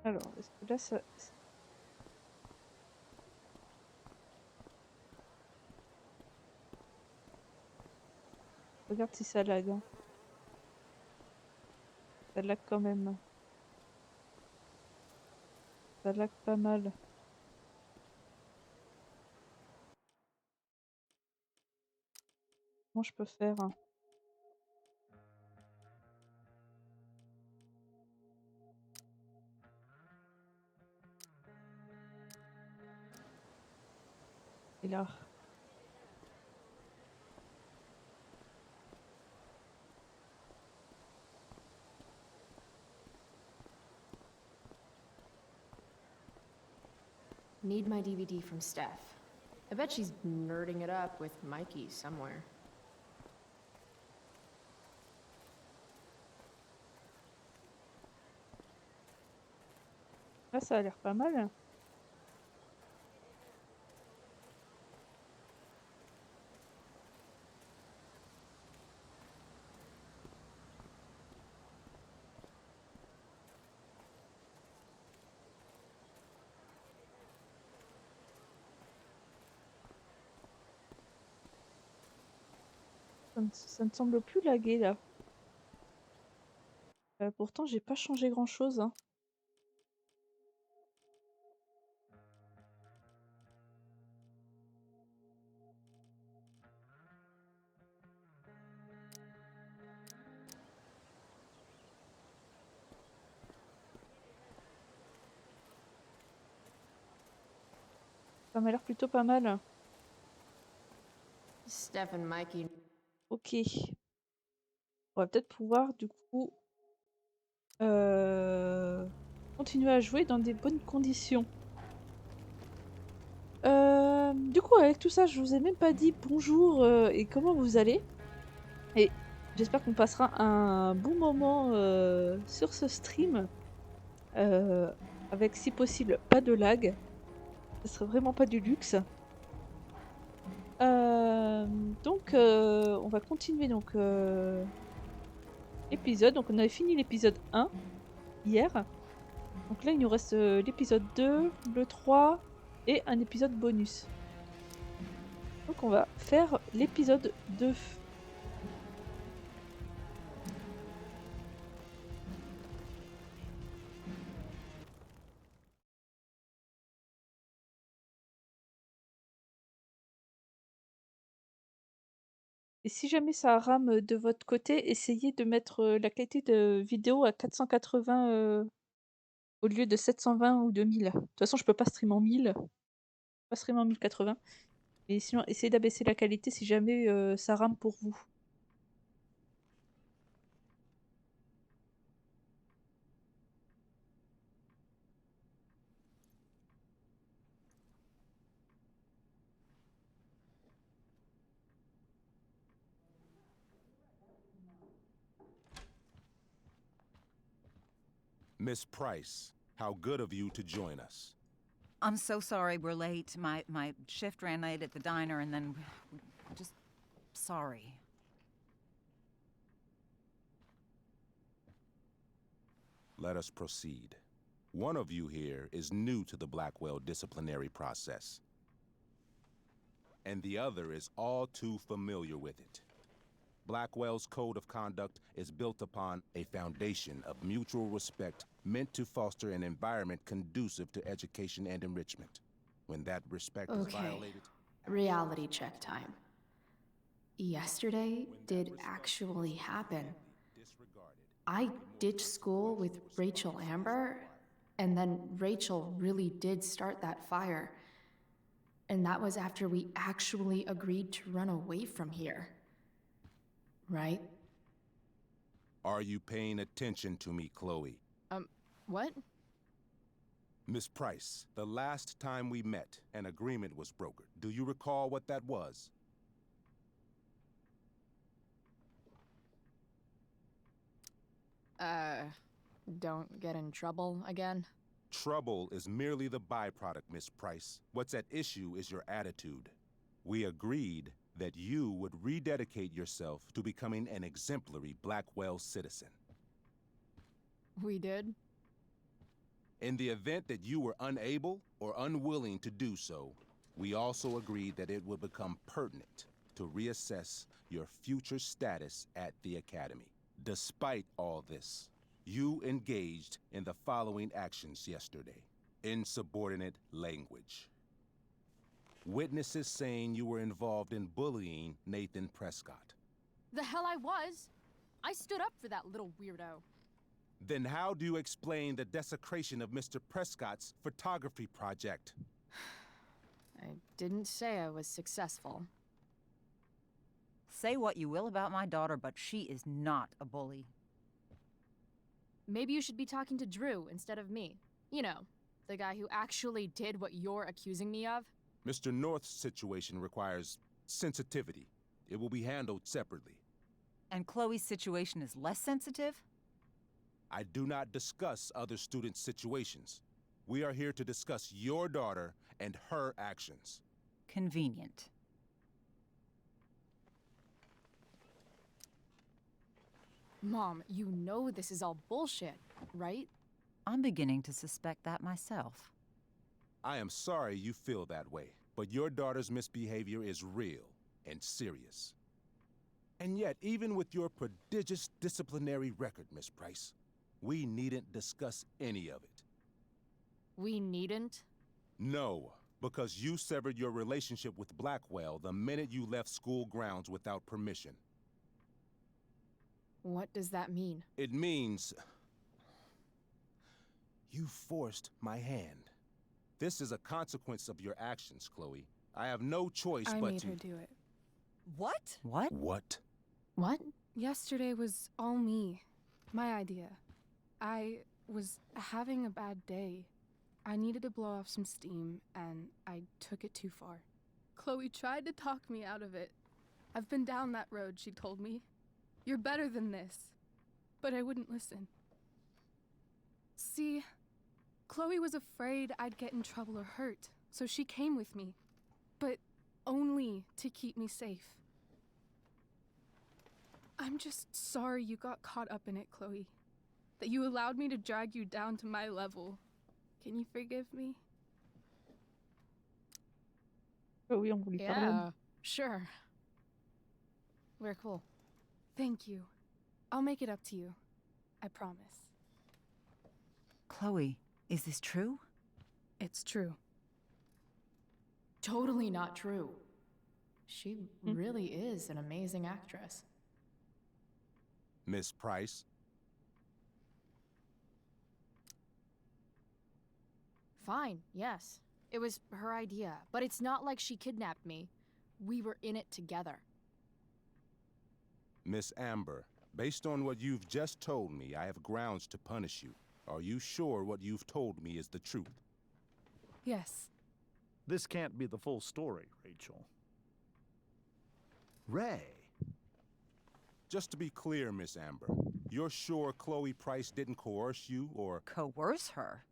Alors, est-ce que là, ça... Regarde si ça lag, hein. Ça lag quand même. Ça lag pas mal. Comment je peux faire, hein? Et là. Need my DVD from Steph. I bet she's nerding it up with Mikey somewhere. Là, ça a l'air pas mal. Ça ne semble plus laguer là. Pourtant, j'ai pas changé grand-chose, hein. Ça m'a l'air plutôt pas mal. Steph and Mikey. Ok. On va peut-être pouvoir, du coup, continuer à jouer dans des bonnes conditions. Du coup, avec tout ça, je vous ai même pas dit bonjour et comment vous allez. Et j'espère qu'on passera un bon moment sur ce stream. Avec, si possible, pas de lag. Ce serait vraiment pas du luxe. Donc, on va continuer donc l'épisode. Donc, on avait fini l'épisode 1 hier. Donc là, il nous reste l'épisode 2, le 3 et un épisode bonus. Donc, on va faire l'épisode 2. Et si jamais ça rame de votre côté, essayez de mettre la qualité de vidéo à 480 au lieu de 720 ou 2000. De toute façon, je peux pas streamer en 1000, pas streamer en 1080. Mais sinon, essayez d'abaisser la qualité si jamais ça rame pour vous. Miss Price, how good of you to join us. I'm so sorry we're late. My shift ran late at the diner and then just sorry. Let us proceed. One of you here is new to the Blackwell disciplinary process, and the other is all too familiar with it. Blackwell's code of conduct is built upon a foundation of mutual respect meant to foster an environment conducive to education and enrichment. When that respect is violated... Reality check time. Yesterday did actually happen. I ditched school with Rachel Amber, and then Rachel really did start that fire. And that was after we actually agreed to run away from here. Right? Are you paying attention to me, Chloe? What? Miss Price, the last time we met, an agreement was brokered. Do you recall what that was? Don't get in trouble again? Trouble is merely the byproduct, Miss Price. What's at issue is your attitude. We agreed that you would rededicate yourself to becoming an exemplary Blackwell citizen. We did? In the event that you were unable or unwilling to do so, we also agreed that it would become pertinent to reassess your future status at the Academy. Despite all this, you engaged in the following actions yesterday. Insubordinate language. Witnesses saying you were involved in bullying Nathan Prescott. The hell I was! I stood up for that little weirdo. Then how do you explain the desecration of Mr. Prescott's photography project? I didn't say I was successful. Say what you will about my daughter, but she is not a bully. Maybe you should be talking to Drew instead of me. You know, the guy who actually did what you're accusing me of. Mr. North's situation requires sensitivity. It will be handled separately. And Chloe's situation is less sensitive? I do not discuss other students' situations. We are here to discuss your daughter and her actions. Convenient. Mom, you know this is all bullshit, right? I'm beginning to suspect that myself. I am sorry you feel that way, but your daughter's misbehavior is real and serious. And yet, even with your prodigious disciplinary record, Miss Price, we needn't discuss any of it. We needn't? No, because you severed your relationship with Blackwell the minute you left school grounds without permission. What does that mean? It means you forced my hand. This is a consequence of your actions, Chloe. I have no choice I but made to... her do it. What? What? What? What? Yesterday was all me. My idea. I was having a bad day. I needed to blow off some steam, and I took it too far. Chloe tried to talk me out of it. I've been down that road, she told me. You're better than this. But I wouldn't listen. See, Chloe was afraid I'd get in trouble or hurt, so she came with me. But only to keep me safe. I'm just sorry you got caught up in it, Chloe. That you allowed me to drag you down to my level. Can you forgive me? Oh oui, on voulait parler. Yeah, sure. We're cool. Thank you. I'll make it up to you. I promise. Chloe, is this true? It's true. Totally not true. She really is an amazing actress. Miss Price? Fine, yes. It was her idea, but it's not like she kidnapped me. We were in it together. Miss Amber, based on what you've just told me, I have grounds to punish you. Are you sure what you've told me is the truth? Yes. This can't be the full story, Rachel. Ray. Just to be clear, Miss Amber, you're sure Chloe Price didn't coerce you, or... Coerce her?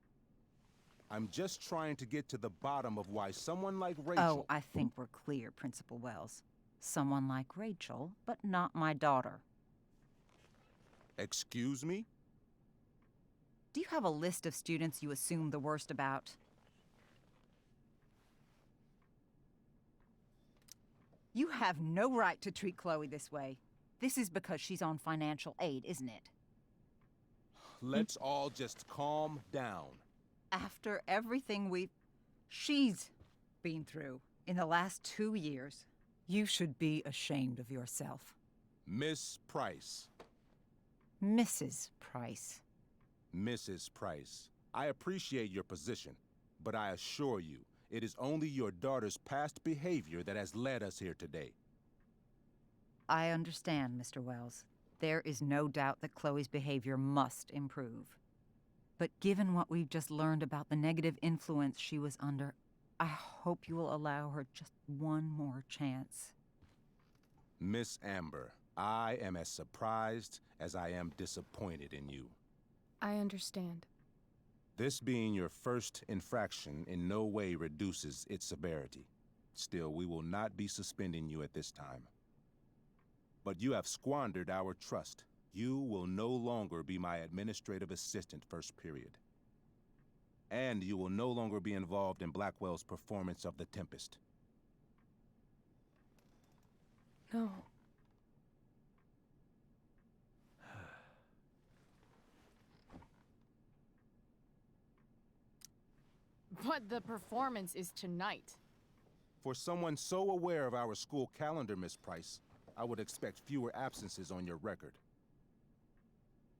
I'm just trying to get to the bottom of why someone like Rachel... Oh, I think we're clear, Principal Wells. Someone like Rachel, but not my daughter. Excuse me? Do you have a list of students you assume the worst about? You have no right to treat Chloe this way. This is because she's on financial aid, isn't it? Let's all just calm down. After everything she's been through in the last 2 years, you should be ashamed of yourself. Miss Price. Mrs. Price. Mrs. Price, I appreciate your position, but I assure you, it is only your daughter's past behavior that has led us here today. I understand, Mr. Wells. There is no doubt that Chloe's behavior must improve. But given what we've just learned about the negative influence she was under, I hope you will allow her just one more chance. Miss Amber, I am as surprised as I am disappointed in you. I understand. This being your first infraction in no way reduces its severity. Still, we will not be suspending you at this time. But you have squandered our trust. You will no longer be my administrative assistant first period. And you will no longer be involved in Blackwell's performance of The Tempest. No. But the performance is tonight. For someone so aware of our school calendar, Miss Price, I would expect fewer absences on your record.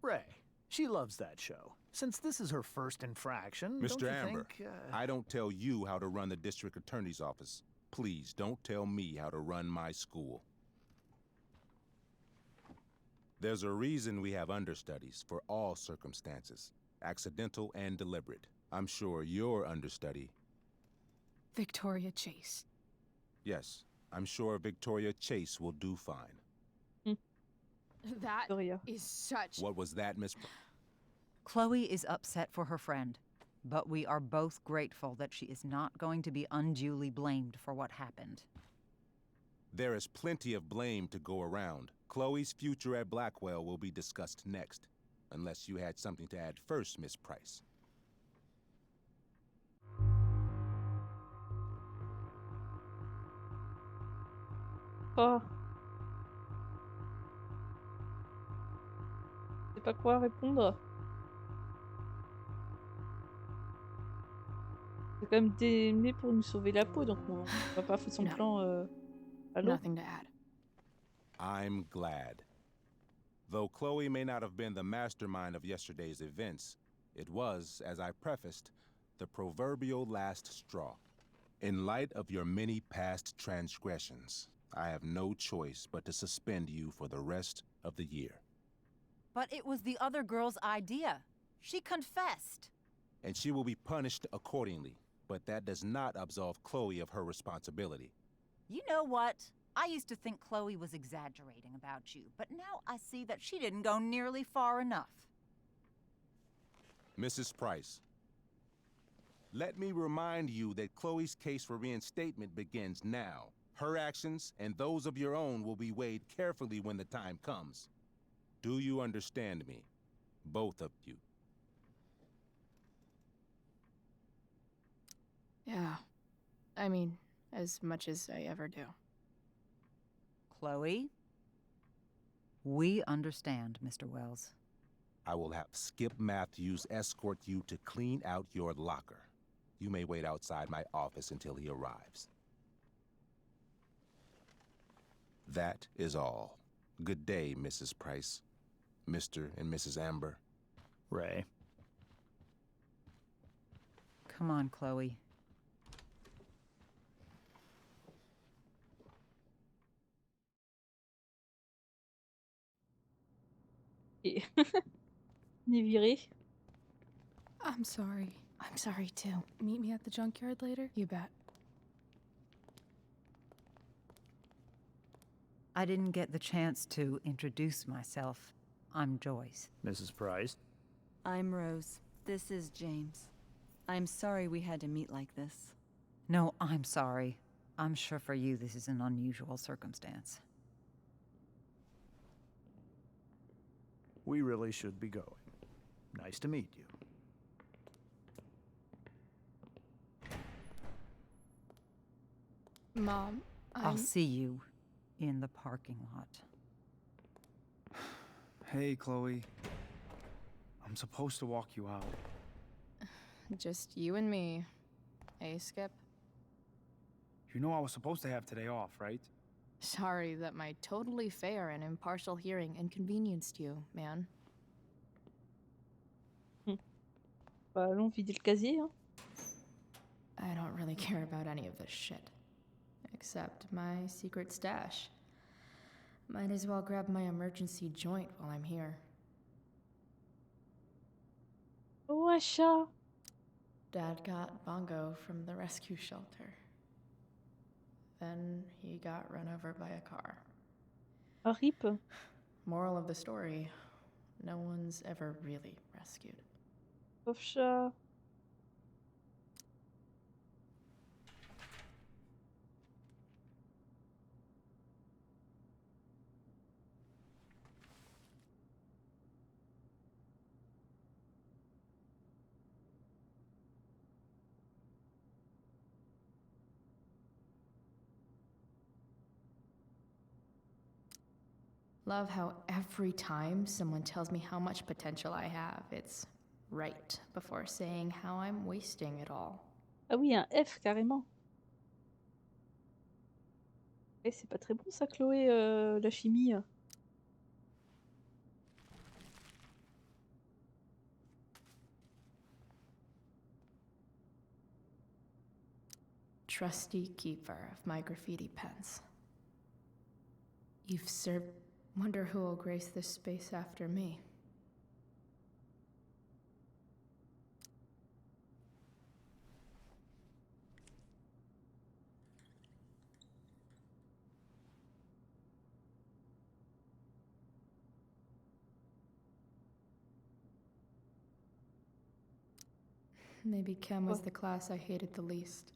Ray, she loves that show. Since this is her first infraction, don't Mr. you Amber, think, I don't tell you how to run the district attorney's office. Please don't tell me how to run my school. There's a reason we have understudies for all circumstances, accidental and deliberate. I'm sure your understudy. Victoria Chase. Yes, I'm sure Victoria Chase will do fine. That Victoria. is such. What was that, Miss? Chloe is upset for her friend, but we are both grateful that she is not going to be unduly blamed for what happened. There is plenty of blame to go around. Chloe's future at Blackwell will be discussed next, unless you had something to add first, Miss Price. Oh. Je sais pas quoi répondre. C'est quand même démené pour nous sauver la peau, donc on va pas foutre son No. plan à l'eau. Nothing to add. I'm glad. Though Chloe may not have been the mastermind of yesterday's events, it was, as I prefaced, the proverbial last straw. In light of your many past transgressions, I have no choice but to suspend you for the rest of the year. But it was the other girl's idea. She confessed. And she will be punished accordingly, but that does not absolve Chloe of her responsibility. You know what? I used to think Chloe was exaggerating about you, but now I see that she didn't go nearly far enough. Mrs. Price, let me remind you that Chloe's case for reinstatement begins now. Her actions and those of your own will be weighed carefully when the time comes. Do you understand me? Both of you. Yeah. I mean, as much as I ever do. Chloe? We understand, Mr. Wells. I will have Skip Matthews escort you to clean out your locker. You may wait outside my office until he arrives. That is all. Good day, Mrs. Price. Mr. and Mrs. Amber. Ray? Come on, Chloe. Et on est viré. I'm sorry. I'm sorry too. Meet me at the junkyard later? You bet. I didn't get the chance to introduce myself. I'm Joyce. Mrs. Price? I'm Rose. This is James. I'm sorry we had to meet like this. No, I'm sorry. I'm sure for you this is an unusual circumstance. We really should be going. Nice to meet you. Mom, I'll see you in the parking lot. Hey, Chloe. I'm supposed to walk you out. Just you and me. Hey, Skip. You know I was supposed to have today off, right? Sorry that my totally fair and impartial hearing inconvenienced you, man. Bah, allons vider le casier. Hein. I don't really care about any of this shit. Except my secret stash. Might as well grab my emergency joint while I'm here. Wesh. Dad got Bongo from the rescue shelter. Then he got run over by a car. Ah, rip. Moral of the story, no one's ever really rescued. Pauvre chat. Love how every time someone tells me how much potential I have, it's right before saying how I'm wasting it all. Ah oui, un F carrément. Eh, c'est pas très bon ça, Chloé, la chimie. Trusty keeper of my graffiti pens. You've served. Wonder who will grace this space after me. Maybe chem was Quoi? the class I hated the least.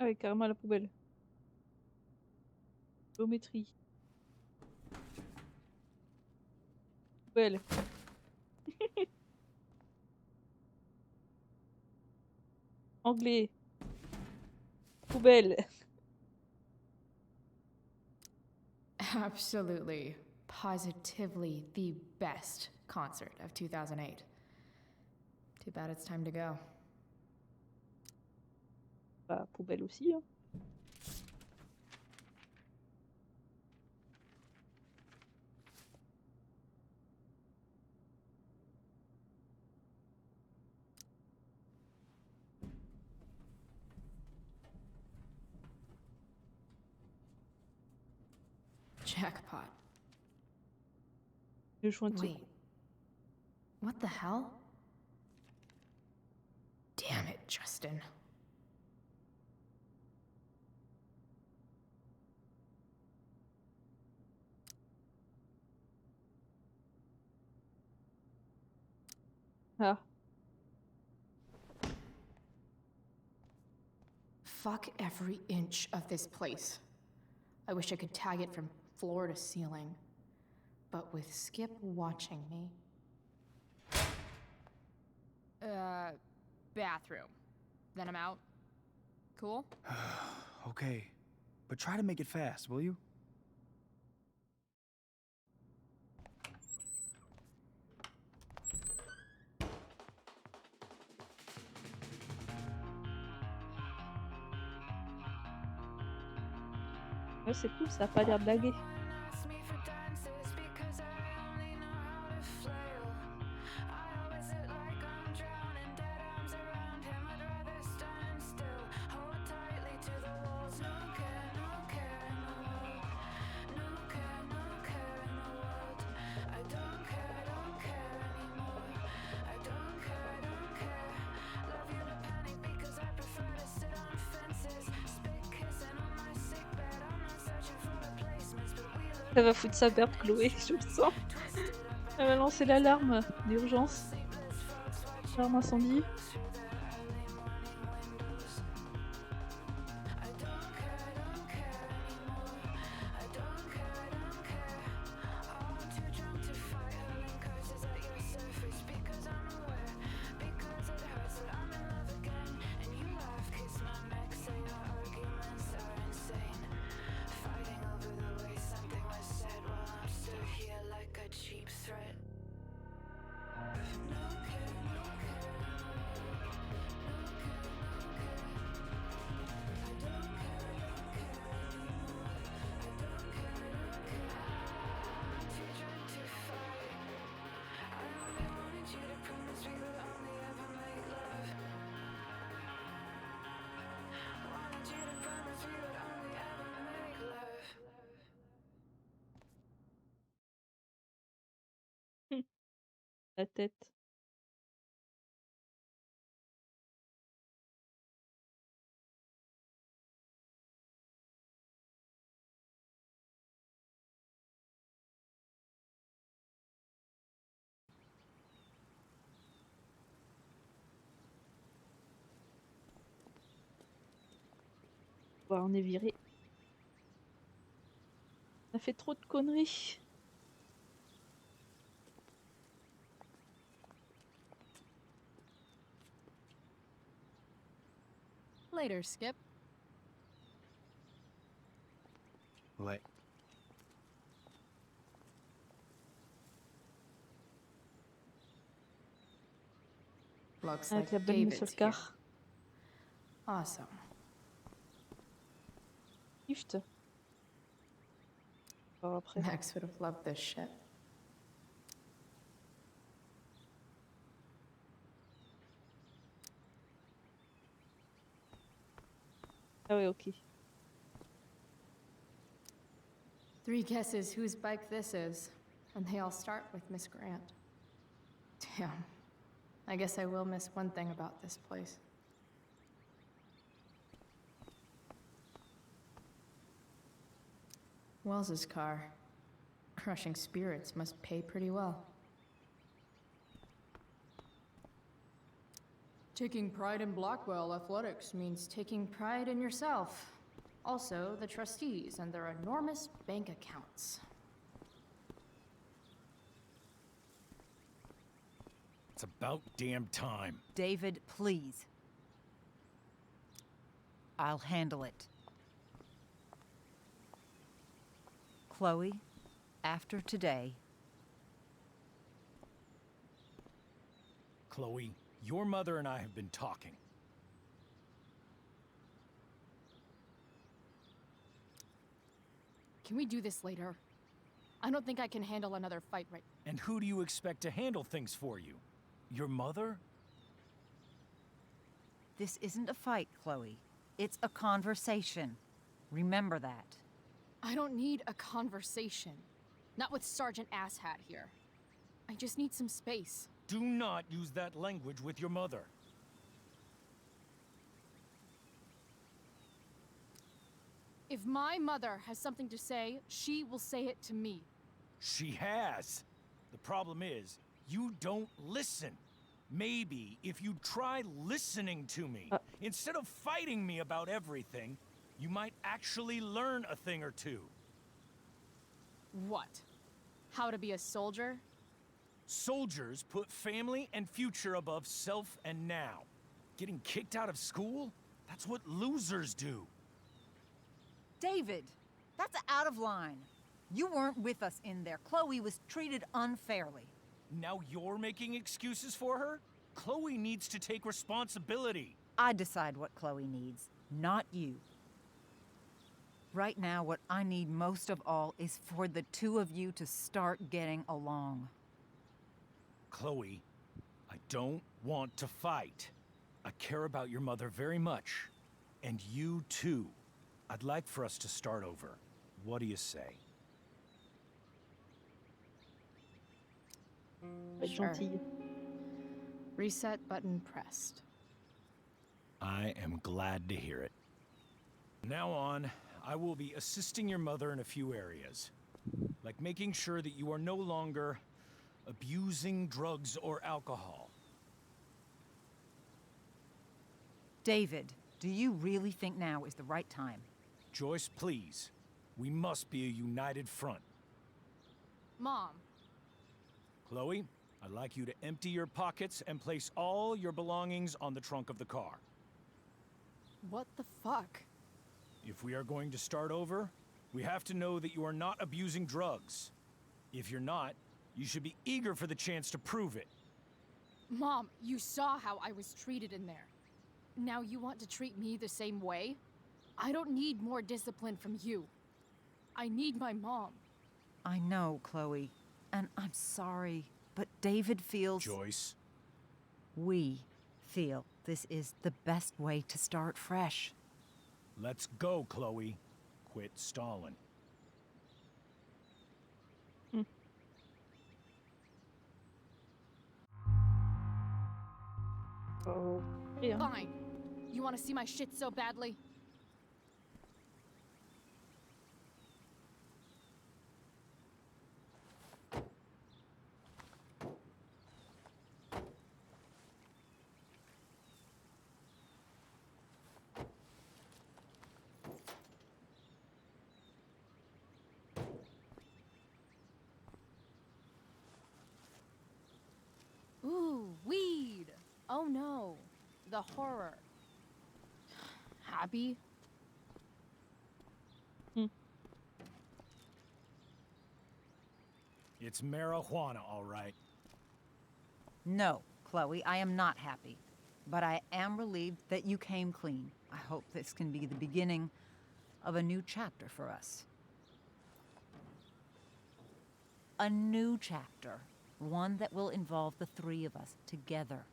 Ah oui, carrément à la poubelle. Géométrie. Poubelle. Anglais. Poubelle. Absolutely, positively the best concert of 2008. Too bad it's time to go. Bah, poubelle aussi, hein. Jackpot. Le joint de Wait. secours. What the hell? Damn it, Justin. Ah. Fuck every inch of this place. I wish I could tag it from floor to ceiling. But with Skip watching me. Bathroom. Then I'm out. Cool? Okay. But try to make it fast, will you? Ouais, c'est cool, ça a pas l'air blagué. Elle va foutre sa perte, Chloé, je le sens. Elle va lancer l'alarme d'urgence. Alarme incendie. La tête. Voilà, on est viré. On a fait trop de conneries. later, Skip. Like, Looks Avec la like belle muscle David's here. car. Awesome. Gift. Alors après. Max would have loved this shit. Ah ouais, ok. 3 guesses whose bike this is, and they all start with Miss Grant. Damn. I guess I will miss one thing about this place. Wells's car. Crushing spirits must pay pretty well. Taking pride in Blackwell athletics means taking pride in yourself. Also, the trustees and their enormous bank accounts. It's about damn time. David, please. I'll handle it. Chloe, after today, Chloe, your mother and I have been talking. Can we do this later? I don't think I can handle another fight right. And who do you expect to handle things for you? Your mother? this isn't a fight, Chloe. It's a conversation. Remember that. I don't need a conversation. Not with Sergeant Asshat here. I just need some space. Do not use that language with your mother. If my mother has something to say, she will say it to me. She has. The problem is, you don't listen. Maybe if you try listening to me, instead of fighting me about everything, you might actually learn a thing or two. What? How to be a soldier? Soldiers put family and future above self and now. Getting kicked out of school? That's what losers do. David, that's out of line. You weren't with us in there. Chloe was treated unfairly. Now you're making excuses for her? Chloe needs to take responsibility. I decide what Chloe needs, not you. Right now, what I need most of all is for the two of you to start getting along. Chloe, I don't want to fight. I care about your mother very much. And you too. I'd like for us to start over. What do you say? Sure. Reset button pressed. I am glad to hear it. Now on, I will be assisting your mother in a few areas. Like making sure that you are no longer abusing drugs or alcohol. David, do you really think now is the right time? Joyce, please. We must be a united front. Mom. Chloe, I'd like you to empty your pockets and place all your belongings on the trunk of the car. What the fuck? If we are going to start over, we have to know that you are not abusing drugs. If you're not, you should be eager for the chance to prove it. Mom, you saw how I was treated in there. Now you want to treat me the same way? I don't need more discipline from you. I need my mom. I know, Chloe, and I'm sorry, but David feels... Joyce. We feel this is the best way to start fresh. Let's go, Chloe. Quit stalling. Oh, yeah. Fine. You want to see my shit so badly? Ooh, weed! Oh no, the horror. happy? Mmh. It's marijuana, all right. No, Chloe, I am not happy. But I am relieved that you came clean. I hope this can be the beginning of a new chapter for us. A new chapter. One that will involve the three of us together.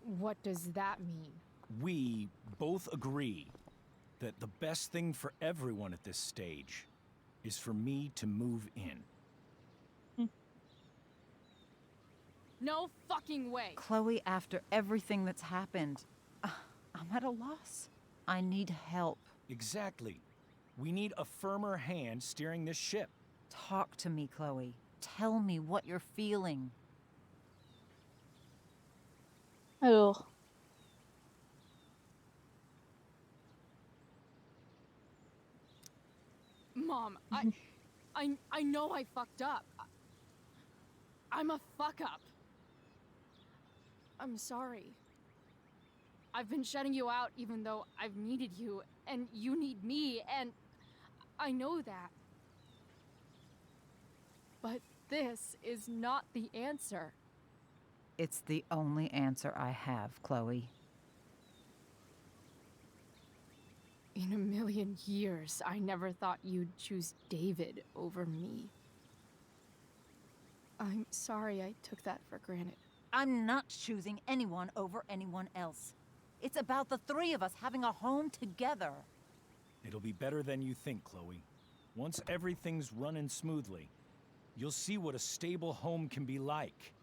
What does that mean? We both agree that the best thing for everyone at this stage is for me to move in. No fucking way! Chloe, after everything that's happened, I'm at a loss. I need help. Exactly. We need a firmer hand steering this ship. Talk to me, Chloe. Tell me what you're feeling. Alors, Mom, I know I fucked up. I'm a fuck up. I'm sorry. I've been shutting you out even though I've needed you, and you need me, and I know that. But this is not the answer. It's the only answer I have, Chloe. In a million years, I never thought you'd choose David over me. I'm sorry I took that for granted. I'm not choosing anyone over anyone else. It's about the three of us having a home together. It'll be better than you think, Chloe. Once everything's running smoothly, you'll see what a stable home can be like.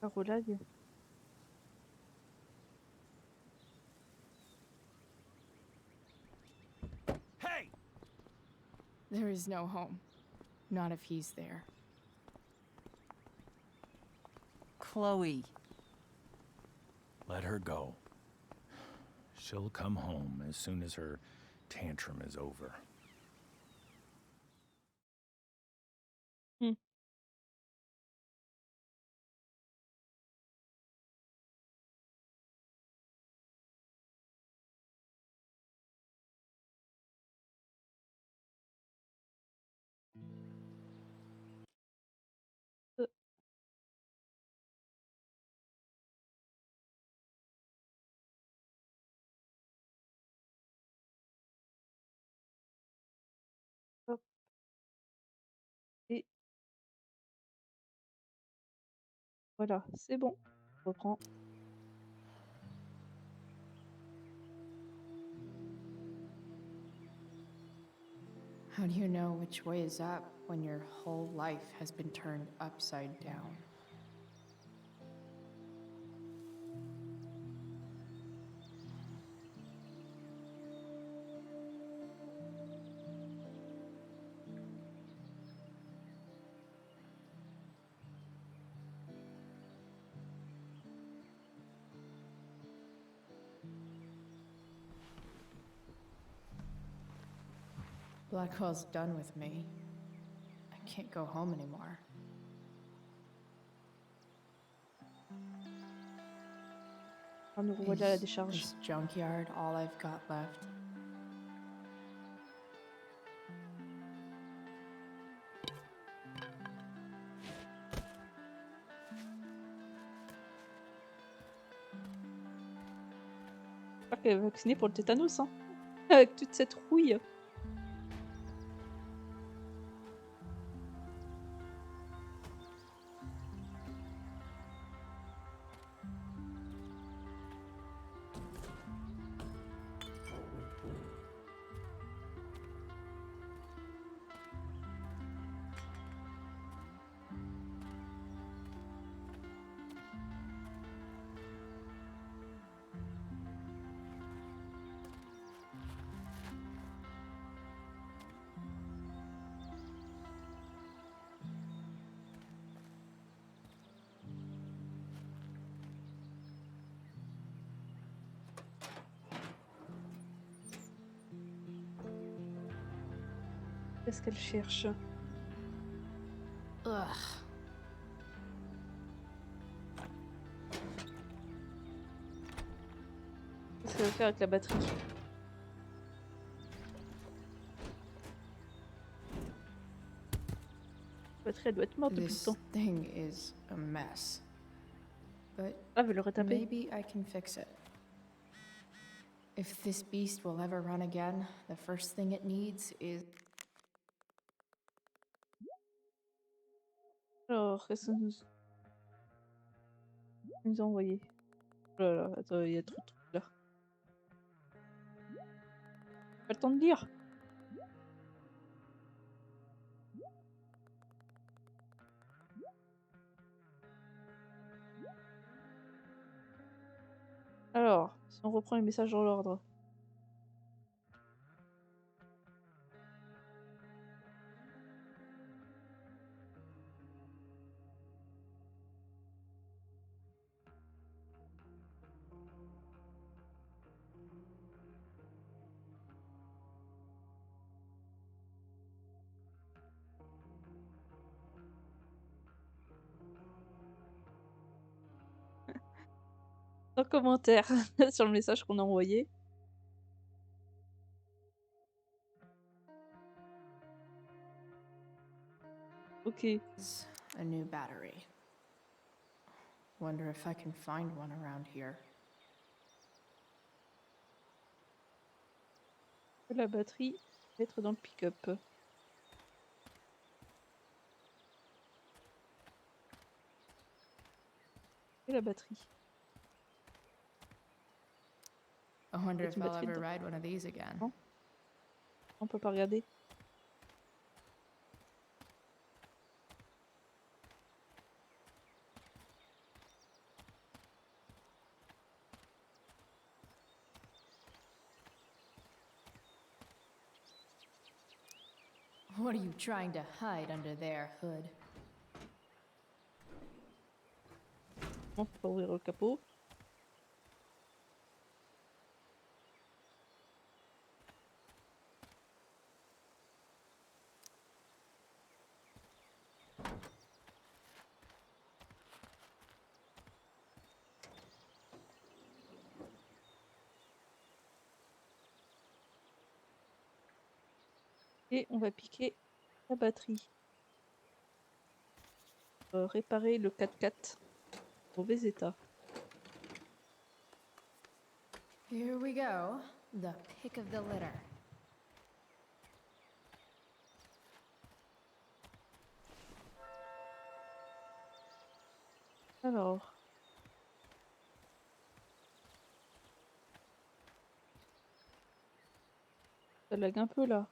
Caroline. Hey! There is no home. Not if he's there. Chloe. Let her go. She'll come home as soon as her tantrum is over. Mmh. Hop et voilà, c'est bon. On reprend. How do you know which way is up when your whole life has been turned upside down? Blackwell's done with me. I can't go home anymore. Ah, nous revoilà à la Is décharge. this junkyard all I've got left? J'espère qu'elle est vaccinée pour le tétanos, hein. Avec toute cette rouille. Qu'est-ce qu'elle cherche? Ugh. Qu'est-ce qu'elle va faire avec la batterie? La batterie, elle doit être morte depuis le This temps. thing is a mess. But Ah, elle l'aurait tapé. maybe I can fix it. If this beast will ever run again, the first thing it needs is. Alors, qu'est-ce que nous a envoyé? Oh là là, attends, il y a trop de trucs là. Pas le temps de lire. Alors, si on reprend les messages dans l'ordre. Sans commentaire sur le message qu'on a envoyé. Ok. A new battery. Wonder if I can find one around here. La batterie va être dans le pick-up. Et la batterie. I wonder Peut-être if une I'll batterie ever dedans. ride one of these again. Non. On peut pas regarder. What are you trying to hide under there, Hood? On peut pas ouvrir le capot. Et on va piquer la batterie. Réparer le 4x4. Mauvais état. Here we go. The pick of the litter. Alors. Ça lag un peu là.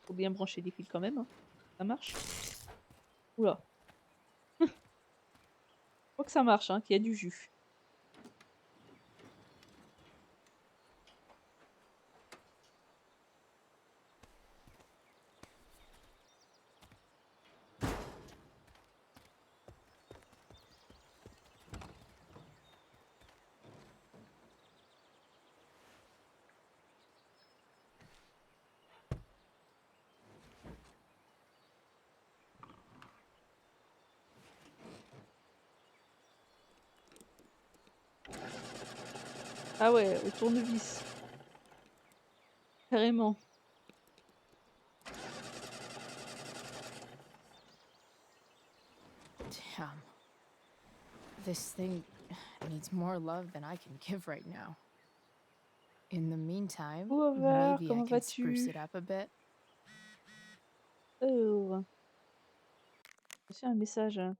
Faut bien brancher les fils quand même. Hein. Ça marche. Oula. Faut que ça marche, hein, qu'il y a du jus. Ah ouais, au tournevis. Carrément. Damn. This thing needs more love than I can give right now. In the meantime, Over, maybe I comment can spruce vas-tu? it up a bit. Oh. J'ai un message. Hein.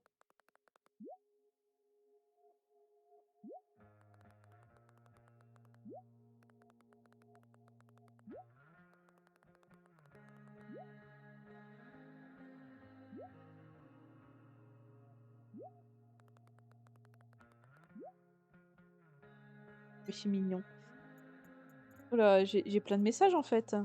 C'est mignon. Oh là, j'ai plein de messages en fait.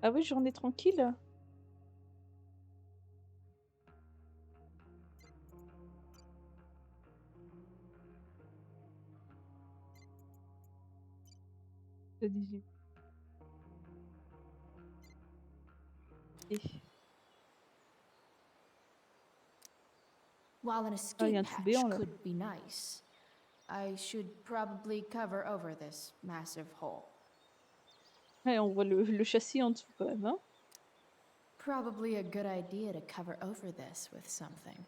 Ah oui, journée tranquille? Le 18. While an Ah, il y a escape un trou hatch béant là. could be nice, I should probably cover over this massive hole. Ouais, on voit le châssis en dessous quand même, hein? Probably a good idea to cover over this with something.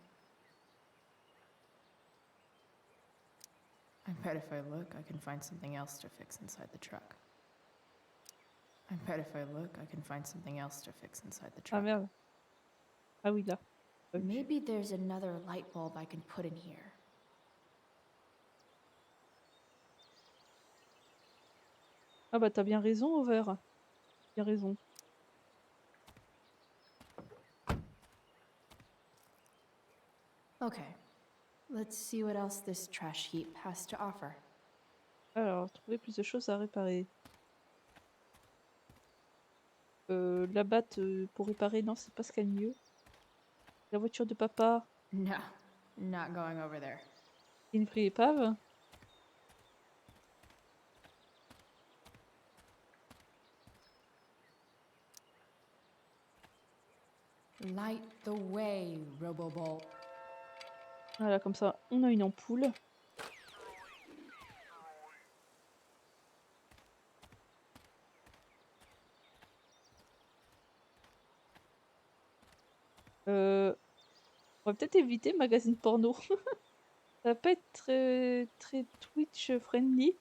I bet if I look, I can find something else to fix inside the truck. I bet if I look, I can find something else to fix inside the Ah truck. merde. Ah oui, là. Pas vu. Maybe there's another light bulb I can put in here. Ah bah t'as bien raison, Over. Bien raison. Okay, let's see what else this trash heap has to offer. Alors, trouver plus de choses à réparer. La batte pour réparer, non, c'est pas ce qu'il y a de mieux. La voiture de papa, No, not going over there. une vraie épave. Light the way, Robobolt. Voilà, comme ça, on a une ampoule. On va peut-être éviter magazine porno. Ça va pas être très Twitch friendly.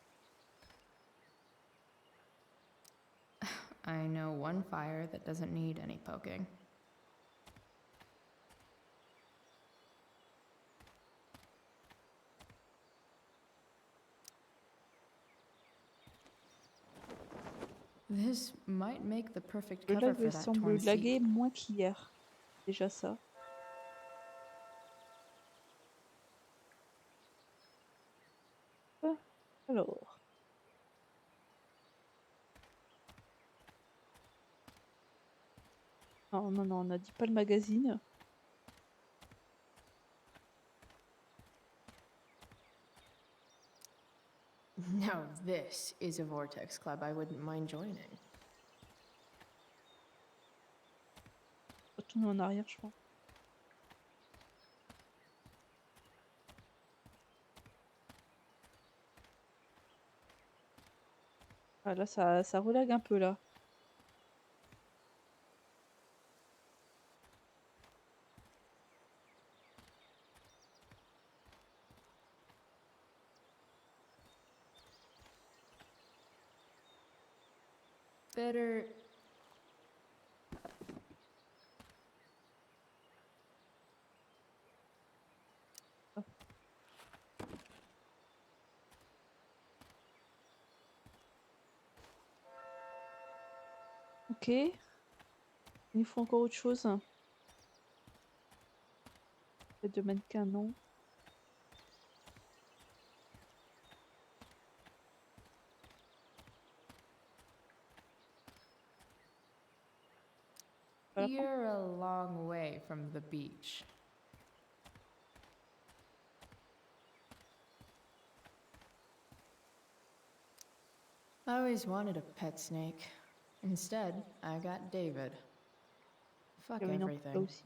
I know one fire that doesn't need any poking. This might make the perfect Le cover lag for that semble torn laguer seat. moins qu'hier. Déjà ça. Ah, alors. Non, non, non, on a dit pas le magazine. Now this is a Vortex Club I wouldn't mind joining. Retourner en arrière, je pense. Ah là, ça relague un peu là. Better. Ok. Il nous faut encore autre chose. Peut-être de mannequin, non. Voilà. You're a long way from the beach. I always wanted a pet snake. Instead, I got David. Fuck Il y avait une ampoule là everything. aussi.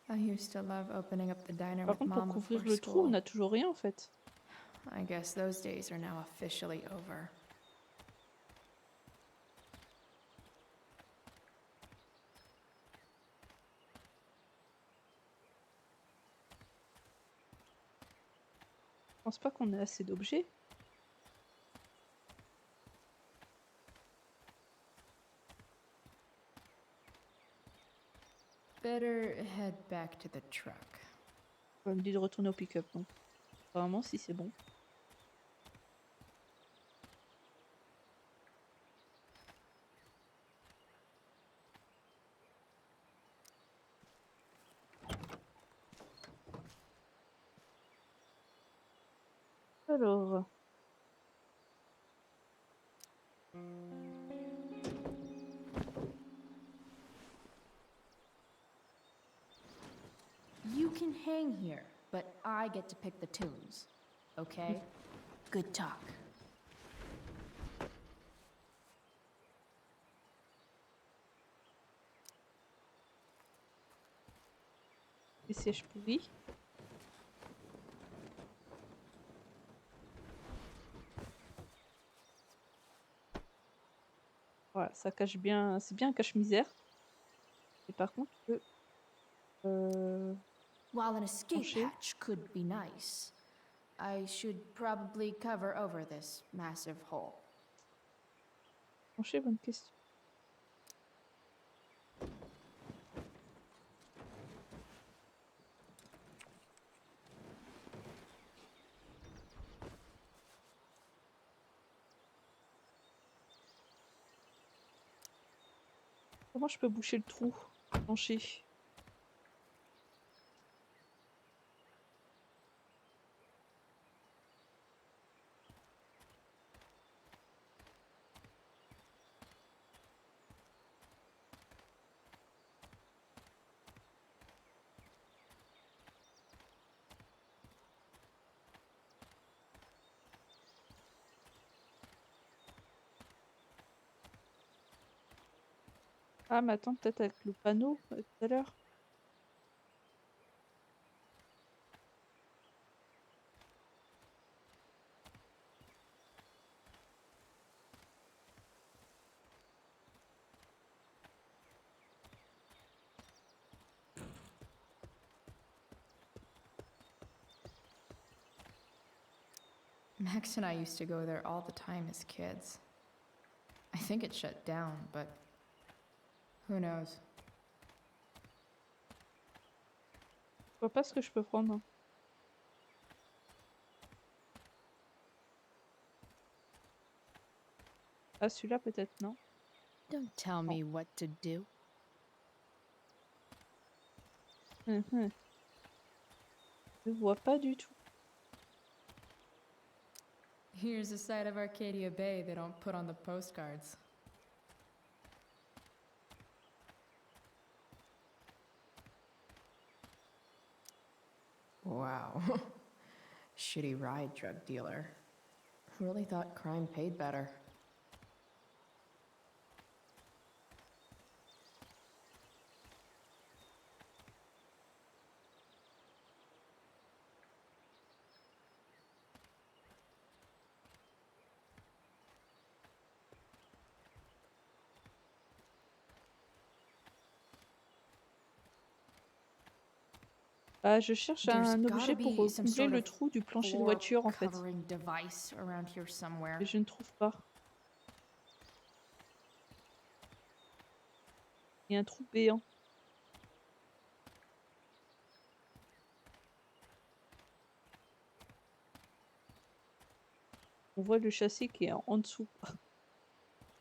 I used to love opening up the diner Par with contre, pour Mom couvrir before le trou, on school. n'a toujours rien en fait. I guess those days are now officially over. Je pense pas qu'on ait assez d'objets. Better head back to the truck. On me dit de retourner au pick-up, donc apparemment si c'est bon. Alors, You can hang here, but I get to pick the tunes. Okay? Good talk. les sièges pourris. Voilà, ça cache bien, c'est bien un cache-misère. Et par contre, je peux While an escape Tranché. hatch could be nice, I should probably cover over this massive hole. trancher, bonne question. Comment je peux boucher le trou? Trancher. Ah, mais attends, peut-être avec le panneau tout à l'heure. Max and I used to go there all the time as kids. I think it shut down, but who knows? Je vois pas ce que je peux prendre. Ah, celui-là peut-être, non? Don't tell me what to do. Mhm. Je vois pas du tout. Here's a side of Arcadia Bay they don't put on the postcards. Wow. Shitty ride drug dealer. Really thought crime paid better. Ah, je cherche There's un gotta objet pour be some combler sort le of trou du plancher de floor voiture en fait. covering device around here somewhere. Et je ne trouve pas. Il y a un trou béant. On voit le châssis qui est en dessous.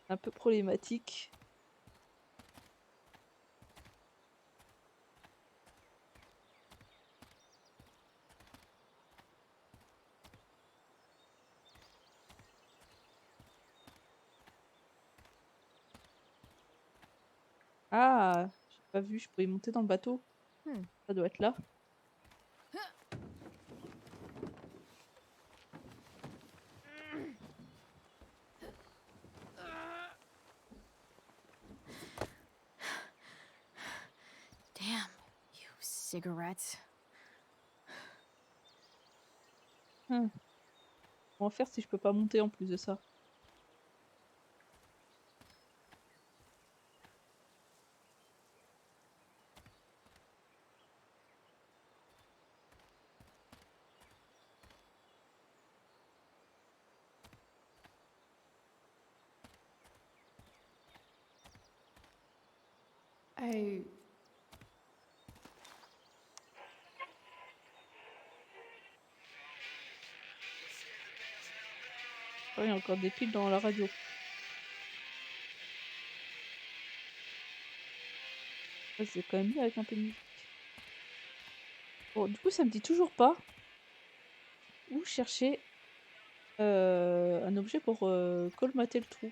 Un peu problématique. Ah, j'ai pas vu, je pouvais monter dans le bateau. Ça doit être là. Damn, you cigarettes. Comment faire si je peux pas monter en plus de ça? I il y a encore des piles dans la radio. Ouais, c'est quand même mieux avec un peu de musique. Bon, du coup, ça me dit toujours pas où chercher un objet pour colmater le trou.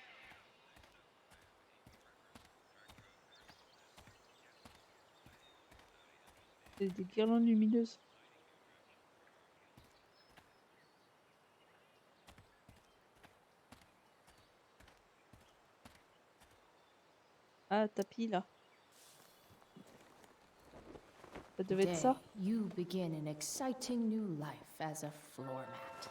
C'est des guirlandes lumineuses. Ah, tapis là. Ça devait être Today, ça. you begin an exciting new life as a floor mat.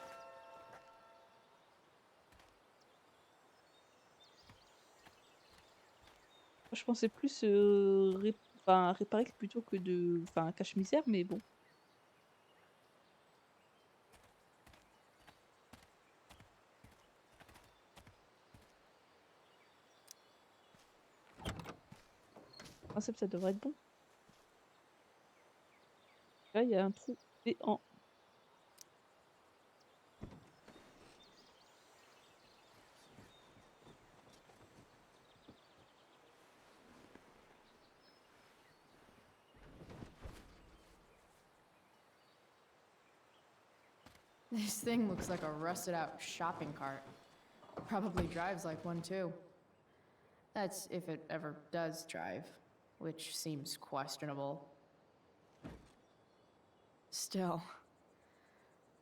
Moi, je pensais plus réparer plutôt que de. Enfin, un cache-misère, mais bon. En principe, ça devrait être bon. Là, il y a un trou béant. This thing looks like a rusted out shopping cart. Probably drives like one too. That's if it ever does drive, which seems questionable. Still,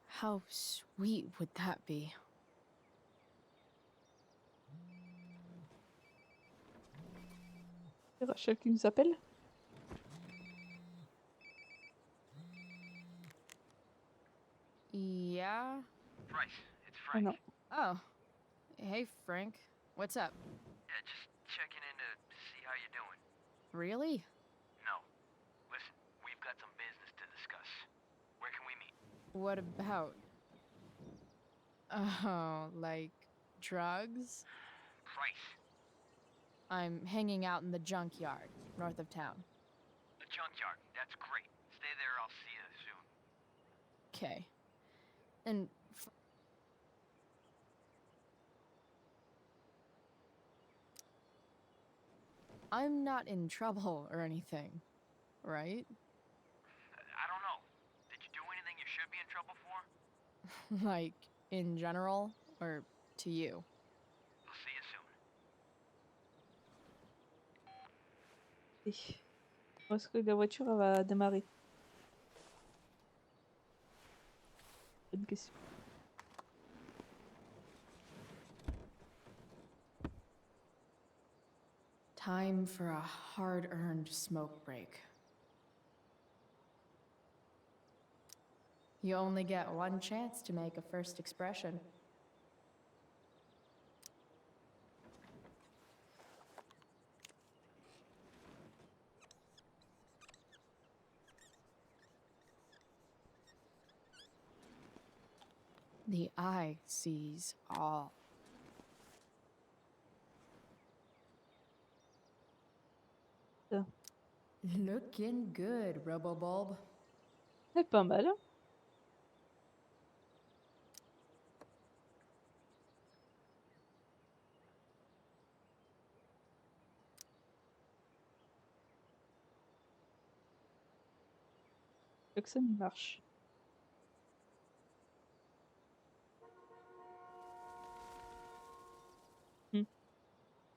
how sweet would that be? C'est Rachel qui nous appelle. Yeah? Bryce, it's Ah Frank. non. Oh. Hey, Frank. What's up? Yeah, just checking in to see how you're doing. Really? No. Listen, we've got some business to discuss. Where can we meet? What about? Oh, like drugs? Price. I'm hanging out in the junkyard, north of town. The junkyard. That's great. Stay there, I'll see you soon. Okay. And I'm not in trouble or anything, right? I don't know. Did you do anything you should be in trouble for? Like, in general, or to you? I'll see you soon. Où est-ce que la voiture elle va démarrer? Bonne question. Time for a hard-earned smoke break. You only get one chance to make a first expression. The eye sees all. Ça. Looking good, Robobulb. C'est pas mal. Hein. Le klaxon il marche.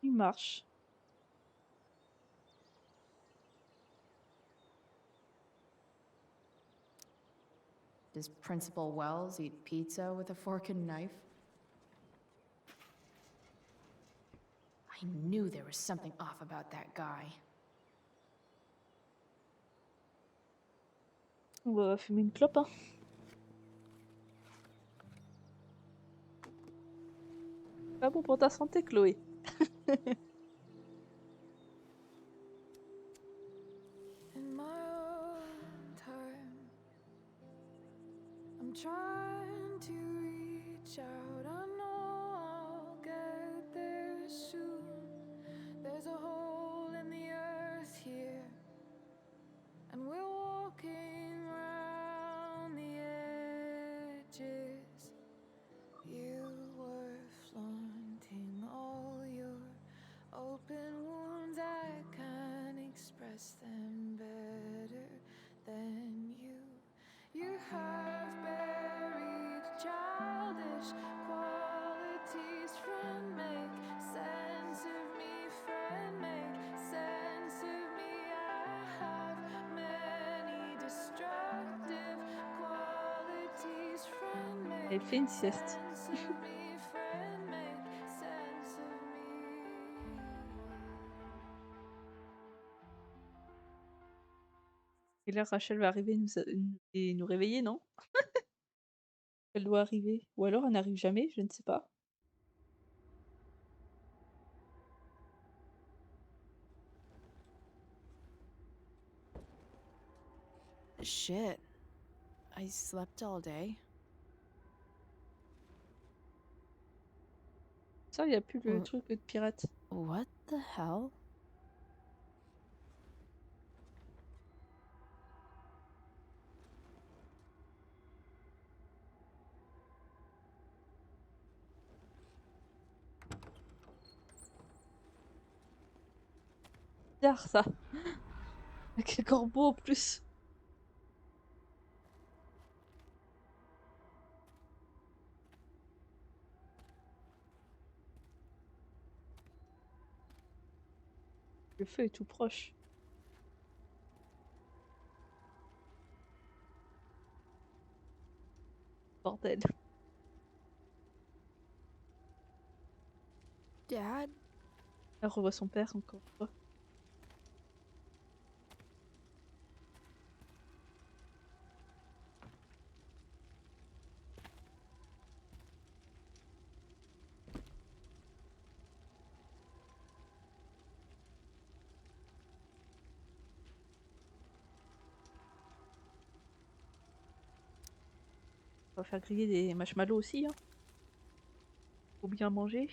Il marche. Does Principal Wells eat pizza with a fork and knife? I knew there was something off about that guy. On va fumer une clope, hein. Pas bon pour ta santé, Chloé. In my own time, I'm trying to reach out. I know I'll get there soon. There's a hole in the earth here, and we're walking around the edges. You were Elle fait une sieste. Et là, Rachel va arriver et nous réveiller, non? Elle doit arriver. Ou alors elle n'arrive jamais, je ne sais pas. Shit. I slept all day. Ça, il y a plus le truc de pirate. What the hell? Bizarre ça. Avec les corbeaux en plus. Le feu est tout proche. Bordel. Dad? Elle revoit son père encore une fois. On va faire griller des marshmallows aussi, hein. Faut bien manger.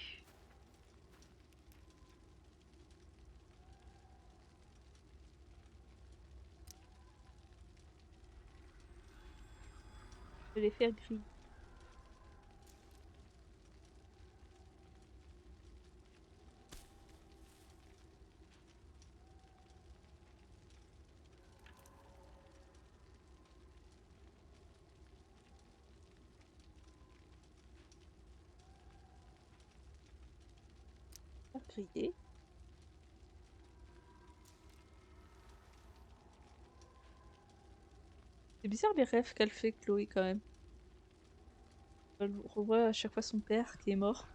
Je vais les faire griller. Faire griller. C'est bizarre les rêves qu'elle fait, Chloé, quand même. Elle revoit à chaque fois son père qui est mort.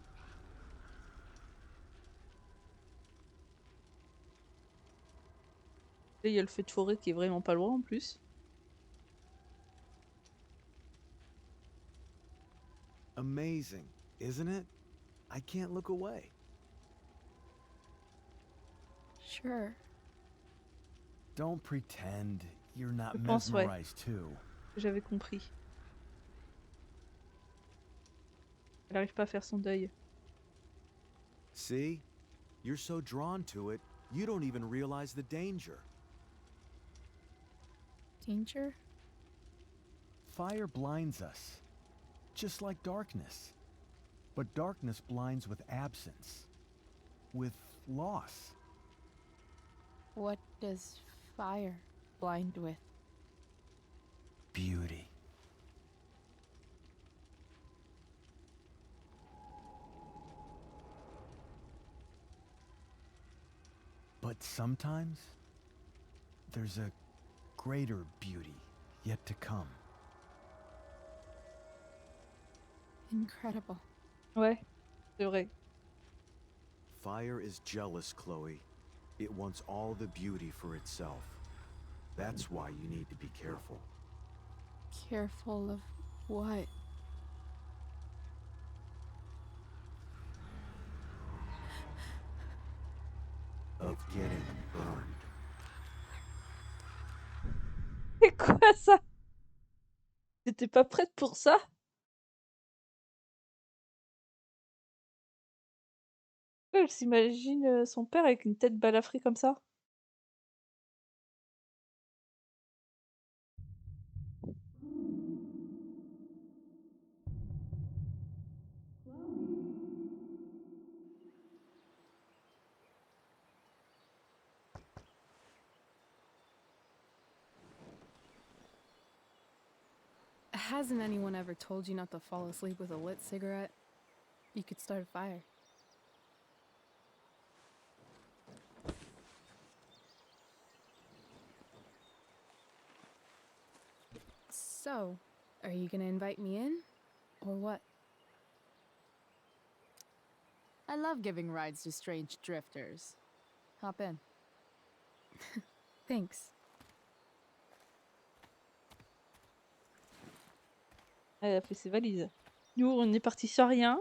Là, il y a le feu de forêt qui est vraiment pas loin en plus. Amazing, isn't it? I can't look away. Sure. Don't pretend you're not Je pense, ouais. mesmerized too. J'avais compris. Elle arrive pas à faire son deuil. See? You're so drawn to it, you don't even realize the danger. Danger? Fire blinds us, just like darkness. But darkness blinds with absence, with loss. What does fire blind with? Beauty. But sometimes, there's a greater beauty yet to come. Incredible. Ouais, c'est vrai. Fire is jealous, Chloe. It wants all the beauty for itself. That's why you need to be careful. Careful of what? Of getting burned. C'est quoi ça? T'étais pas prête pour ça? Elle s'imagine son père avec une tête balafrée comme ça. Hasn't anyone ever told you not to fall asleep with a lit cigarette? You could start a fire. So, are you gonna invite me in? Or what? I love giving rides to strange drifters. Hop in. Thanks. Elle a fait ses valises. Nous, on est partis sans rien.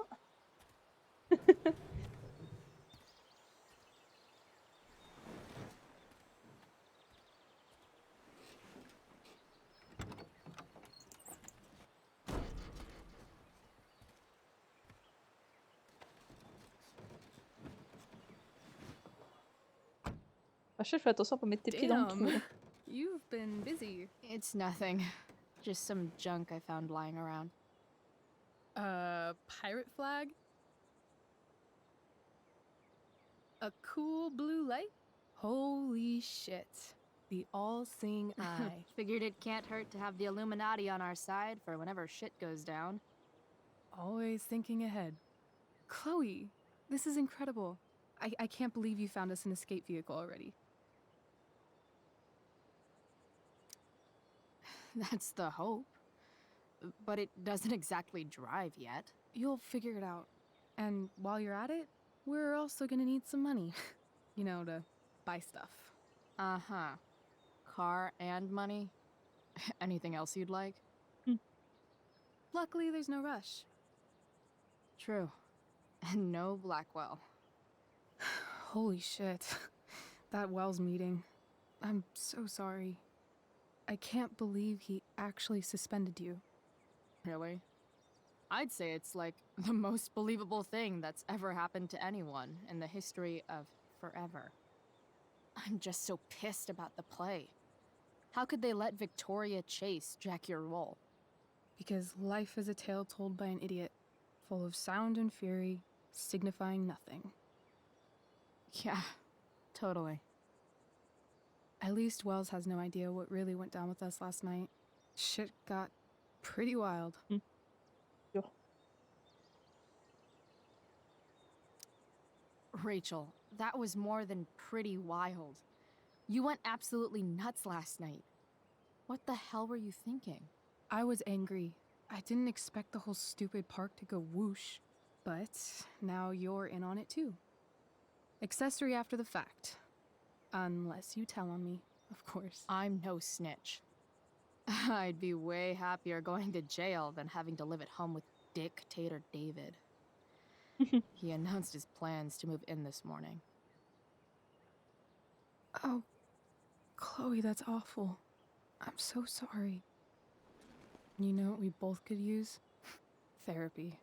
Rachel, fais attention pour mettre tes pieds dans le trou. Damn, you've been busy. It's nothing. Just some junk I found lying around. Pirate flag? A cool blue light? Holy shit. The all-seeing eye. Figured it can't hurt to have the Illuminati on our side for whenever shit goes down. Always thinking ahead. Chloe, this is incredible. I can't believe you found us an escape vehicle already. That's the hope. But it doesn't exactly drive yet. You'll figure it out. And while you're at it, we're also gonna need some money. You know, to buy stuff. Uh-huh. Car and money? Anything else you'd like? Luckily, there's no rush. True. And no Blackwell. Holy shit. That Wells meeting. I'm so sorry. I can't believe he actually suspended you. Really? I'd say it's like the most believable thing that's ever happened to anyone in the history of forever. I'm just so pissed about the play. How could they let Victoria Chase jack your role? Because life is a tale told by an idiot, full of sound and fury, signifying nothing. Yeah, totally. At least Wells has no idea what really went down with us last night. Shit got pretty wild. Rachel, that was more than pretty wild. You went absolutely nuts last night. What the hell were you thinking? I was angry. I didn't expect the whole stupid park to go whoosh. But now you're in on it too. Accessory after the fact. Unless you tell on me, of course. I'm no snitch. I'd be way happier going to jail than having to live at home with Dictator David. He announced his plans to move in this morning. Oh, Chloe, that's awful. I'm so sorry. You know what we both could use? Therapy.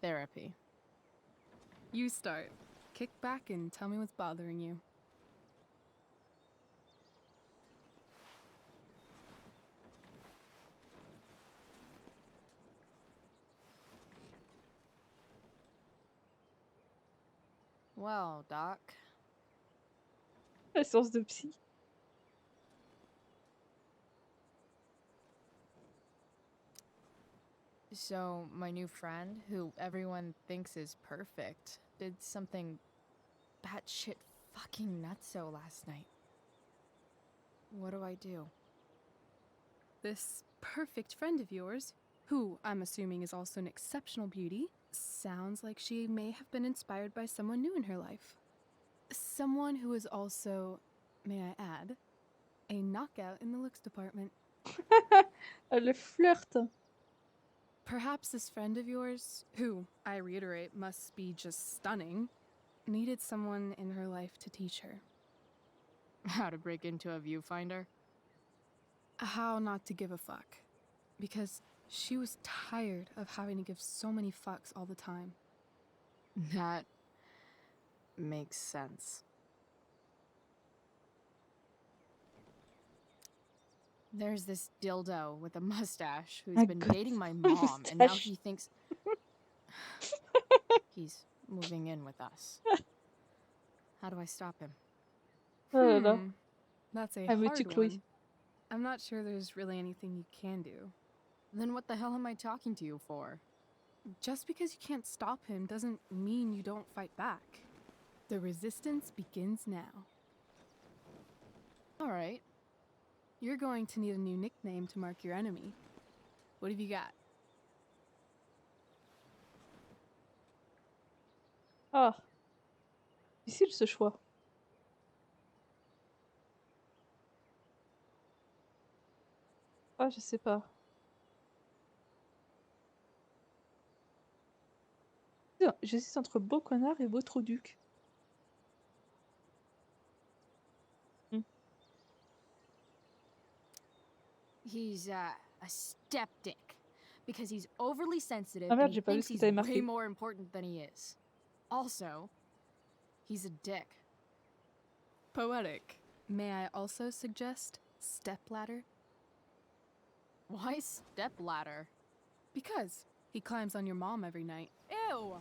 Therapy. You start. Kick back and tell me what's bothering you. Well, Doc. La séance de psy. So, my new friend, who everyone thinks is perfect, did something batshit fucking nutso last night. What do I do? This perfect friend of yours, who I'm assuming is also an exceptional beauty, sounds like she may have been inspired by someone new in her life. Someone who is also, may I add, a knockout in the looks department. Le flirt. Perhaps this friend of yours, who, I reiterate, must be just stunning, needed someone in her life to teach her. How to break into a viewfinder? How not to give a fuck. Because she was tired of having to give so many fucks all the time. That makes sense. There's this dildo with a mustache who's been dating my mom, and now he thinks he's moving in with us. How do I stop him? That's a hard one. I'm not sure there's really anything you can do. Then what the hell am I talking to you for? Just because you can't stop him doesn't mean you don't fight back. The resistance begins now. All right. You're going to need a new nickname to mark your enemy. What have you got? Ah, difficile ce choix. Ah, je sais pas. Tiens, j'hésite entre Beau Connard et Beau Duc. Mmh. He's a step dick because he's overly sensitive Ah and merde, he j'ai pas vu thinks ce que he's t'avais way marqué. more important than he is. Also, he's a dick. Poetic. May I also suggest stepladder? Why stepladder? Because he climbs on your mom every night. Ew!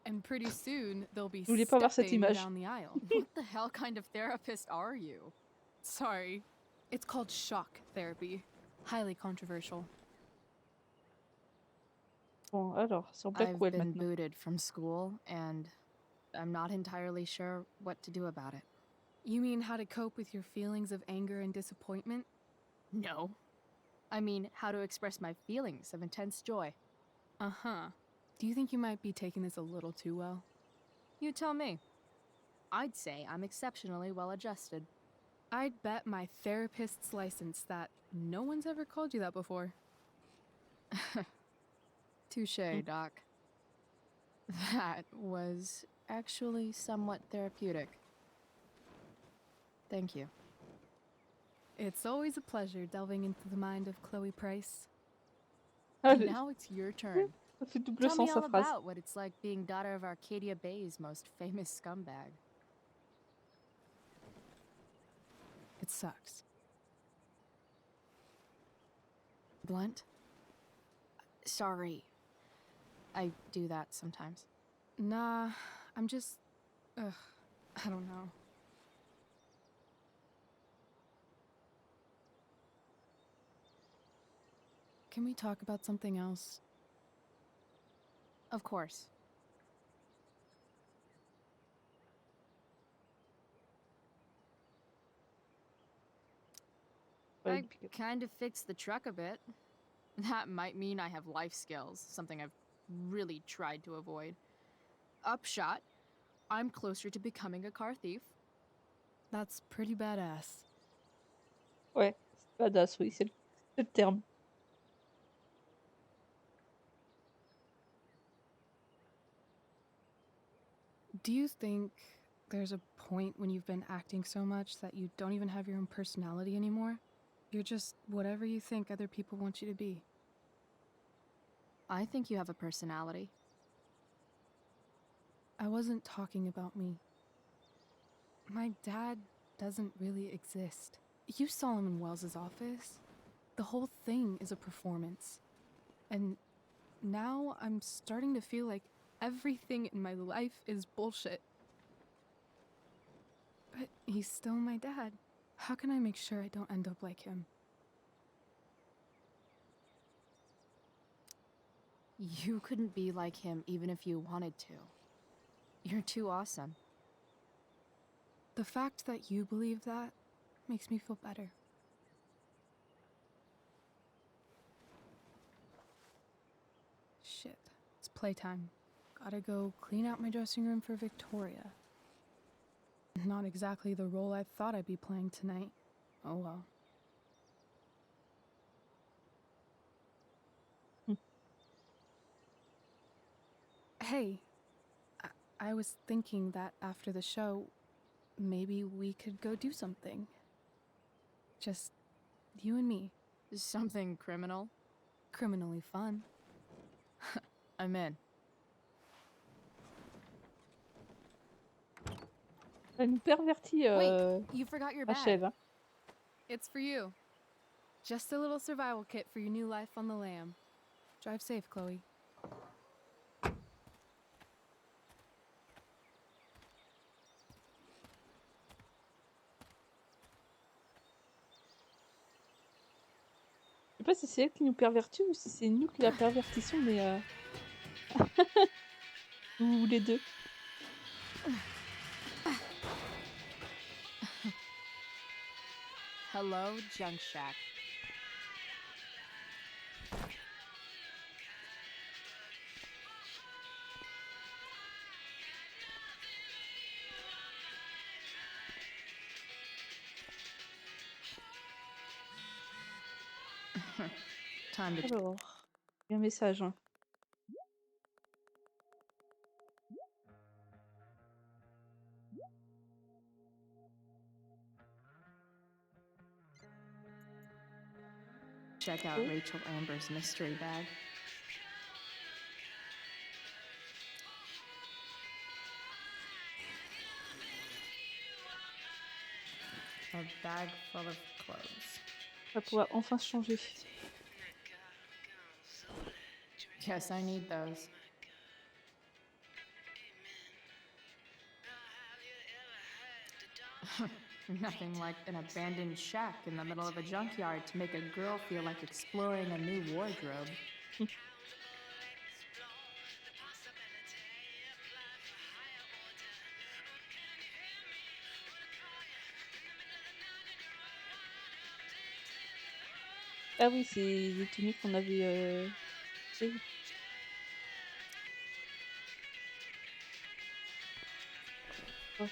And pretty soon they'll be Je voulais pas voir cette stepping image. down the aisle. What the hell kind of therapist are you? Sorry. It's called shock therapy. Highly controversial. Bon, alors, sur I've Blackwell been maintenant. booted from school, and I'm not entirely sure what to do about it. You mean how to cope with your feelings of anger and disappointment? No. I mean, how to express my feelings of intense joy. Uh-huh. Do you think you might be taking this a little too well? You tell me. I'd say I'm exceptionally well adjusted. I'd bet my therapist's license that no one's ever called you that before. Touche, Doc. That was actually somewhat therapeutic. Thank you. It's always a pleasure delving into the mind of Chloe Price. Ah, And now it's your turn. ça fait double Tell me sens all sa phrase. about what it's like being daughter of Arcadia Bay's most famous scumbag. It sucks. Blunt? Sorry. I do that sometimes. Nah, I'm just... Ugh, I don't know. Can we talk about something else? Of course. I kind of fixed the truck a bit. That might mean I have life skills, something I've really tried to avoid. Upshot, I'm closer to becoming a car thief. That's pretty badass. Ouais, c'est badass, oui, c'est le terme. Do you think there's a point when you've been acting so much that you don't even have your own personality anymore? You're just whatever you think other people want you to be. I think you have a personality. I wasn't talking about me. My dad doesn't really exist. You saw him in Wells's office. The whole thing is a performance. And now I'm starting to feel like everything in my life is bullshit. But he's still my dad. How can I make sure I don't end up like him? You couldn't be like him even if you wanted to. You're too awesome. The fact that you believe that makes me feel better. Shit, it's playtime. Gotta go clean out my dressing room for Victoria. Not exactly the role I thought I'd be playing tonight. Oh well. Hey, I was thinking that after the show, maybe we could go do something. Just you and me. Something criminal? Criminally fun. I'm in. Elle nous pervertit, Wait, you forgot your bag. Rachel, hein. It's for you. Just a little survival kit for your new life on the lam. Drive safe, Chloe. Je sais pas si c'est elle qui nous pervertit ou si c'est nous qui la pervertissons, mais ou les deux. Hello, Junk Shack. Time to Alors, il y a un message, hein. check out Oh, Rachel Amber's mystery bag. A bag full of clothes. on va pouvoir enfin se changer. Yes, I need those. Nothing like an abandoned shack in the middle of a junkyard to make a girl feel like exploring a new wardrobe. Ah oui, c'est les tenues qu'on avait fait. Oh,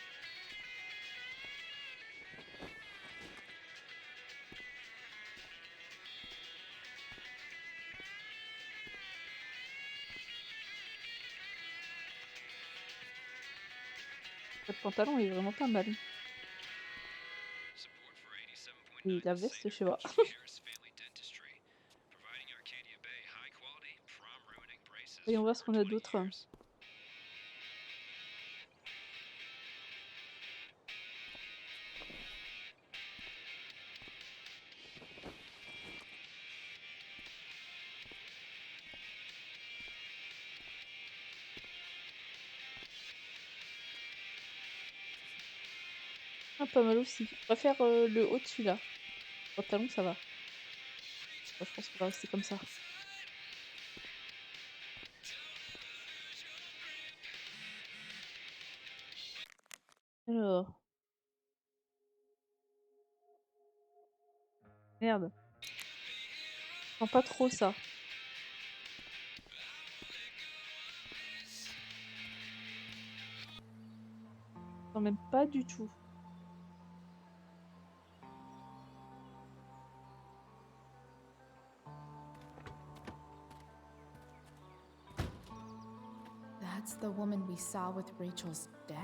votre pantalon est vraiment pas mal. Et la veste, je sais pas. Voyons voir ce qu'on a d'autre. Ah, pas mal aussi. On va faire le haut de celui-là. Pantalon, ça va. Moi, je pense qu'on va rester comme ça. Alors, merde. Je sens pas trop ça. Je sens même pas du tout. That's the woman we saw with Rachel's dad.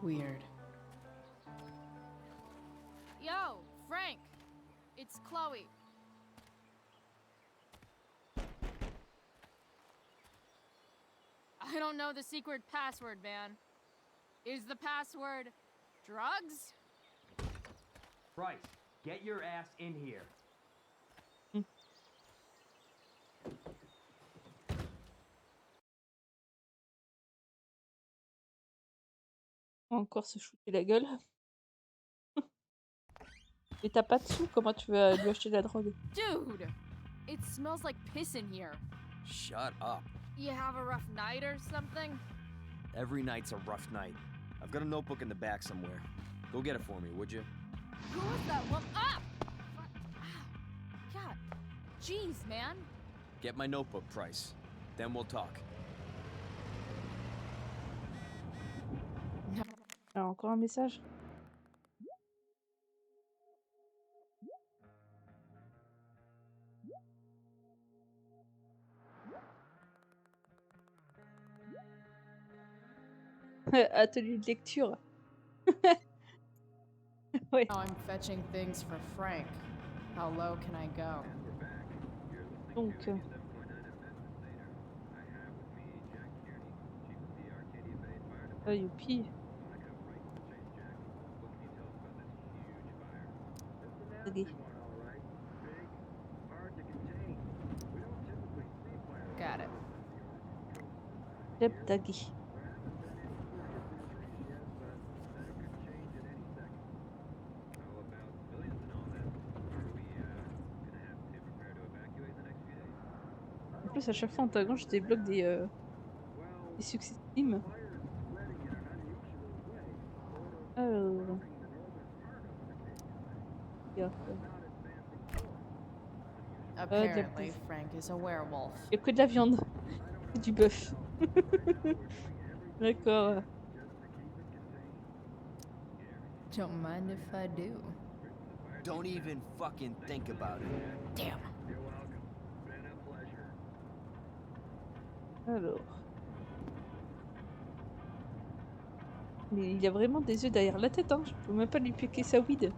Weird. Yo, Frank! It's Chloe. I don't know the secret password, man. Is the password drugs? Bryce, get your ass in here. Encore se shooter la gueule. Mais t'as pas de sous, comment tu vas lui acheter de la drogue? Dude! It smells like piss in here. Shut up. You have a rough night or something? Every night's a rough night. I've got a notebook in the back somewhere. Go get it for me, would you? Who was that woman? Ah! God. Jeez, man. Get my notebook, Price. Then we'll talk. Alors, encore un message. Atelier de lecture. Ouais. Now I'm fetching things for Frank. How low can I go? Donc. Ah, youpi. Okay. Got it. Yep, Daggy. En plus, à chaque fois en taguant, je débloque des succès Steam. Alors. Apparently, Frank is a werewolf. Il n'y a que de la viande. Et du bœuf. D'accord. Don't mind if I do. Don't even fucking think about it. Damn. Alors. Mais il y a vraiment des yeux derrière la tête, hein. Je peux même pas lui piquer sa weed.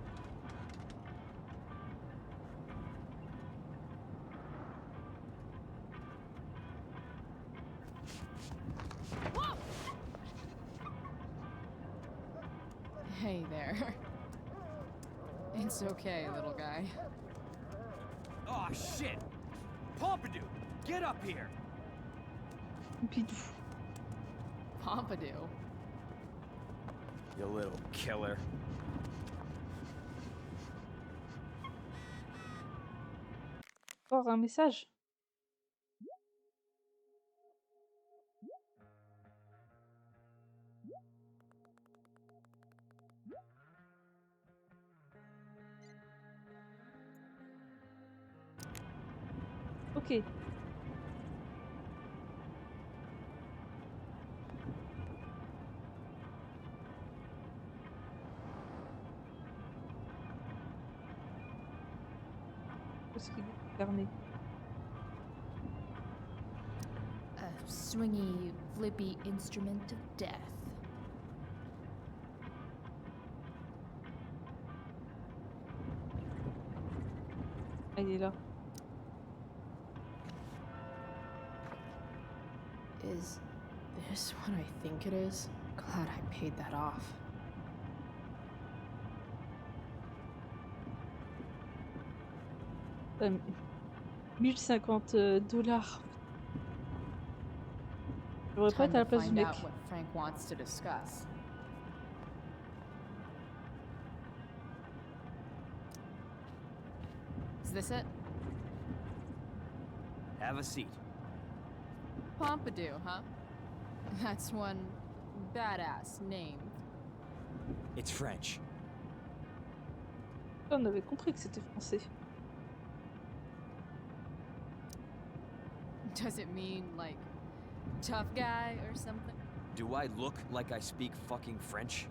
Hey there. It's okay, little guy. Oh shit! Pompidou, get up here! Pidou. Pompidou. You little killer. Encore un message. Ok. Qu'est-ce qu'il est fermé? A swingy, flippy instrument of death. Ah, il est là. Is this what I think it is? Glad I paid that off. Euh, 1050 $. Je devrais pas Time être à la to place du find mec. out what Frank wants to discuss. Is this it? Have a seat. Pompidou, huh? That's one badass name. It's French. On avait compris que c'était français. Does it mean, like, tough guy or something? Do I look like I speak fucking French?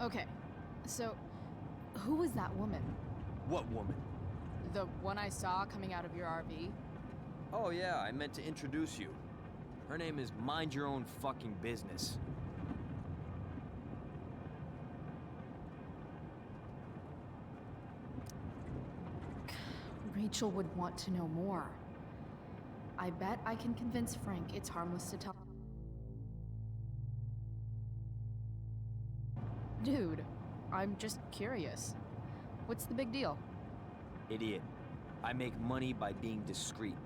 Okay, so who was that woman? What woman? The one I saw coming out of your RV? Oh yeah, I meant to introduce you. Her name is Mind Your Own Fucking Business. Rachel would want to know more. I bet I can convince Frank it's harmless to tell. Dude, I'm just curious. What's the big deal? Idiot. I make money by being discreet.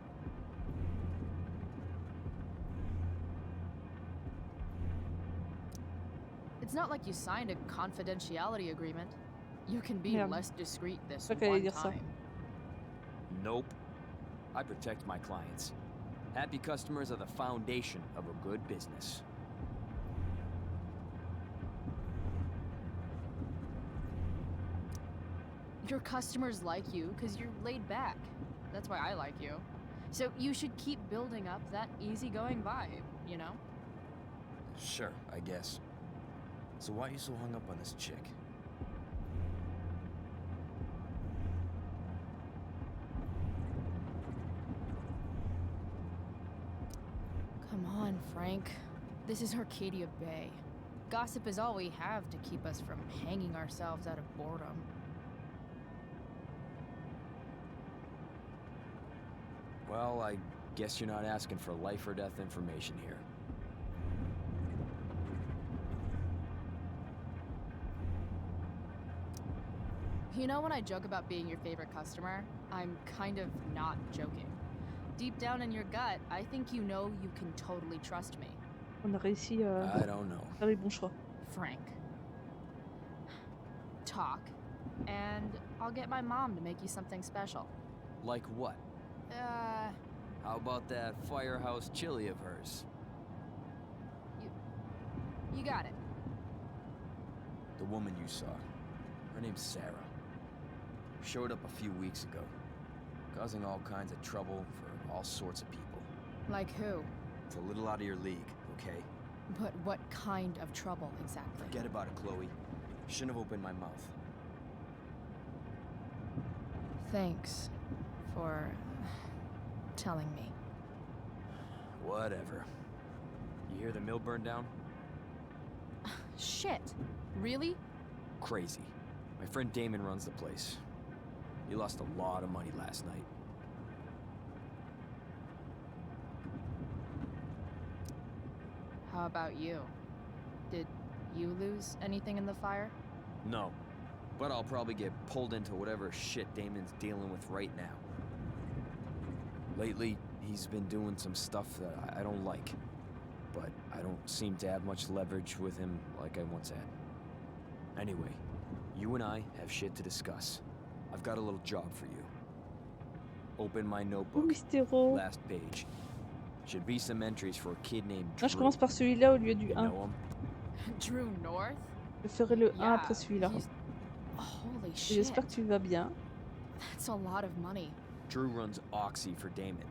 It's not like you signed a confidentiality agreement. You can be Merde. less discreet this C'est vrai qu'elle allait one dire ça. time. Nope. I protect my clients. Happy customers are the foundation of a good business. Your customers like you because you're laid back. That's why I like you. So you should keep building up that easygoing vibe, you know? Sure, I guess. So why are you so hung up on this chick? Come on, Frank. This is Arcadia Bay. Gossip is all we have to keep us from hanging ourselves out of boredom. Well, I guess you're not asking for life or death information here. You know when I joke about being your favorite customer, I'm kind of not joking. Deep down in your gut, I think you know you can totally trust me. On a réussi I don't know. faire les bons choix. Frank. Talk, and I'll get my mom to make you something special. Like what? How about that firehouse chili of hers? You got it. The woman you saw. Her name's Sarah. Showed up a few weeks ago, causing all kinds of trouble for all sorts of people. Like who? It's a little out of your league, okay? But what kind of trouble exactly? Forget about it, Chloe. Shouldn't have opened my mouth. Thanks for telling me. Whatever. You hear the mill burn down? Shit. Really? Crazy. My friend Damon runs the place. He lost a lot of money last night. How about you? Did you lose anything in the fire? No. But I'll probably get pulled into whatever shit Damon's dealing with right now. Lately, he's been doing some stuff that I don't like. But I don't seem to have much leverage with him like I once had. Anyway, you and I have shit to discuss. I've got a little job for you. Open my notebook. Mystéro. Last page. Should be some entries for a kid named Drew. Là, je commence par celui-là au lieu du You 1. know him? Drew North? Je ferai le 1 Yeah, après celui-là. Holy Et shit. j'espère que tu vas bien. That's a lot of money. Drew runs Oxy for Damon.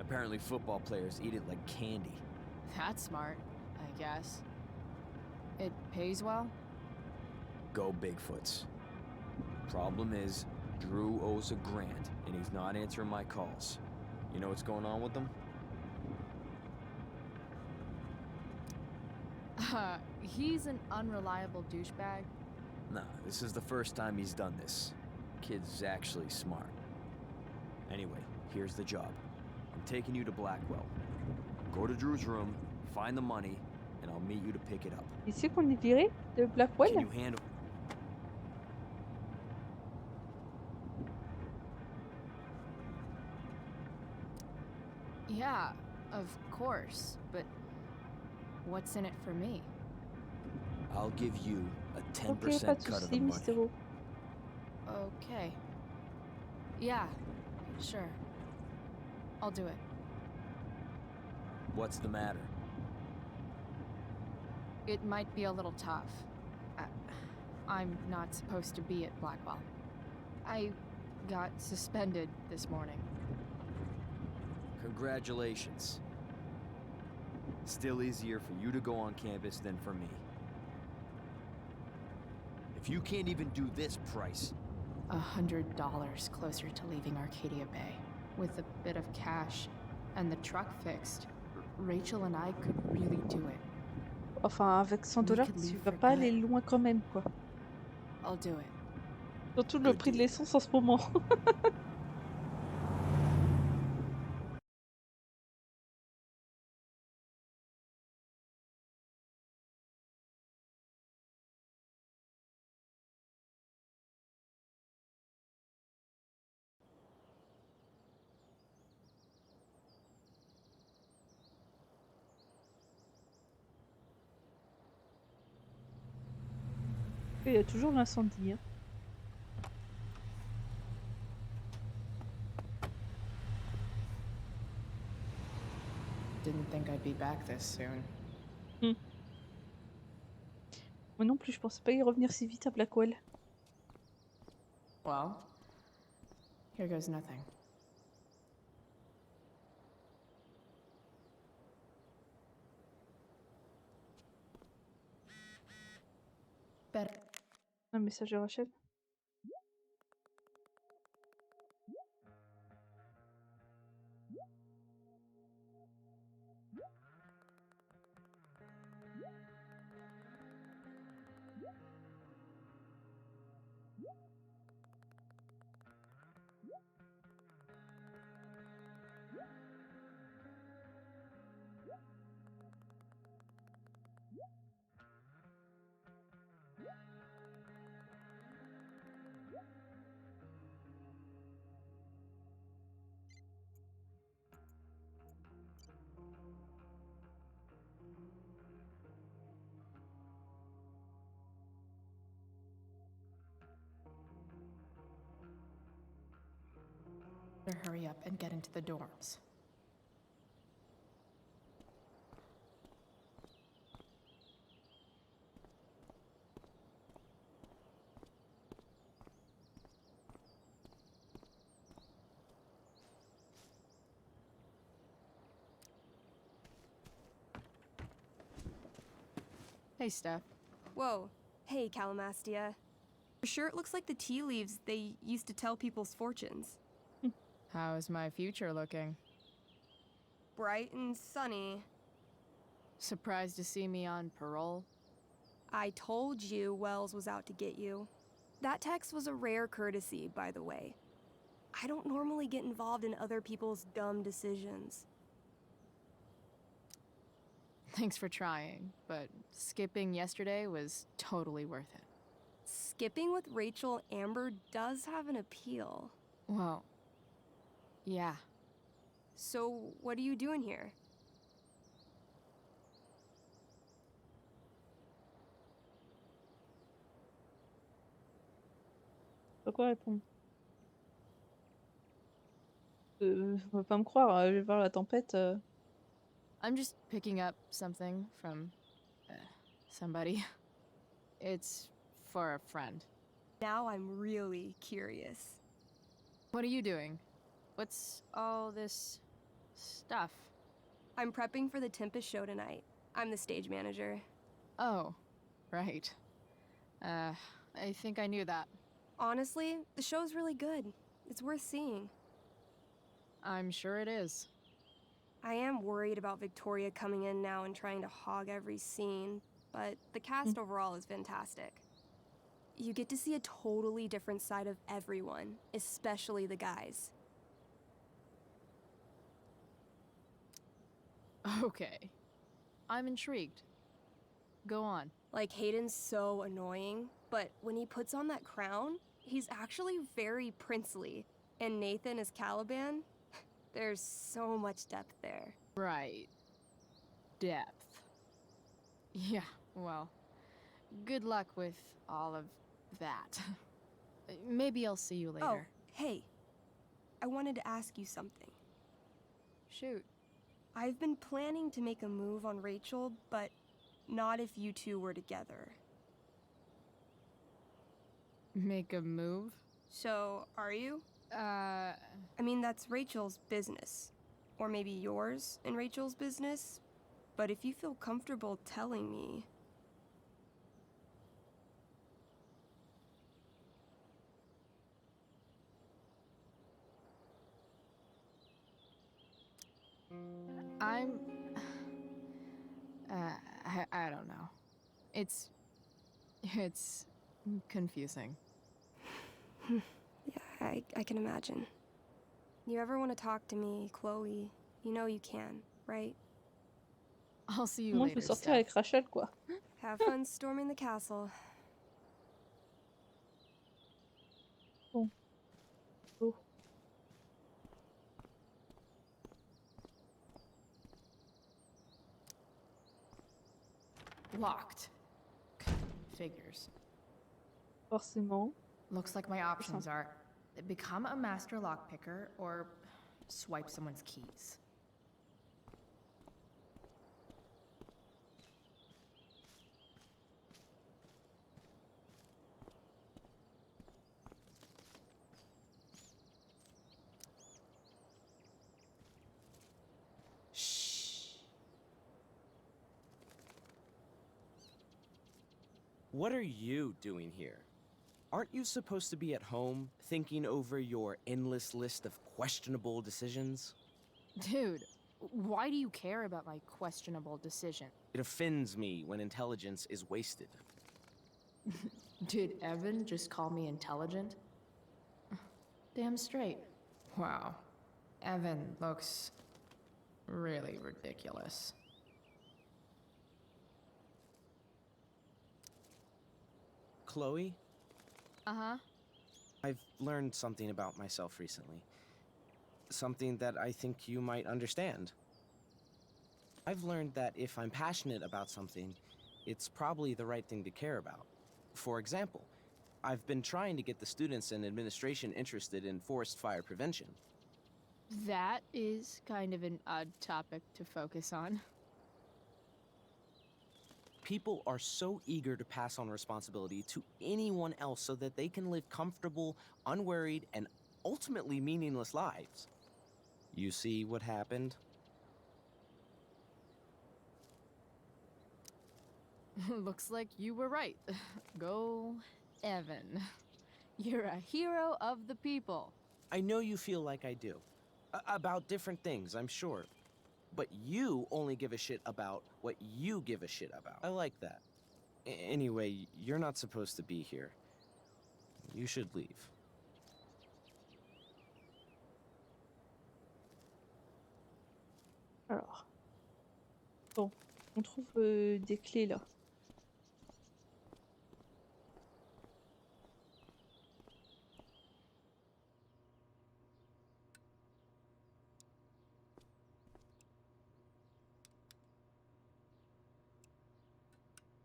Apparently football players eat it like candy. That's smart, I guess. It pays well? Go Bigfoots. Problem is, Drew owes a grant, and he's not answering my calls. You know what's going on with him? He's an unreliable douchebag. Nah, this is the first time he's done this. Kid's actually smart. Anyway, here's the job. I'm taking you to Blackwell. Go to Drew's room, find the money, and I'll meet you to pick it up. Il sait qu'on est viré de Blackwell? Can you handle... Yeah, of course, but what's in it for me? I'll give you a 10% Ok, pas de cut of the soucis, money. Mystéro. Okay. Yeah, sure. I'll do it. What's the matter? It might be a little tough. I'm not supposed to be at Blackwell. I got suspended this morning. Congratulations. Still easier for you to go on campus than for me. If you can't even do this price... $100 closer to leaving Arcadia Bay. With a bit of cash and the truck fixed, Rachel and I could really do it. Enfin, avec $100, We could tu leave vas for pas good. aller loin quand même, quoi. I'll do it. Surtout le prix de l'essence en ce moment. Il y a toujours l'incendie. Hein. Didn't think I'd be back this soon. Moi non plus, je pensais pas y revenir si vite à Blackwell. Well, here goes nothing. Better. Un message de Rachel. Better hurry up and get into the dorms. Hey, Steph. Whoa. Hey, Calamastia. For sure it looks like the tea leaves they used to tell people's fortunes. How's my future looking? Bright and sunny. Surprised to see me on parole? I told you Wells was out to get you. That text was a rare courtesy, by the way. I don't normally get involved in other people's dumb decisions. Thanks for trying, but skipping yesterday was totally worth it. Skipping with Rachel Amber does have an appeal. Well, yeah. So, what are you doing here? Pas quoi répondre. On va pas me croire, je vais voir la tempête. I'm just picking up something from somebody. It's for a friend. Now I'm really curious. What are you doing? What's all this stuff? I'm prepping for the Tempest show tonight. I'm the stage manager. Oh, right. I think I knew that. Honestly, the show's really good. It's worth seeing. I'm sure it is. I am worried about Victoria coming in now and trying to hog every scene, but the cast overall is fantastic. You get to see a totally different side of everyone, especially the guys. Okay. I'm intrigued. Go on. Like, Hayden's so annoying, but when he puts on that crown, he's actually very princely. And Nathan as Caliban, there's so much depth there. Right. Depth. Yeah, well, good luck with all of that. Maybe I'll see you later. Oh, hey. I wanted to ask you something. Shoot. I've been planning to make a move on Rachel, but not if you two were together. Make a move? So, are you? I mean, that's Rachel's business. Or maybe yours and Rachel's business. But if you feel comfortable telling me... I'm... I don't know. It's confusing. Yeah, I can imagine. You ever want to talk to me, Chloe, you know you can, right? I'll see you Moi, je later, vais sortir avec Rachel, quoi. Have fun storming the castle. Bon. Oh. Locked. Figures. Forcément. Looks like my options are become a master lockpicker or swipe someone's keys. What are you doing here? Aren't you supposed to be at home, thinking over your endless list of questionable decisions? Dude, why do you care about my questionable decision? It offends me when intelligence is wasted. Did Evan just call me intelligent? Damn straight. Wow. Evan looks really ridiculous. Chloe? Uh-huh. I've learned something about myself recently. Something that I think you might understand. I've learned that if I'm passionate about something, it's probably the right thing to care about. For example, I've been trying to get the students and administration interested in forest fire prevention. That is kind of an odd topic to focus on. People are so eager to pass on responsibility to anyone else so that they can live comfortable, unworried, and ultimately meaningless lives. You see what happened? Looks like you were right. Go, Evan. You're a hero of the people. I know you feel like I do. About different things, I'm sure. But you only give a shit about what you give a shit about. I like that. Anyway, you're not supposed to be here. You should leave. Alors. Bon, on trouve des clés là.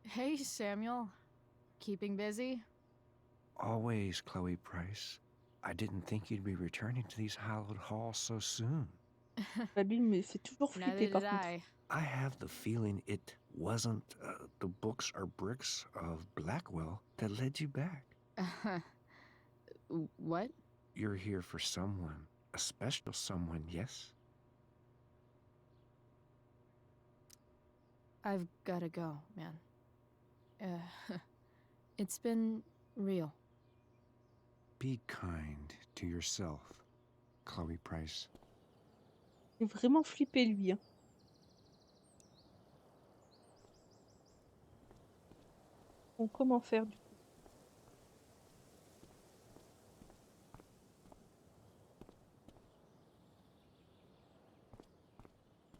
Hey, Samuel. Keeping busy? Always, Chloe Price. I didn't think you'd be returning to these hallowed halls so soon. La Bible me fait toujours flipper Neither par did contre. I. I have the feeling it wasn't the books or bricks of Blackwell that led you back. What? You're here for someone, a special someone, yes? I've gotta go, man. It's been real. Be kind to yourself, Chloe Price. Il est vraiment flippé lui. Hein. Bon, comment faire du coup?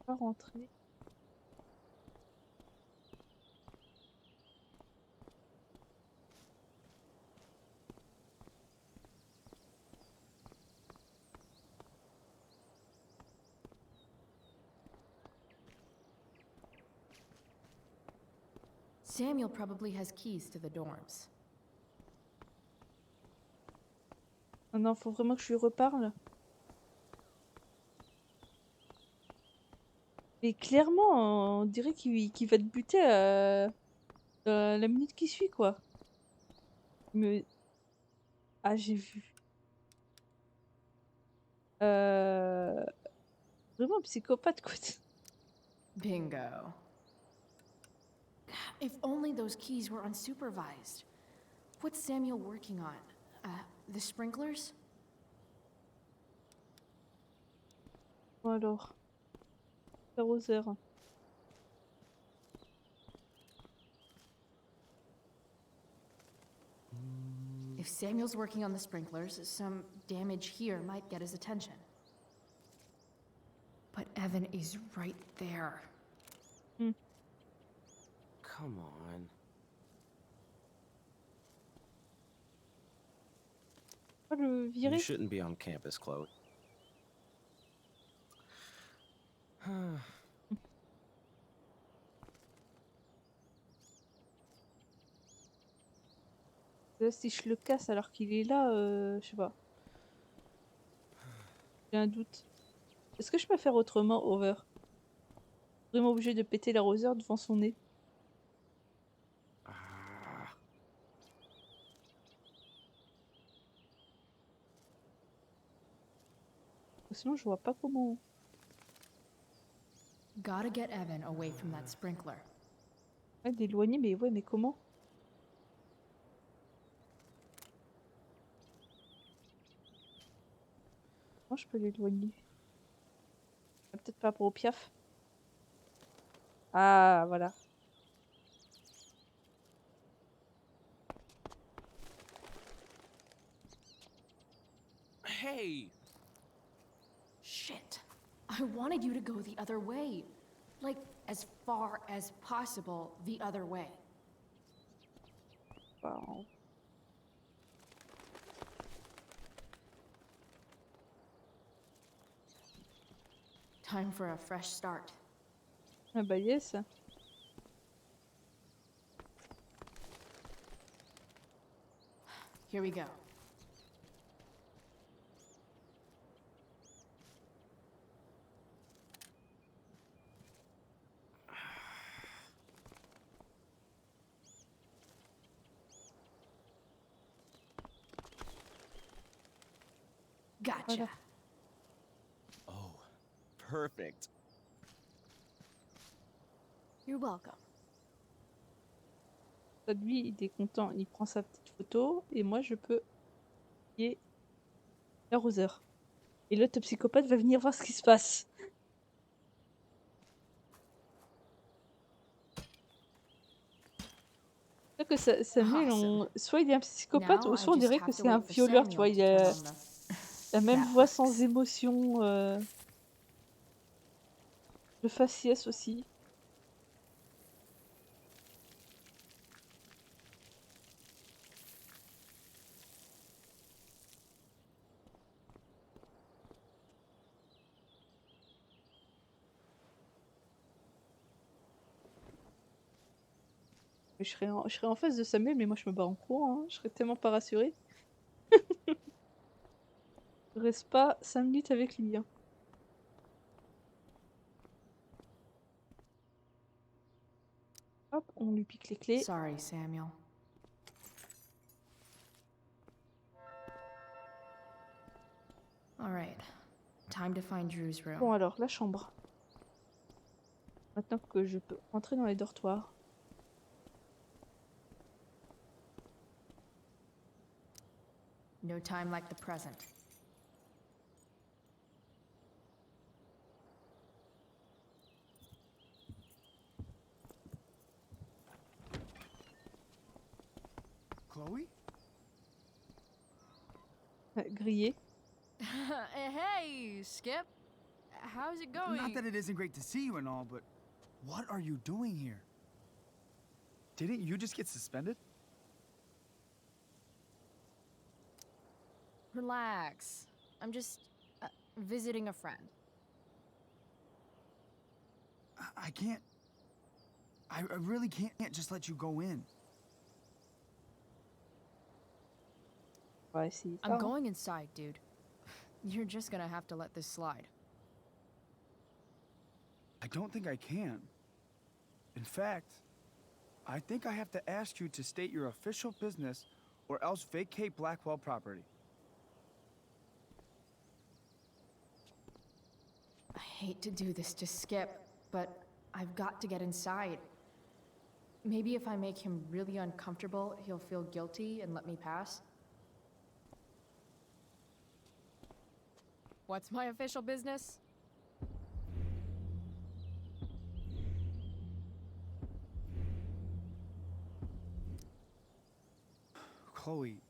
Pas rentrer. Samuel probably has keys to the dorms. Oh non, faut vraiment que je lui reparle. Mais clairement, on dirait qu'il va te buter la minute qui suit, quoi. Mais... Ah, j'ai vu. Vraiment psychopathe, quoi. Bingo. If only those keys were unsupervised. What's Samuel working on? The sprinklers? Bon alors. Arroseur. If Samuel's working on the sprinklers, some damage here might get his attention. But Evan is right there. Come on. Pas le You virer. shouldn't be on campus, Chloe. Là, si je le casse alors qu'il est là, je sais pas. J'ai un doute. Est-ce que je peux faire autrement, Over? Vraiment obligé de péter l'arroseur devant son nez. Sinon, je vois pas comment. Gotta get Evan away from that sprinkler. Ouais, d'éloigner, mais ouais, mais comment? Comment je peux l'éloigner? Peut-être pas pour au piaf. Ah, voilà. Hey! Shit. I wanted you to go the other way. Like, as far as possible the other way. Wow. Time for a fresh start. Ah bah yes. Here we go. Gotcha. Oh, perfect. You're welcome. Ça, lui, il est content, il prend sa petite photo et moi, je peux plier l'arroseur. Et l'autre psychopathe va venir voir ce qui se passe. C'est que Samuel, soit il est un psychopathe, ou Now I soit on just dirait que have to c'est un wait for violeur, tu vois. Samuel Il to turn a on la même that voix sans wax. émotion, le faciès aussi. Je serais en face de Samuel, mais moi je me bats en courant, hein. Je serais tellement pas rassurée. Je reste pas 5 minutes avec lui, hein. Hop, on lui pique les clés. Sorry, Samuel. All right. Time to find Drew's room. Bon alors, la chambre. Maintenant que je peux entrer dans les dortoirs. No time like the present. Chloe? Grillé. Hey, Skip. How's it going? Not that it isn't great to see you and all, but what are you doing here? Didn't you just get suspended? Relax. I'm just visiting a friend. I can't. I really can't just let you go in. Ouais, si, I'm going inside, dude. You're just gonna have to let this slide. I don't think I can. In fact, I think I have to ask you to state your official business or else vacate Blackwell property. I hate to do this to Skip, but I've got to get inside. Maybe if I make him really uncomfortable, he'll feel guilty and let me pass. What's my official business? Chloe,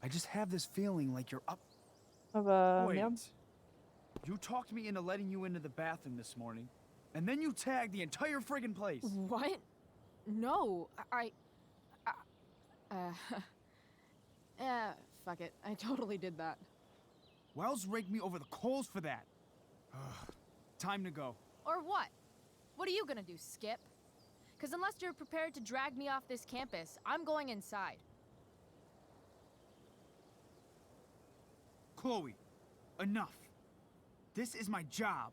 I just have this feeling like you're up. Ah bah, Wait. merde. You talked me into letting you into the bathroom this morning, and then you tagged the entire friggin' place. What? No, fuck it. I totally did that. Wells raked me over the coals for that. Ugh. Time to go. Or what? What are you gonna do, Skip? Because unless you're prepared to drag me off this campus, I'm going inside. Chloe, enough. This is my job.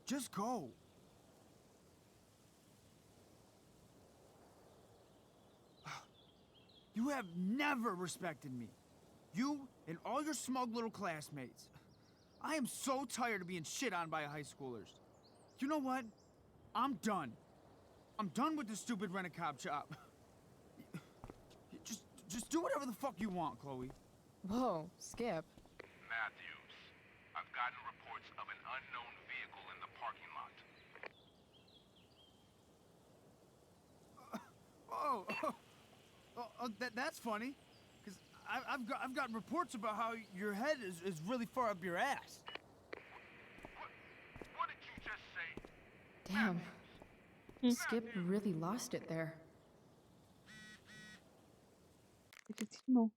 Just go. You have never respected me. You and all your smug little classmates. I am so tired of being shit on by high schoolers. You know what? I'm done. I'm done with this stupid rent-a-cop job. Just do whatever the fuck you want, Chloe. Whoa, Skip. Matthews, I've gotten reports of an unknown vehicle in the parking lot. That's funny. Because I've got reports about how your head is really far up your ass. What did you just say? Damn. Skip really lost it there. Effectivement.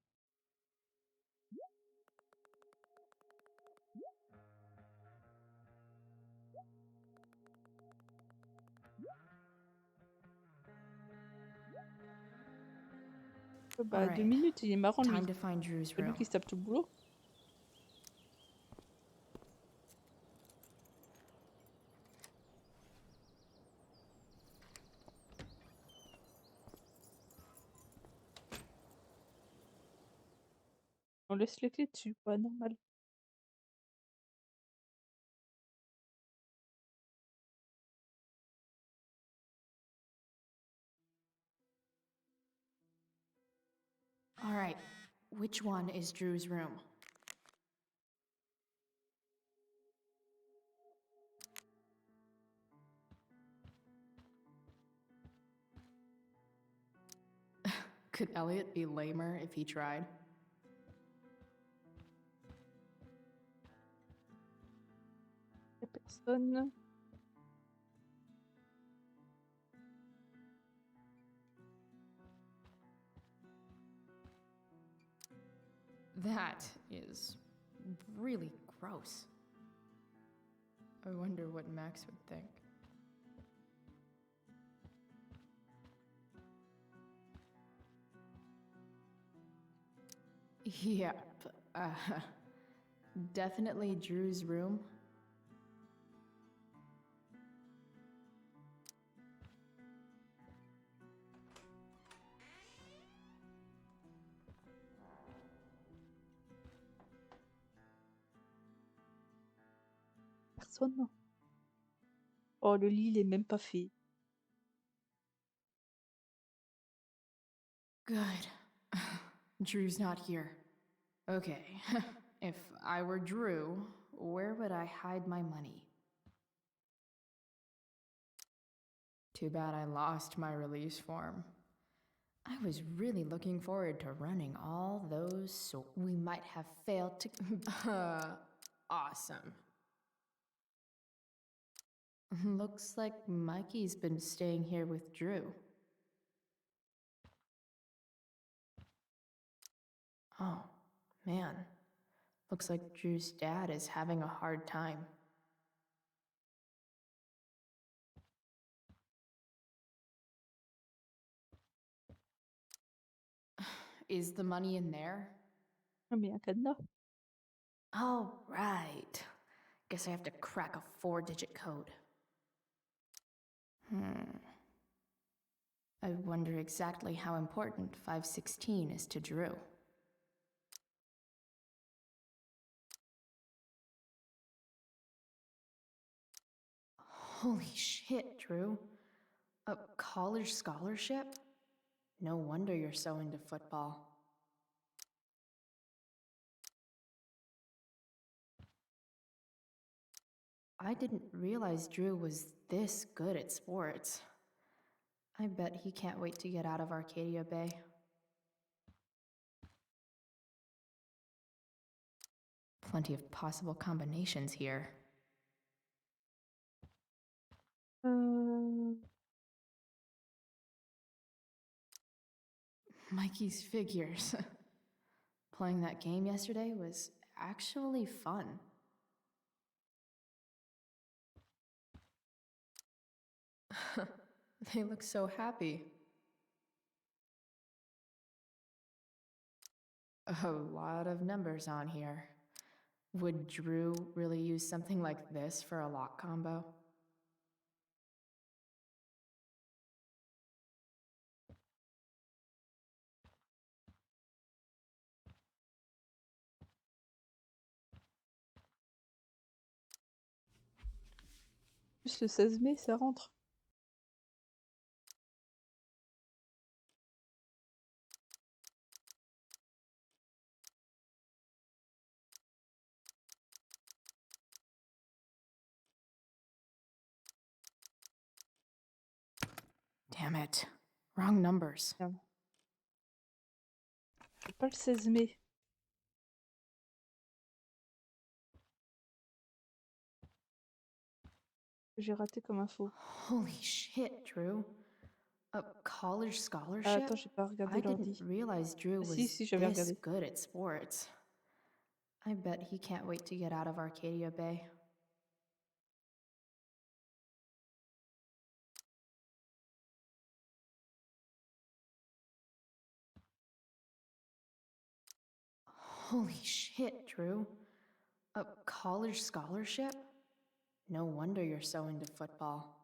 Bah, 2 minutes, il est marrant lui. Time to find Drew's C'est lui room. qui se tape tout le boulot. On laisse les clés dessus, quoi, normal. All right, which one is Drew's room? Could Elliot be lamer if he tried? Y'a personne. That is really gross. I wonder what Max would think. Yep. Definitely Drew's room. Personne. Oh, le lit, il est même pas fait. Good. Drew's not here. Okay. If I were Drew, where would I hide my money? Too bad I lost my release form. I was really looking forward to running all those, so we might have failed to. Awesome. Looks like Mikey's been staying here with Drew. Oh, man. Looks like Drew's dad is having a hard time. Is the money in there? Ah, mais un cadenas. All right. Guess I have to crack a 4-digit code. I wonder exactly how important 516 is to Drew. Holy shit, Drew. A college scholarship? No wonder you're so into football. I didn't realize Drew was this good at sports. I bet he can't wait to get out of Arcadia Bay. Plenty of possible combinations here. Mikey's figures. Playing that game yesterday was actually fun. They look so happy. A lot of numbers on here. Would Drew really use something like this for a lock combo? Plus le 16 mai, ça rentre. Damn it. Wrong numbers. C'est pas le 16 mai. J'ai raté comme info. Holy shit, Drew. A college Ah, scholarship? attends, j'ai pas regardé I didn't l'ordi. realize Drew Ah, was si, j'avais this regardé. good at sports. I bet he can't wait to get out of Arcadia Bay. Holy shit, Drew. A college scholarship? No wonder you're so into football.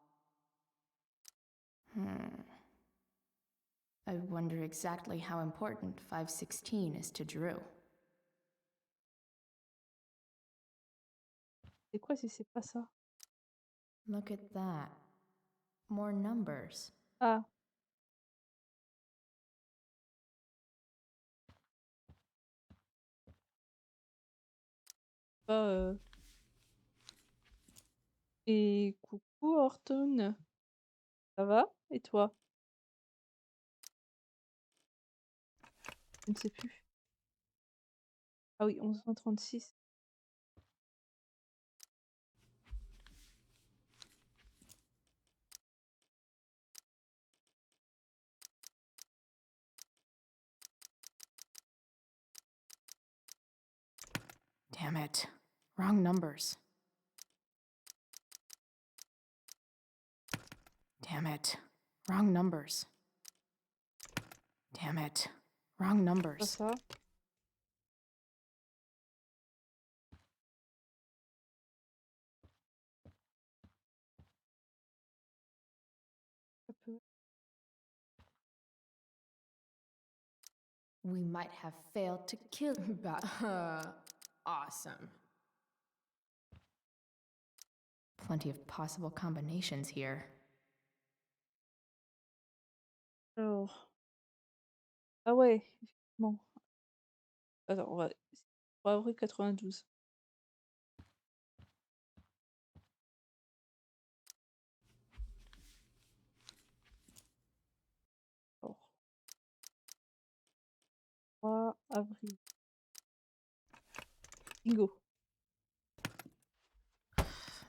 I wonder exactly how important 516 is to Drew. C'est quoi si c'est pas ça? Look at that. More numbers. Ah. pas, et coucou Horton, ça va? Et toi? Je ne sais plus. Ah oui, 11h36. Damn it. Wrong numbers. Damn it. Wrong numbers. Damn it. Wrong Pas numbers. ça. Ça peut We might have failed to kill awesome. Plenty of possible combinations here. alors ah ouais, effectivement. Attends, on va 3 avril 92. Alors 3 avril. Bingo.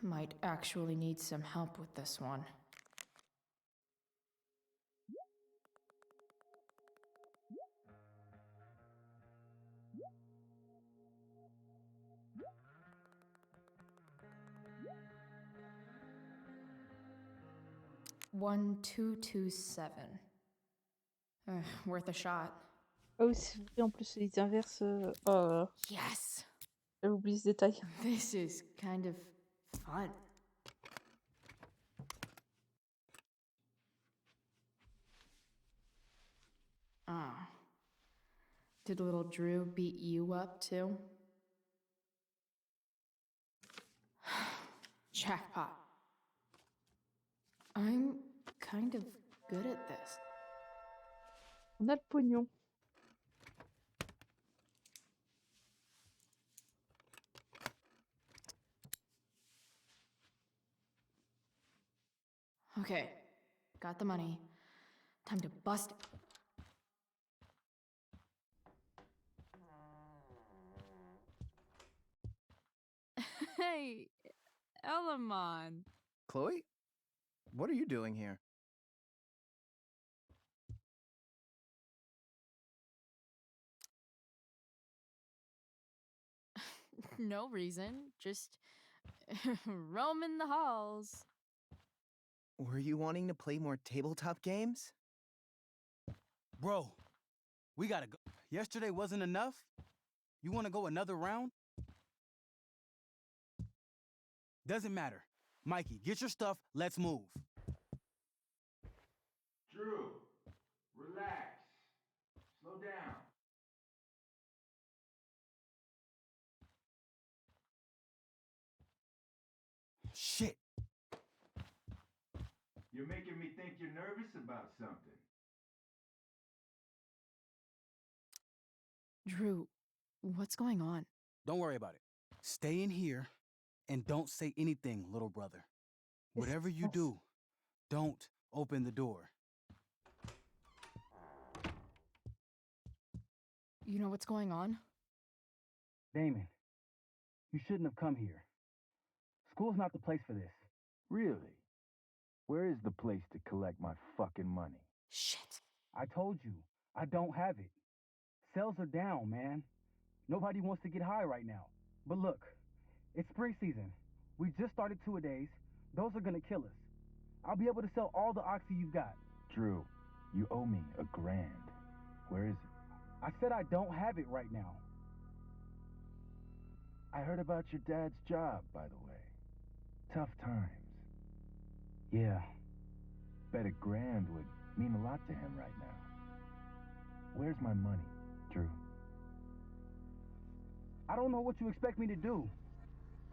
Might actually need some help with this one. One, 227. Worth a shot. Ah oui, c'est vrai, en plus les inverses, oh là là. Yes! J'avais oublié ce détail. This is kind of fun. Ah. Did little Drew beat you up too? Jackpot. I'm kind of good at this. On a le pognon. Okay, got the money. Time to bust. Hey, Elamon. Chloe? What are you doing here? No reason, just roaming the halls. Were you wanting to play more tabletop games? Bro, we gotta go. Yesterday wasn't enough? You wanna go another round? Doesn't matter. Mikey, get your stuff, let's move. Drew, relax. Slow down. Shit. You're making me think you're nervous about something. Drew, what's going on? Don't worry about it. Stay in here and don't say anything, little brother. Whatever you do, don't open the door. You know what's going on? Damon, you shouldn't have come here. School's not the place for this. Really? Where is the place to collect my fucking money? Shit. I told you, I don't have it. Sales are down, man. Nobody wants to get high right now. But look, it's spring season. We just started two-a-days. Those are gonna kill us. I'll be able to sell all the Oxy you've got. Drew, you owe me $1,000. Where is it? I said I don't have it right now. I heard about your dad's job, by the way. Tough times. Yeah. Bet $1,000 would mean a lot to him right now. Where's my money, Drew? I don't know what you expect me to do.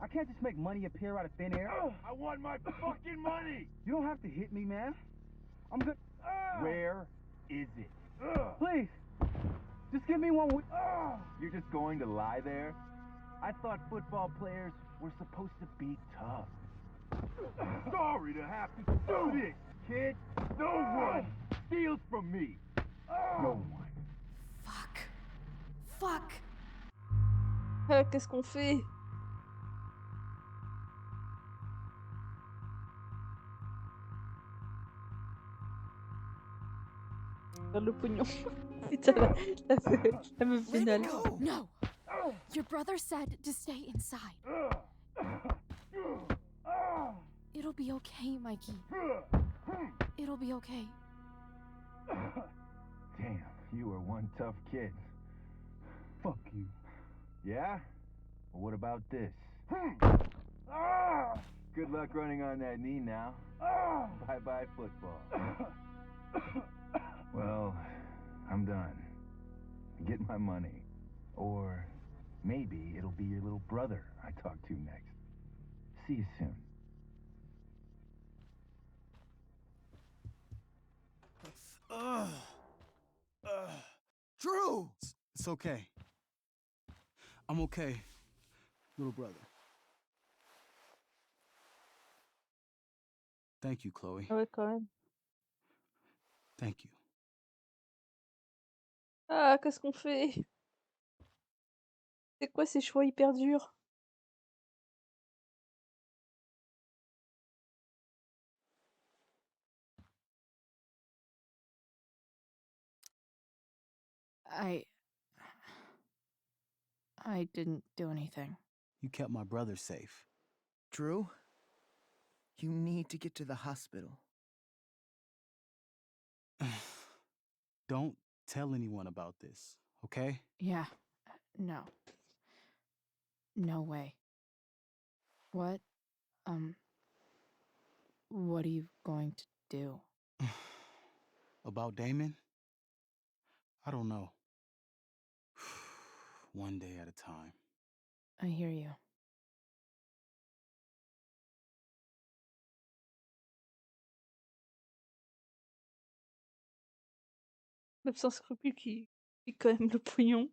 I can't just make money appear out of thin air. I want my fucking money! You don't have to hit me, man. I'm good. Where is it? Please, just give me one week. You're just going to lie there? I thought football players were supposed to be tough. Sorry to have to do this, kid. No one steals from me. No one. Fuck! Ah, qu'est-ce qu'on fait? Faire le pognon. Putain, la meuf finale. No! Your brother said to stay inside. It'll be okay, Mikey. It'll be okay. Damn, you are one tough kid. Fuck you. Yeah? Well, what about this? Good luck running on that knee now. Bye-bye football. Well, I'm done. Get my money. Or maybe it'll be your little brother I talk to next. See you soon. Drew! It's okay. I'm okay, little brother. Thank you, Chloe. Ah ouais, quand même. Thank you. Ah, qu'est-ce qu'on fait? C'est quoi ces choix hyper durs? I didn't do anything. You kept my brother safe. Drew, you need to get to the hospital. Don't tell anyone about this, okay? Yeah. No. No way. What are you going to do? About Damon? I don't know. One day at a time. I hear you. Meuf sans scrupule qui pique quand même le pognon.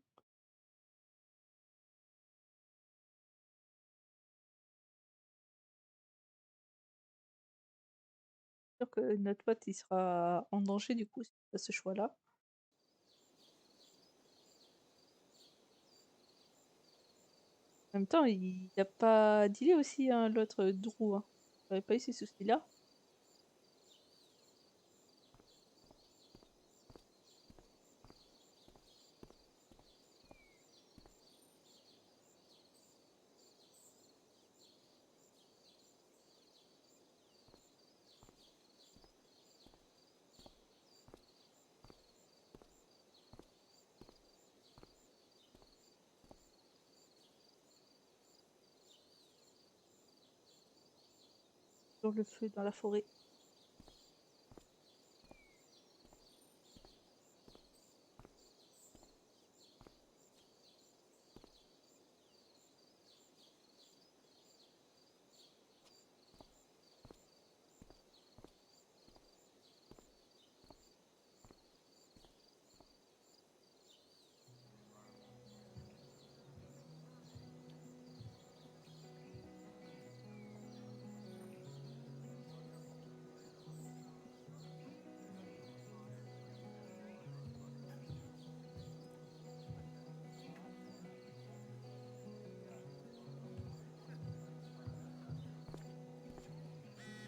Sûr que notre pote il sera en danger du coup si tu fais ce choix-là. En même temps, il a pas dealé aussi, hein, l'autre Drew, hein. Il avait pas eu ces soucis-là. Sur le feu dans la forêt.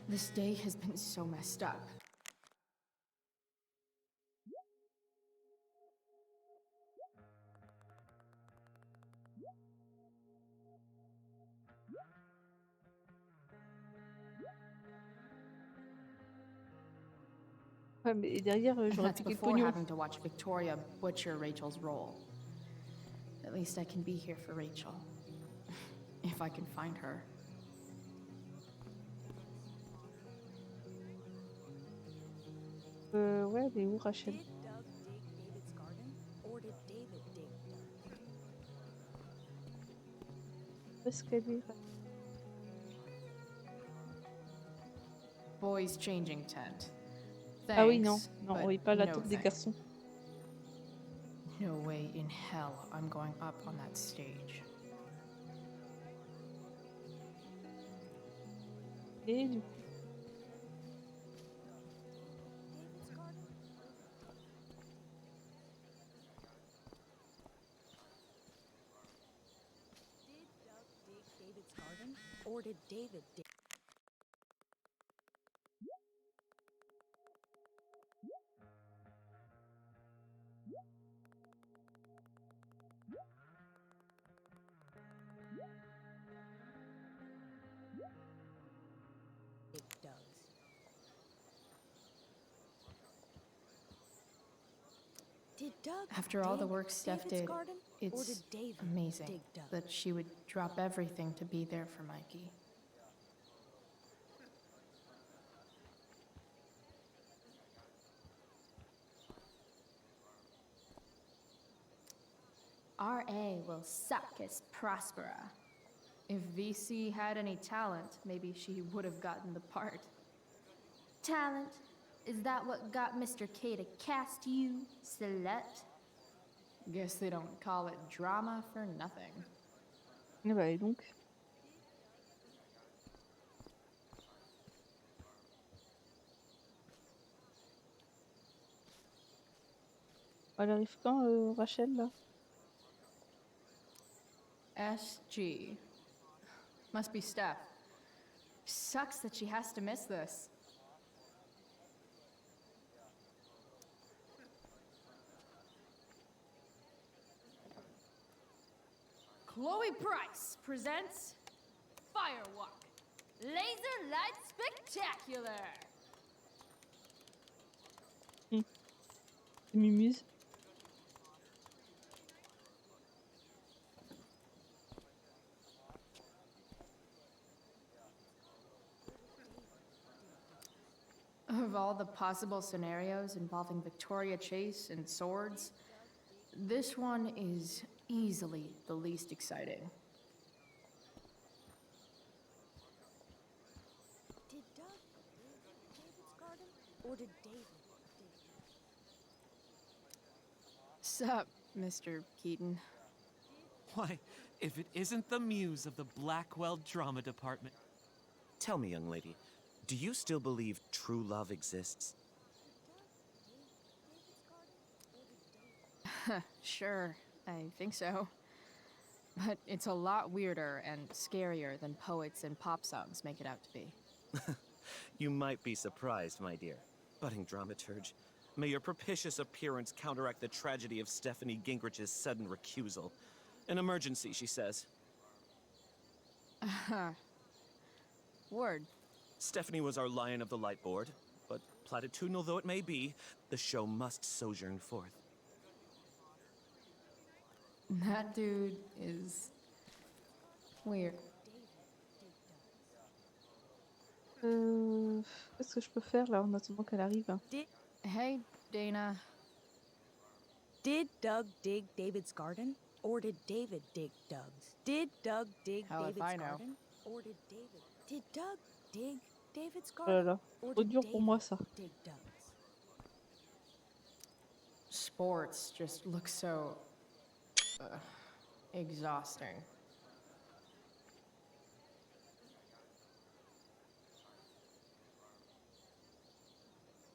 This day has been so messed up. Ouais, mais derrière, And j'aurais that's piqué le before pognon. having to watch Victoria butcher Rachel's role. At least I can be here for Rachel. If I can find her. Ouais, elle est où Rachel? Did Doug dig David's garden, or did David dig Doug? Où est-ce qu'elle est? Boys changing tent. Ah oui, non. Thanks, Non, but oui, pas la no tente des thanks. garçons. No way in hell I'm going up on that stage. Et du Did Doug dig David's garden? Or did David dig? Dig Doug's. Did Doug After all the dig work Steph David's did, garden? Or it's did David amazing dig Doug's? that she would drop everything to be there for Mikey. RA will suck as Prospera. If VC had any talent, maybe she would have gotten the part. Talent? Is that what got Mr. K to cast you, slut? Guess they don't call it drama for nothing. et bah, et donc. Elle arrive quand, Rachel, là? SG. Must be Steph. Sucks that she has to miss this. Chloe Price presents Firewalk, Laser Light Spectacular. C'est Mumuse. Of all the possible scenarios involving Victoria Chase and swords, this one is easily the least exciting. Did Doug dig David's garden? Or did David dig? Sup, Mr. Keaton? Why, if it isn't the muse of the Blackwell Drama Department. Tell me, young lady, do you still believe true love exists? Sure, I think so. But it's a lot weirder and scarier than poets and pop songs make it out to be. You might be surprised, my dear. Budding dramaturge, may your propitious appearance counteract the tragedy of Stephanie Gingrich's sudden recusal. An emergency, she says. Word. Stephanie was our lion of the light board, but platitudinal though it may be, the show must sojourn forth. That dude is weird. Qu'est-ce que je peux faire là en attendant qu'elle arrive? Hey, Dana. Did Doug dig David's garden? Or did David dig Doug's? Did Doug dig Hell if David's I know. garden? Or did David? Did Doug dig David's Oh là garden? là, Or trop did dur pour David moi ça. dig Doug's? Sports just look so exhausting.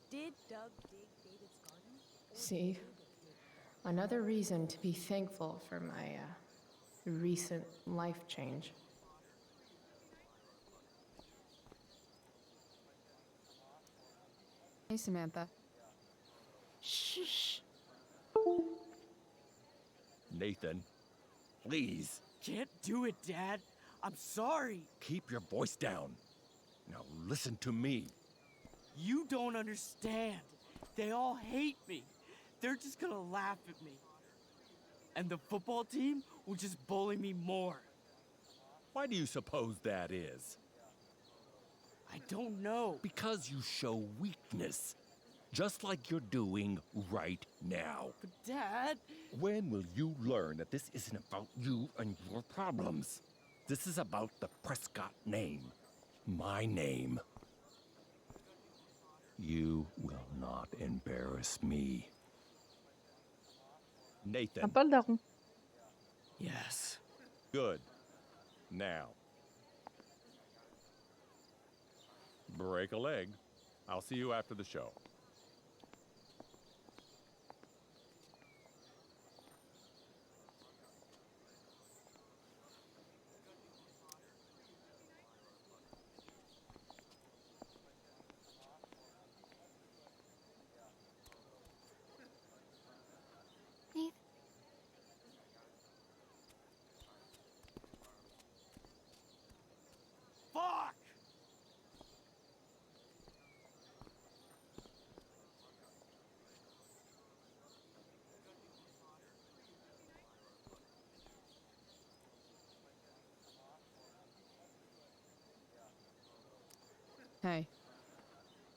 Did Doug dig David's garden? Or See? did David dig Another reason to be thankful for my recent life change. Hey, Samantha. Shh. Nathan, please. Can't do it, Dad. I'm sorry. Keep your voice down. Now listen to me. You don't understand. They all hate me. They're just gonna laugh at me. And the football team will just bully me more. Why do you suppose that is? I don't know. Because you show weakness. Just like you're doing right now. But Dad... When will you learn that this isn't about you and your problems? This is about the Prescott name. My name. You will not embarrass me. Nathan. Un pas le daron. Yes. Good. Now. Break a leg. I'll see you after the show. Nathan. Fuck! Hey,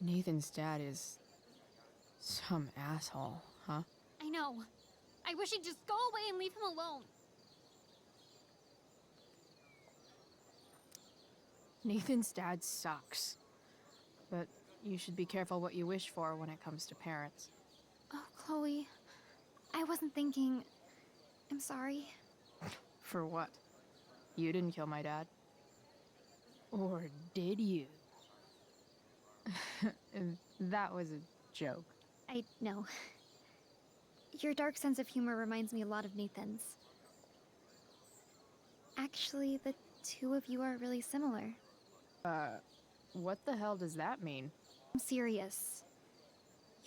Nathan's dad is some asshole, huh? I know. I wish he'd just go away and leave him alone. Nathan's dad sucks. But you should be careful what you wish for when it comes to parents. Oh, Chloe. I wasn't thinking. I'm sorry. For what? You didn't kill my dad? Or did you? That was a joke. I know. Your dark sense of humor reminds me a lot of Nathan's. Actually, the two of you are really similar. What the hell does that mean? I'm serious.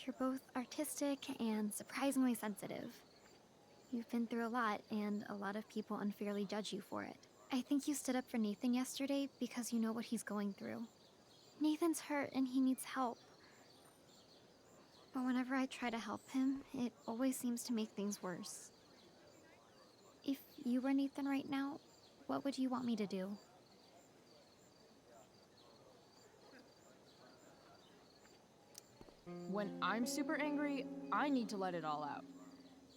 You're both artistic and surprisingly sensitive. You've been through a lot, and a lot of people unfairly judge you for it. I think you stood up for Nathan yesterday because you know what he's going through. Nathan's hurt and he needs help. But whenever I try to help him, it always seems to make things worse. If you were Nathan right now, what would you want me to do? When I'm super angry, I need to let it all out.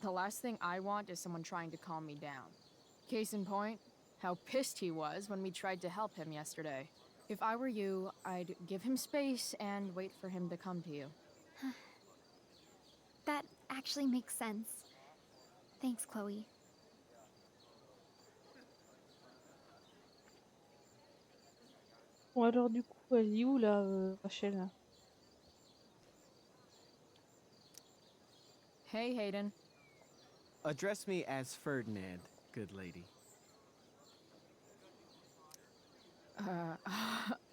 The last thing I want is someone trying to calm me down. Case in point, how pissed he was when we tried to help him yesterday. If I were you, I'd give him space and wait for him to come to you. That actually makes sense. Thanks, Chloe. Bon alors du coup, elle est où là, Rachel? Hey, Hayden. Address me as Ferdinand, good lady.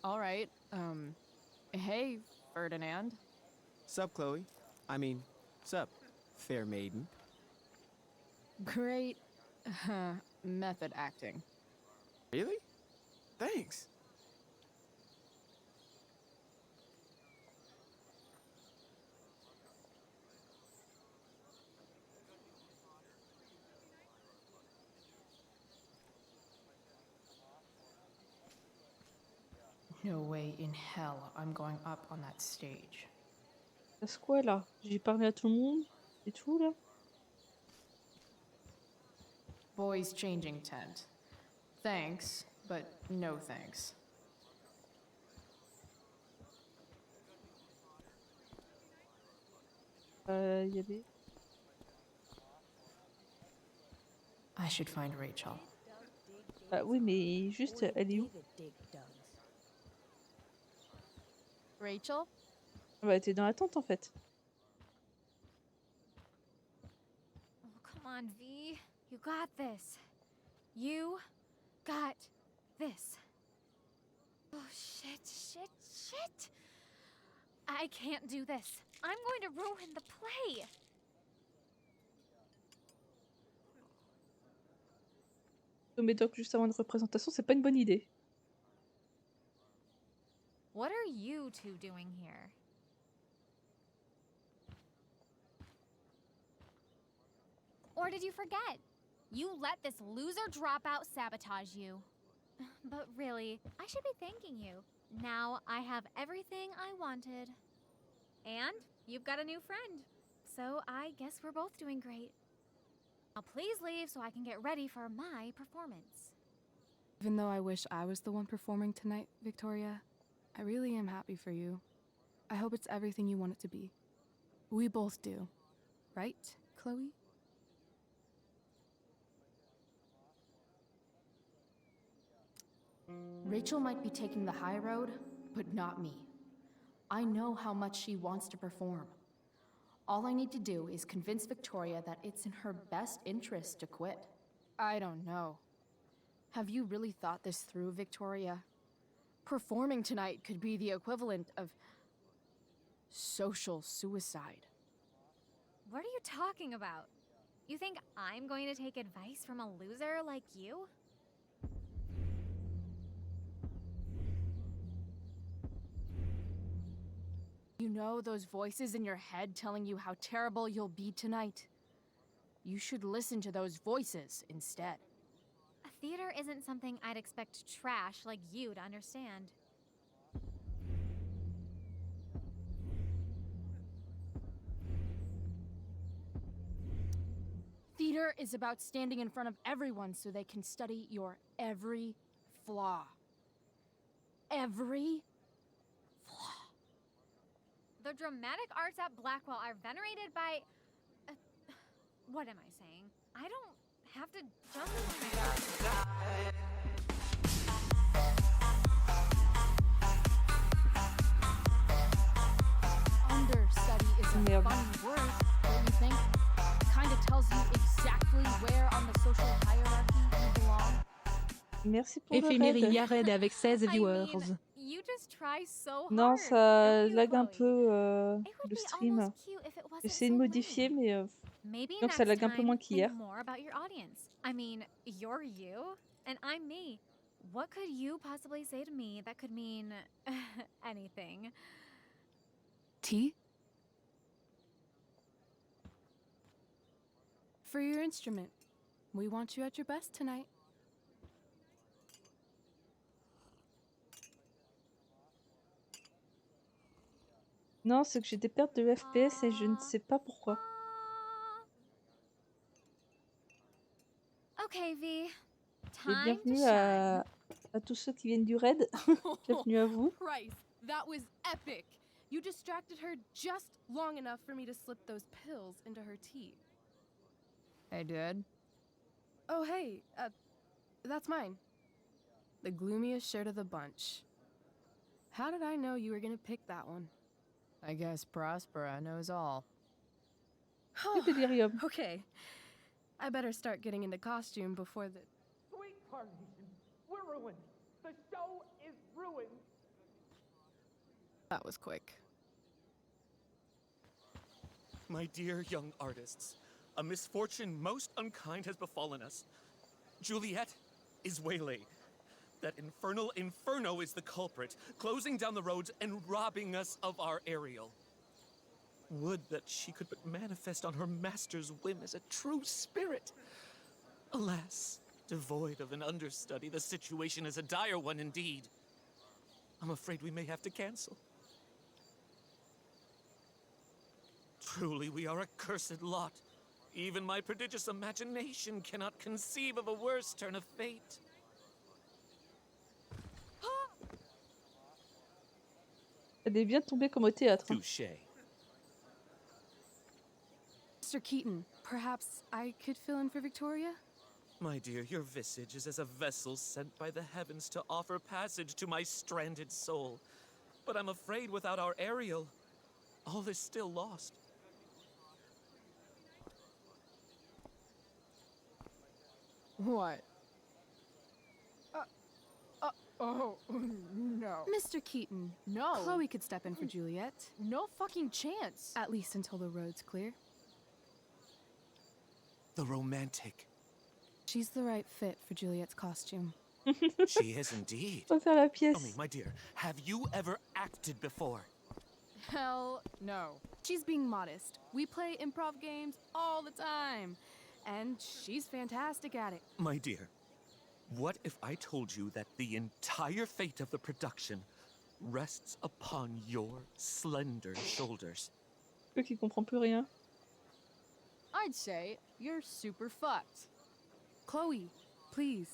All right. Hey, Ferdinand. Sup, Chloe? I mean, sup, fair maiden. Great method acting. Really? Thanks. No way in hell I'm going up on that stage. C'est quoi là? J'ai parlé à tout le monde? C'est tout là? Boys changing tent. Thanks, but no thanks. Y a des... I should find Rachel. Bah oui, mais juste, elle est où? Rachel? Bah, t'es dans la tente en fait. Oh, come on, V. You got this. You got this. Oh, shit. I can't do this. I'm going to ruin the play. Mais donc juste avant une représentation, c'est pas une bonne idée. What are you two doing here? Or did you forget? You let this loser dropout sabotage you. But really, I should be thanking you. Now I have everything I wanted. And you've got a new friend. So I guess we're both doing great. Now please leave so I can get ready for my performance. Even though I wish I was the one performing tonight, Victoria, I really am happy for you. I hope it's everything you want it to be. We both do. Right, Chloe? Rachel might be taking the high road, but not me. I know how much she wants to perform. All I need to do is convince Victoria that it's in her best interest to quit. I don't know. Have you really thought this through, Victoria? Performing tonight could be the equivalent of social suicide. What are you talking about? You think I'm going to take advice from a loser like you? You know those voices in your head telling you how terrible you'll be tonight? You should listen to those voices instead. A theater isn't something I'd expect trash like you to understand. Theater is about standing in front of everyone so they can study your every flaw. Every flaw. The dramatic arts at Blackwell are venerated by... what am I saying? I don't have to jump... Understudy is a Merde. funny word, don't you think? Kinda tells you exactly where on the social hierarchy you belong. Merci pour le Éphémérie raid. raid avec 16 viewers. You just try so hard. Non, ça don't you, lag un Chloe? peu It would le be stream. almost cute if it wasn't J'essaie so de lame. modifier, mais Maybe donc ça next lag un peu moins time, qu'hier. think more about your audience. I mean, you're you, and I'm me. What could you possibly say to me that could mean anything? Tea? For your instrument. We want you at your best tonight. Non, c'est que j'ai des pertes de FPS et je ne sais pas pourquoi. Okay, V. Et Time to bienvenue shine. à tous ceux qui viennent du raid. Bienvenue à vous. Christ, that was epic. You distracted her just long enough for me to slip those pills into her tea. I did. Oh, hey, that's mine. The gloomiest shirt of the bunch. How did I know you were gonna pick that one? I guess Prospera knows all. Delirium. Okay. I better start getting into costume before the... Sweet Carnation, we're ruined. The show is ruined. That was quick. My dear young artists, a misfortune most unkind has befallen us. Juliet is waylaid. That infernal inferno is the culprit, closing down the roads and robbing us of our Ariel. Would that she could but manifest on her master's whim as a true spirit. Alas, devoid of an understudy, the situation is a dire one indeed. I'm afraid we may have to cancel. Truly, we are a cursed lot. Even my prodigious imagination cannot conceive of a worse turn of fate. Elle est bien tombée comme au théâtre. Hein. Touché. Mr. Keaton, perhaps I could fill in for Victoria? My dear, your visage is as a vessel sent by the heavens to offer passage to my stranded soul. But I'm afraid without our Ariel, all is still lost. What? Oh, no. Mr. Keaton. No. Chloe could step in for Juliet. No fucking chance. At least until the road's clear. The romantic. She's the right fit for Juliet's costume. She is indeed. On va faire la pièce. Tell me, my dear, have you ever acted before? Hell no. She's being modest. We play improv games all the time. And she's fantastic at it. My dear, what if I told you that the entire fate of the production rests upon your slender shoulders? Peu qui comprend plus rien. I'd say you're super fucked. Chloe, please.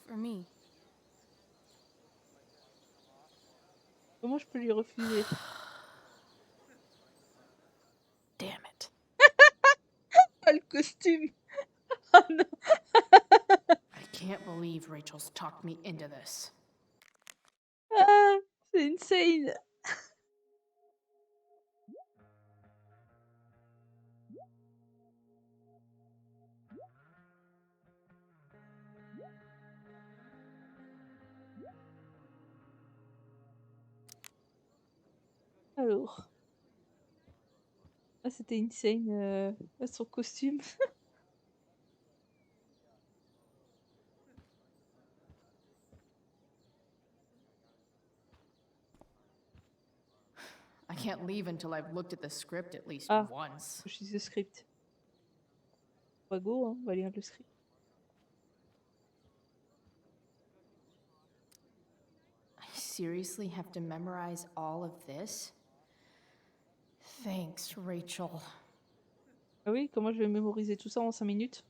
For me. Comment je peux lui refuser? Damn it. Ah, le costume. Oh non. I can't believe Rachel's talked me into this. Ah, c'est insane. Alors. Ah, c'était insane, son costume. I can't leave until I've looked at the script at least Ah, once. she's the script. Bah go, hein, on va lire le script. I seriously have to memorize all of this? Thanks, Rachel. Ah oui, comment je vais mémoriser tout ça en 5 minutes?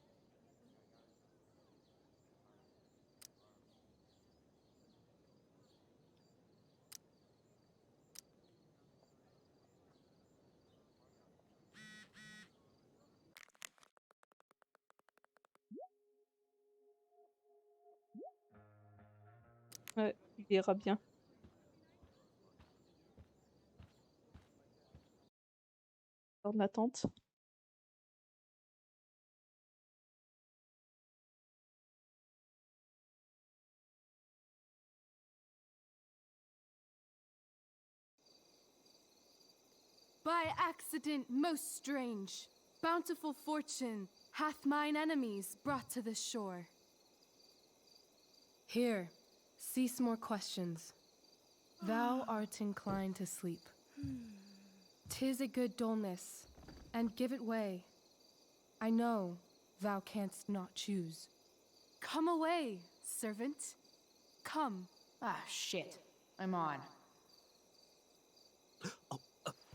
Ouais, il ira bien. Hors d'attente. By accident most strange, bountiful fortune hath mine enemies brought to this shore. Here, cease more questions. Thou art inclined to sleep. 'Tis a good dullness, and give it way. I know thou canst not choose. Come away, servant. Come. Ah, shit. I'm on.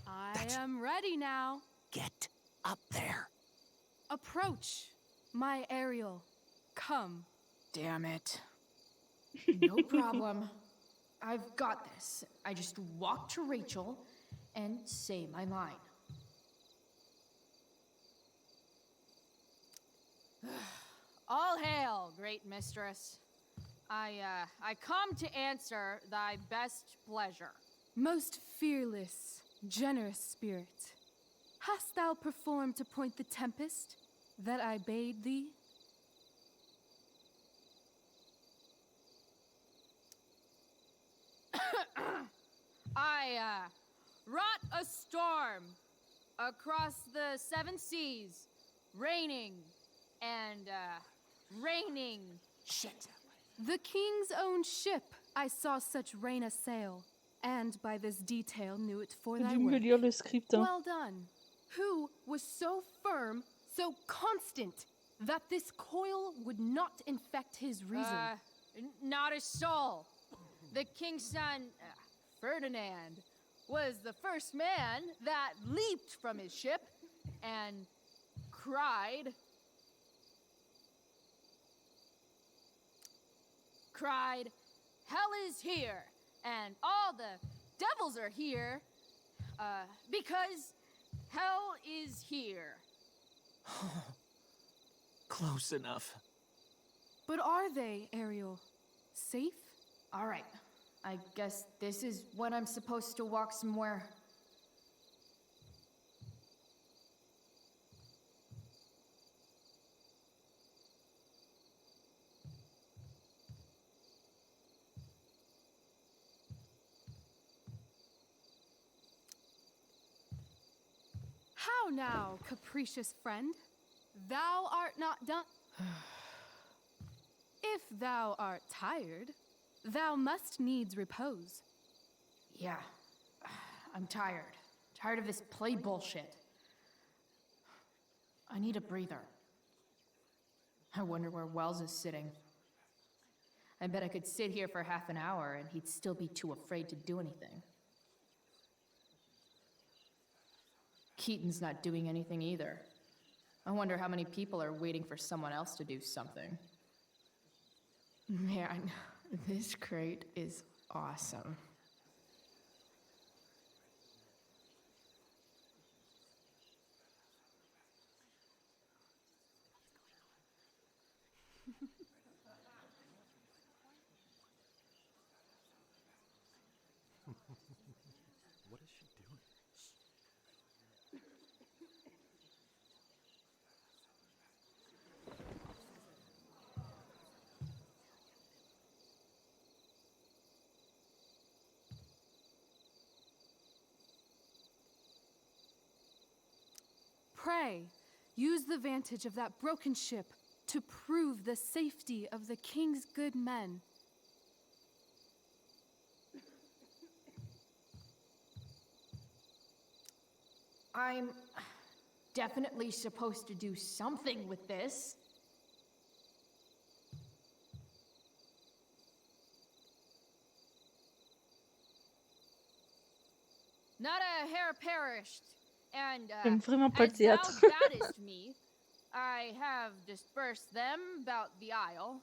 I am ready now. Get up there. Approach, my Ariel. Come. Damn it. No problem. I've got this. I just walk to Rachel and say my line. All hail, great mistress. I come to answer thy best pleasure. Most fearless, generous spirit, hast thou performed to point the tempest that I bade thee? I wrought a storm across the 7 seas, raining and raining. Shit. The king's own ship I saw such rain a sail, and by this detail knew it for J'ai thy dû me work. lire le script, hein. Well done. Who was so firm, so constant, that this coil would not infect his reason? Not a soul. The king's son, Ferdinand, was the first man that leaped from his ship and cried, "Hell is here, and all the devils are here, because hell is here." Close enough. But are they, Ariel? Safe? All right. I guess this is when I'm supposed to walk somewhere. How now, capricious friend? Thou art not done. If thou art tired, thou must needs repose. Yeah. I'm tired. Tired of this play bullshit. I need a breather. I wonder where Wells is sitting. I bet I could sit here for half an hour and he'd still be too afraid to do anything. Keaton's not doing anything either. I wonder how many people are waiting for someone else to do something. Man, this crate is awesome. What is she doing? pray, use the vantage of that broken ship to prove the safety of the king's good men. I'm definitely supposed to do something with this. Not a hair perished, and J'aime vraiment pas le as thou théâtre. baddest me, I have dispersed them about the isle.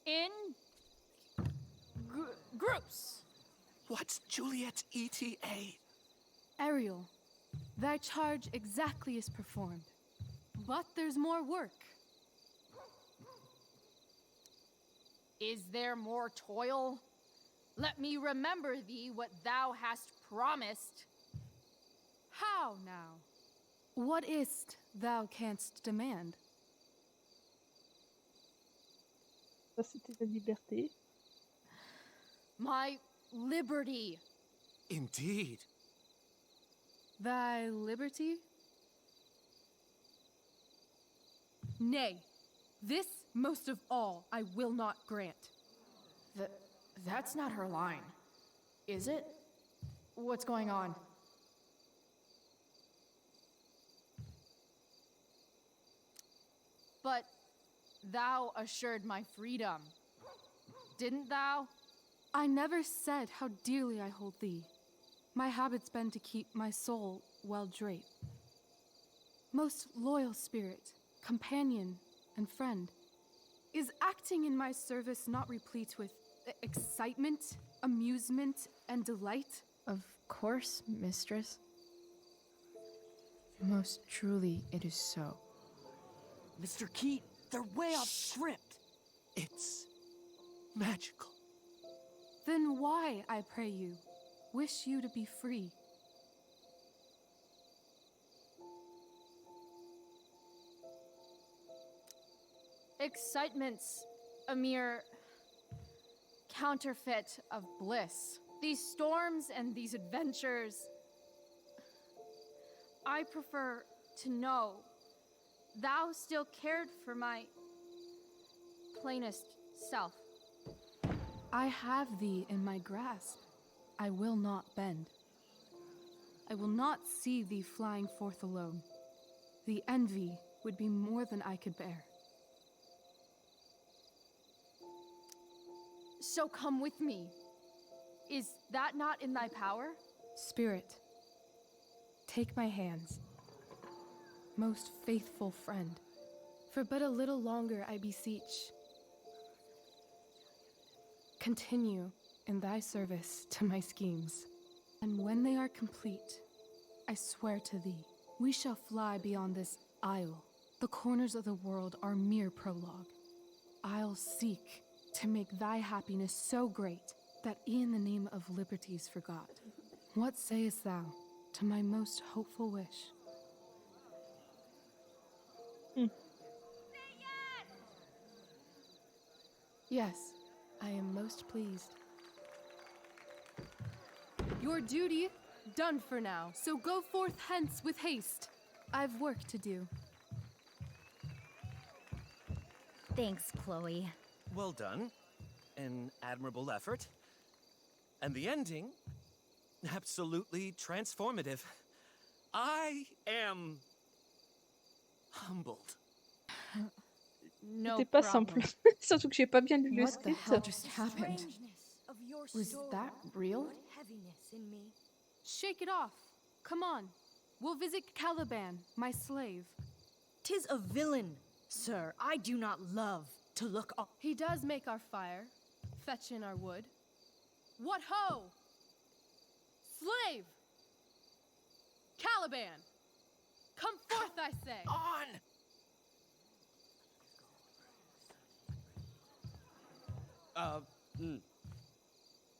In groups. What's Juliet's ETA? Ariel, thy charge exactly is performed. But there's more work. Is there more toil? Let me remember thee what thou hast promised. How now? What is't thou canst demand? Ça, c'était la liberté. My liberty. Indeed. Thy liberty? Nay, this most of all I will not grant. That's not her line, is it? What's going on? But thou assured my freedom, didn't thou? I never said how dearly I hold thee. My habit's been to keep my soul well draped. Most loyal spirit, companion, and friend, is acting in my service not replete with excitement, amusement, and delight? Of course, mistress. Most truly it is so. Mr. Keat, they're way off script. It's magical. Then why, I pray you, wish you to be free? Excitement's a mere counterfeit of bliss. These storms and these adventures, I prefer to know thou still cared for my plainest self. I have thee in my grasp. I will not bend. I will not see thee flying forth alone. The envy would be more than I could bear. So come with me. Is that not in thy power? Spirit, take my hands. Most faithful friend, for but a little longer I beseech. Continue in thy service to my schemes, and when they are complete, I swear to thee, we shall fly beyond this isle. The corners of the world are mere prologue. I'll seek to make thy happiness so great that e'en the name of liberty's forgot. What sayest thou to my most hopeful wish? Yes, I am most pleased. Your duty done for now, so go forth hence with haste. I've work to do. Thanks, Chloe. Well done. An admirable effort. And the ending, absolutely transformative. I am humbled. No C'était pas problem. simple. Surtout que j'ai pas bien lu le What the hell script. just happened? Was that real? Shake it off. Come on. We'll visit Caliban, my slave. 'Tis a villain, sir. I do not love to look on. He does make our fire, fetch in our wood. What ho! Slave! Caliban! Come forth, I say! On!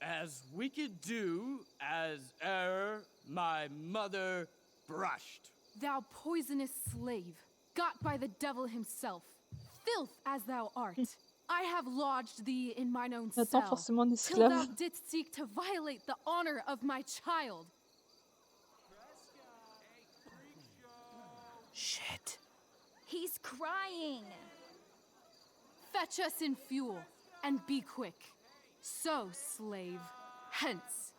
As we could do as e'er my mother brushed. Thou poisonous slave, got by the devil himself, filth as thou art, I have lodged thee in mine own Attends, cell, forcément un till thou esclave. didst seek to violate the honor of my child. Shit. He's crying. Fetch us in fuel, and be quick. So, slave, hence.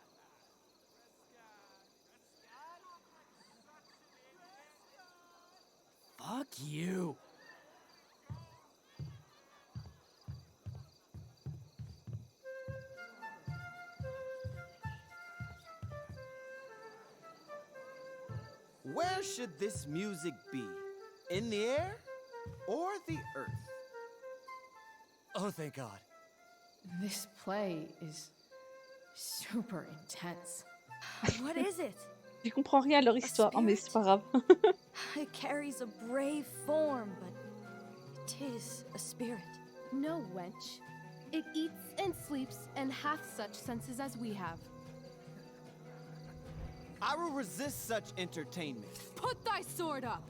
Fuck you. Where should this music be? In the air or the earth? Oh, thank God. This play is super intense. What is it? Je comprends rien à leur histoire. Oh, mais c'est pas grave. It carries a brave form, but it is a spirit. No, wench. It eats and sleeps and hath such senses as we have. I will resist such entertainment. Put thy sword up!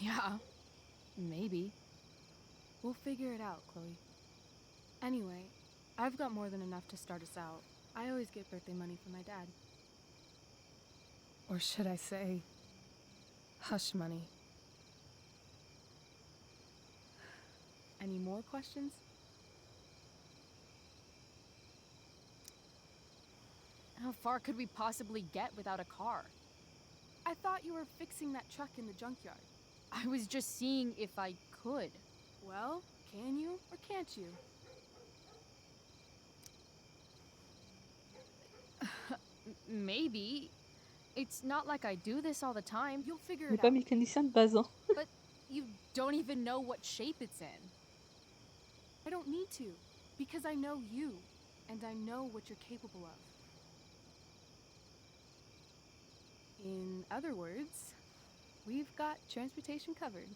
Yeah, maybe. We'll figure it out, Chloe. Anyway, I've got more than enough to start us out. I always get birthday money from my dad. Or should I say, hush money. Any more questions? How far could we possibly get without a car? I thought you were fixing that truck in the junkyard. I was just seeing if I could. Well, can you or can't you? Maybe. It's not like I do this all the time. You'll figure Il n'est it pas out. mécanicien de base, hein. But you don't even know what shape it's in. I don't need to, because I know you, and I know what you're capable of. In other words, we've got transportation covered.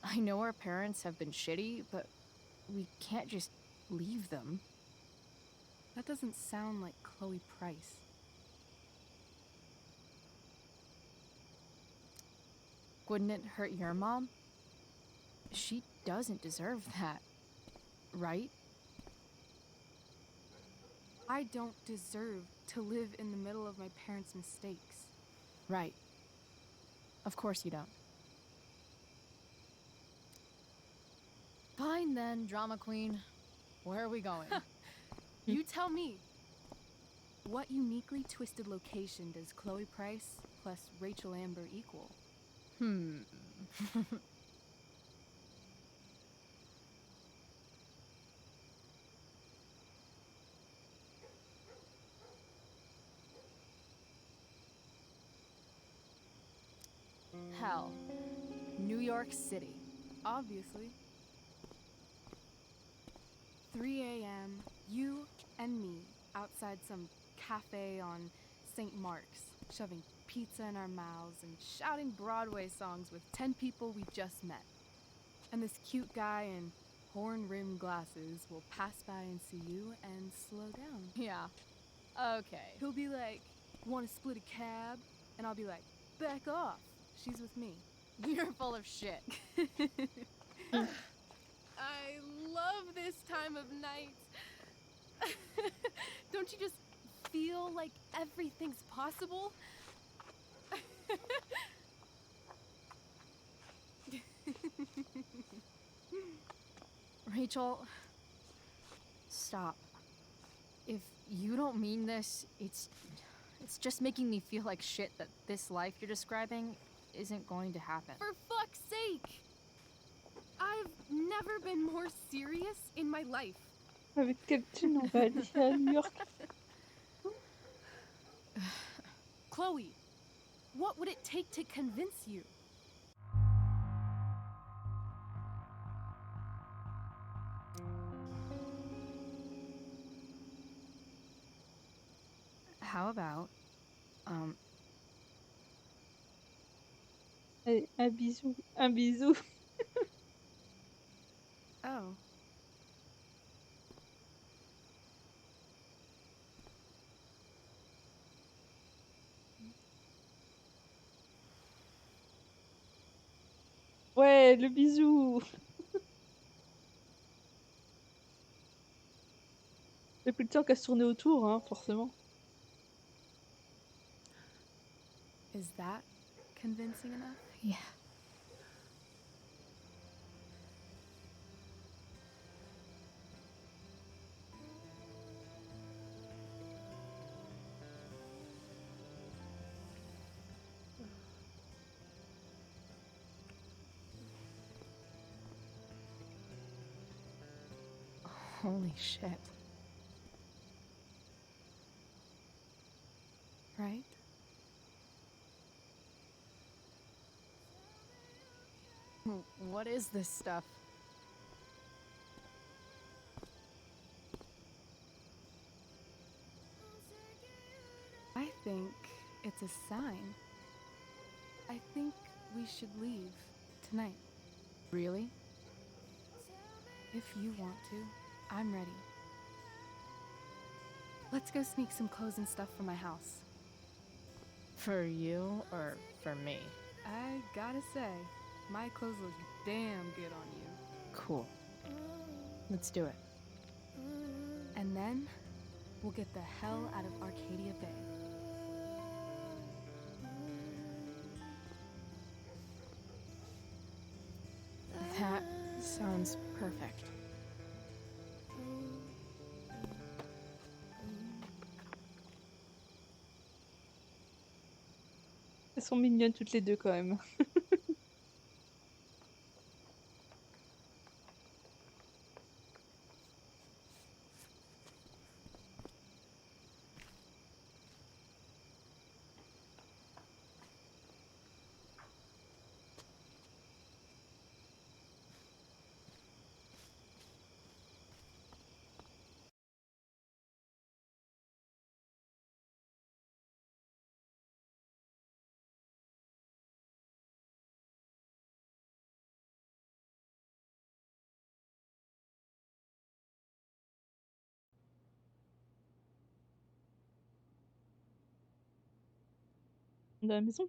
I know our parents have been shitty, but we can't just leave them. That doesn't sound like Chloe Price. Wouldn't it hurt your mom? She doesn't deserve that, right? I don't deserve to live in the middle of my parents' mistakes. Right. Of course you don't. Fine then, drama queen. Where are we going? You tell me. What uniquely twisted location does Chloe Price plus Rachel Amber equal? Hell. New York City. Obviously. 3 a.m., you and me outside some cafe on St. Mark's, shoving pizza in our mouths and shouting Broadway songs with 10 people we just met. And this cute guy in horn-rimmed glasses will pass by and see you and slow down. Yeah. Okay. He'll be like, "Want to split a cab?" And I'll be like, "Back off. She's with me." You're full of shit. I love this time of night. Don't you just feel like everything's possible? Rachel, stop. If you don't mean this, it's just making me feel like shit that this life you're describing isn't going to happen. For fuck's sake! I've never been more serious in my life. Avec quel thune on va aller à New York? Chloe, what would it take to convince you? How about, Allez, un bisou, un bisou. Oh. Ouais, le bisou. Il n'y a plus le temps qu'à se tourner autour, hein, forcément. Is that convincing enough? Yeah. Holy shit. Right? What is this stuff? I think it's a sign. I think we should leave tonight. Really? If you want to, I'm ready. Let's go sneak some clothes and stuff from my house. For you or for me? I gotta say, my clothes look damn good on you. Cool. Let's do it. And then, we'll get the hell out of Arcadia Bay. That sounds perfect. Elles sont mignonnes toutes les deux quand même. Dans la maison.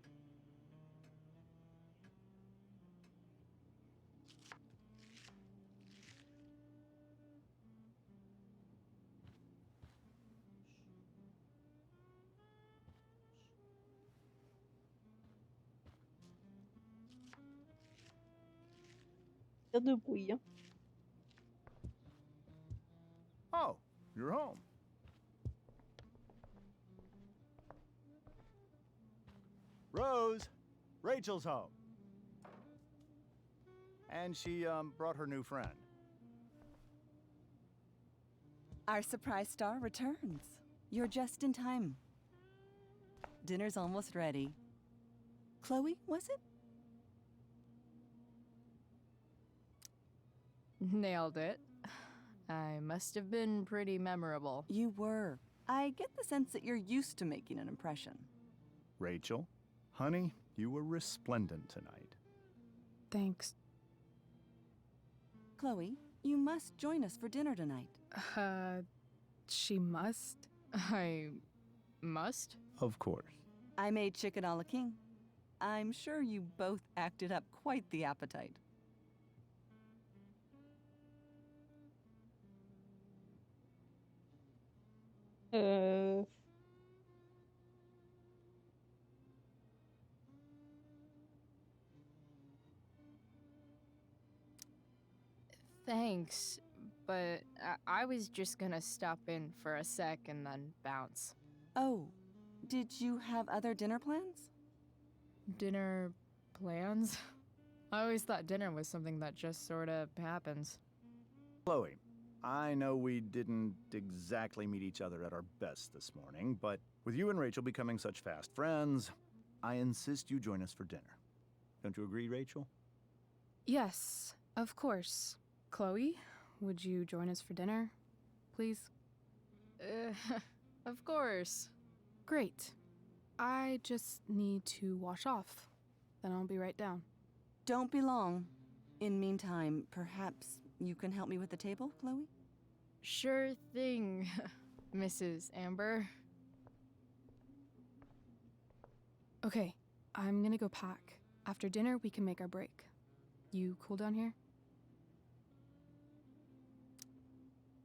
Pas de bruit, hein. Oh, you're home. Rose, Rachel's home. And she brought her new friend. Our surprise star returns. You're just in time. Dinner's almost ready. Chloe, was it? Nailed it. I must have been pretty memorable. You were. I get the sense that you're used to making an impression. Rachel, honey, you were resplendent tonight. Thanks. Chloe, you must join us for dinner tonight. She must? I must? Of course. I made chicken a la king. I'm sure you both acted up quite the appetite. Thanks, but I was just gonna stop in for a sec and then bounce. Oh, did you have other dinner plans? Dinner plans? I always thought dinner was something that just sorta happens. Chloe, I know we didn't exactly meet each other at our best this morning, but with you and Rachel becoming such fast friends, I insist you join us for dinner. Don't you agree, Rachel? Yes, of course. Chloe, would you join us for dinner, please? Of course. Great. I just need to wash off. Then I'll be right down. Don't be long. In meantime, perhaps you can help me with the table, Chloe? Sure thing, Mrs. Amber. Okay, I'm gonna go pack. After dinner, we can make our break. You cool down here?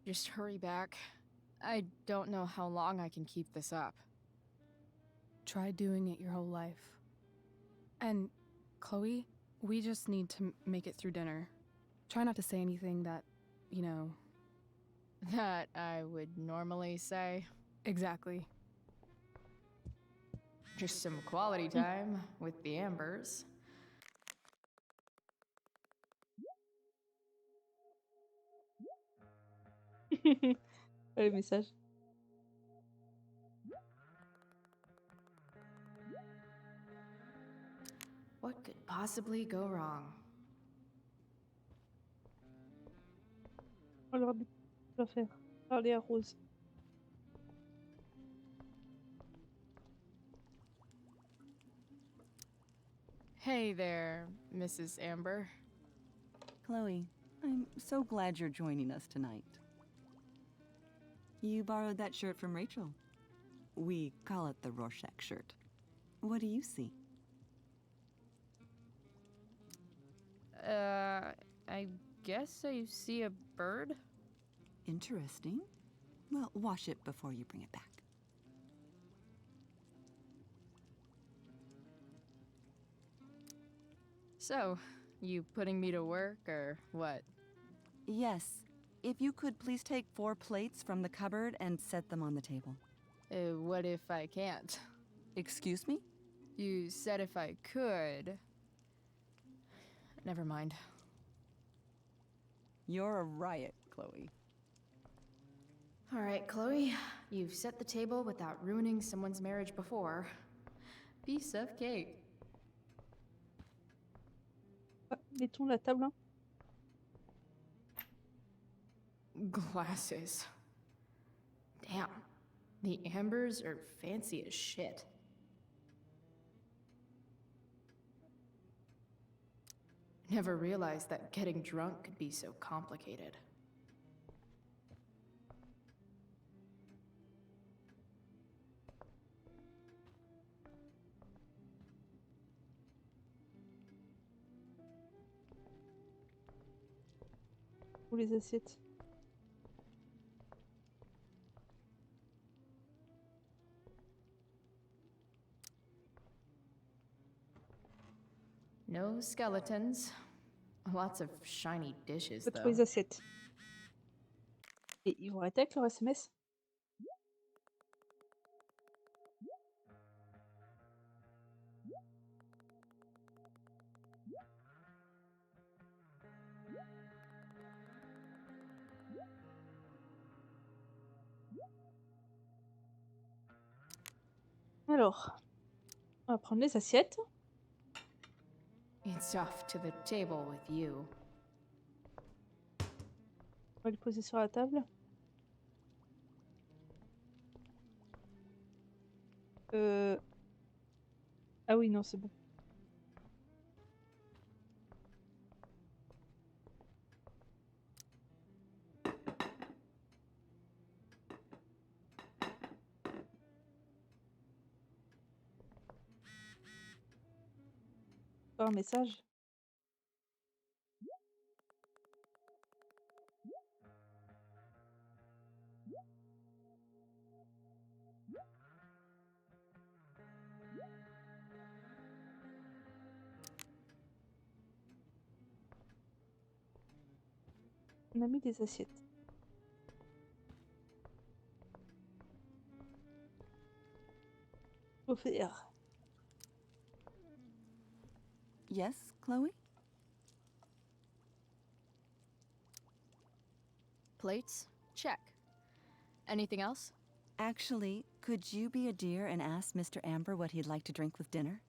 Just hurry back. I don't know how long I can keep this up. Try doing it your whole life. And, Chloe, we just need to make it through dinner. Try not to say anything that, you know... That I would normally say. Exactly. Just some quality time with the Ambers. Le message. What could possibly go wrong? On leur dit quoi faire. Parler à Rose. Hey there, Mrs. Amber. Chloe, I'm so glad you're joining us tonight. You borrowed that shirt from Rachel. We call it the Rorschach shirt. What do you see? I guess I see a bird? Interesting. Well, wash it before you bring it back. So, you putting me to work, or what? Yes. If you could please take 4 plates from the cupboard and set them on the table. What if I can't? Excuse me? You said if I could. Never mind. You're a riot, Chloe. All right, Chloe. You've set the table without ruining someone's marriage before. Piece of cake. Ah, mettons la table, hein. Glasses. Damn. The Ambers are fancy as shit. Never realized that getting drunk could be so complicated. Pour les assiettes. No skeletons. Lots of shiny dishes, Pas trop though. les assiettes. Et ils vont arrêter avec leur SMS? Alors, on va prendre les assiettes. It's off to the table with you. On va les poser sur la table. Ah oui, non, c'est bon. Un message. On a mis des assiettes. Offert. Yes, Chloe? Plates? Check. Anything else? Actually, could you be a dear and ask Mr. Amber what he'd like to drink with dinner?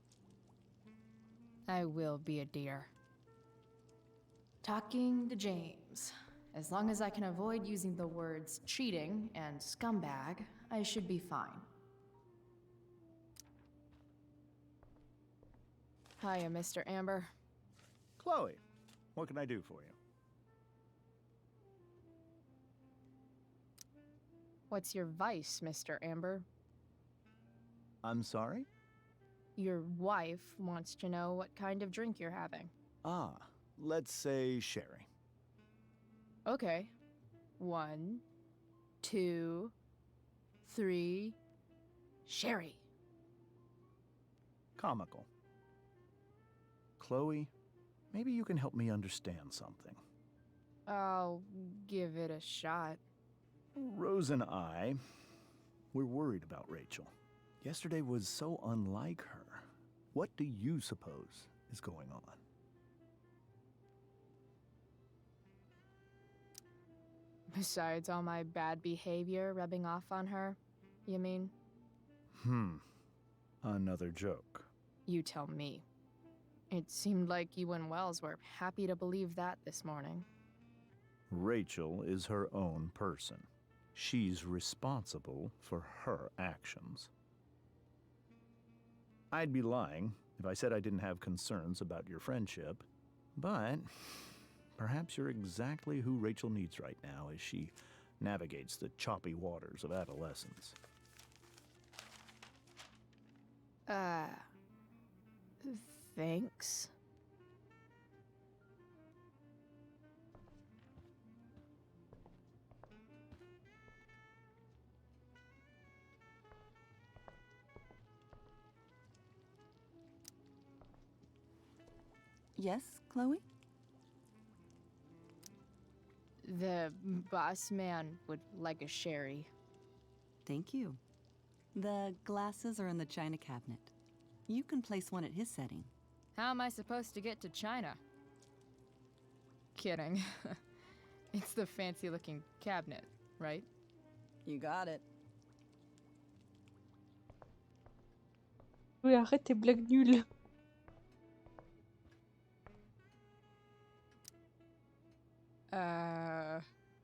I will be a dear. Talking to James. As long as I can avoid using the words cheating and scumbag, I should be fine. Hiya, Mr. Amber. Chloe, what can I do for you? What's your vice, Mr. Amber? I'm sorry? Your wife wants to know what kind of drink you're having. Ah, let's say sherry. Okay. 1, 2, 3. Sherry. Comical. Chloe, maybe you can help me understand something. I'll give it a shot. Rose and I, we're worried about Rachel. Yesterday was so unlike her. What do you suppose is going on? Besides all my bad behavior rubbing off on her, you mean? Another joke. You tell me. It seemed like you and Wells were happy to believe that this morning. Rachel is her own person. She's responsible for her actions. I'd be lying if I said I didn't have concerns about your friendship, but perhaps you're exactly who Rachel needs right now as she navigates the choppy waters of adolescence. Thanks. Yes, Chloe? The boss man would like a sherry. Thank you. The glasses are in the china cabinet. You can place one at his setting. How am I supposed to get to China? Kidding. It's the fancy looking cabinet, right? You got it. Oui, arrête tes blagues nulles.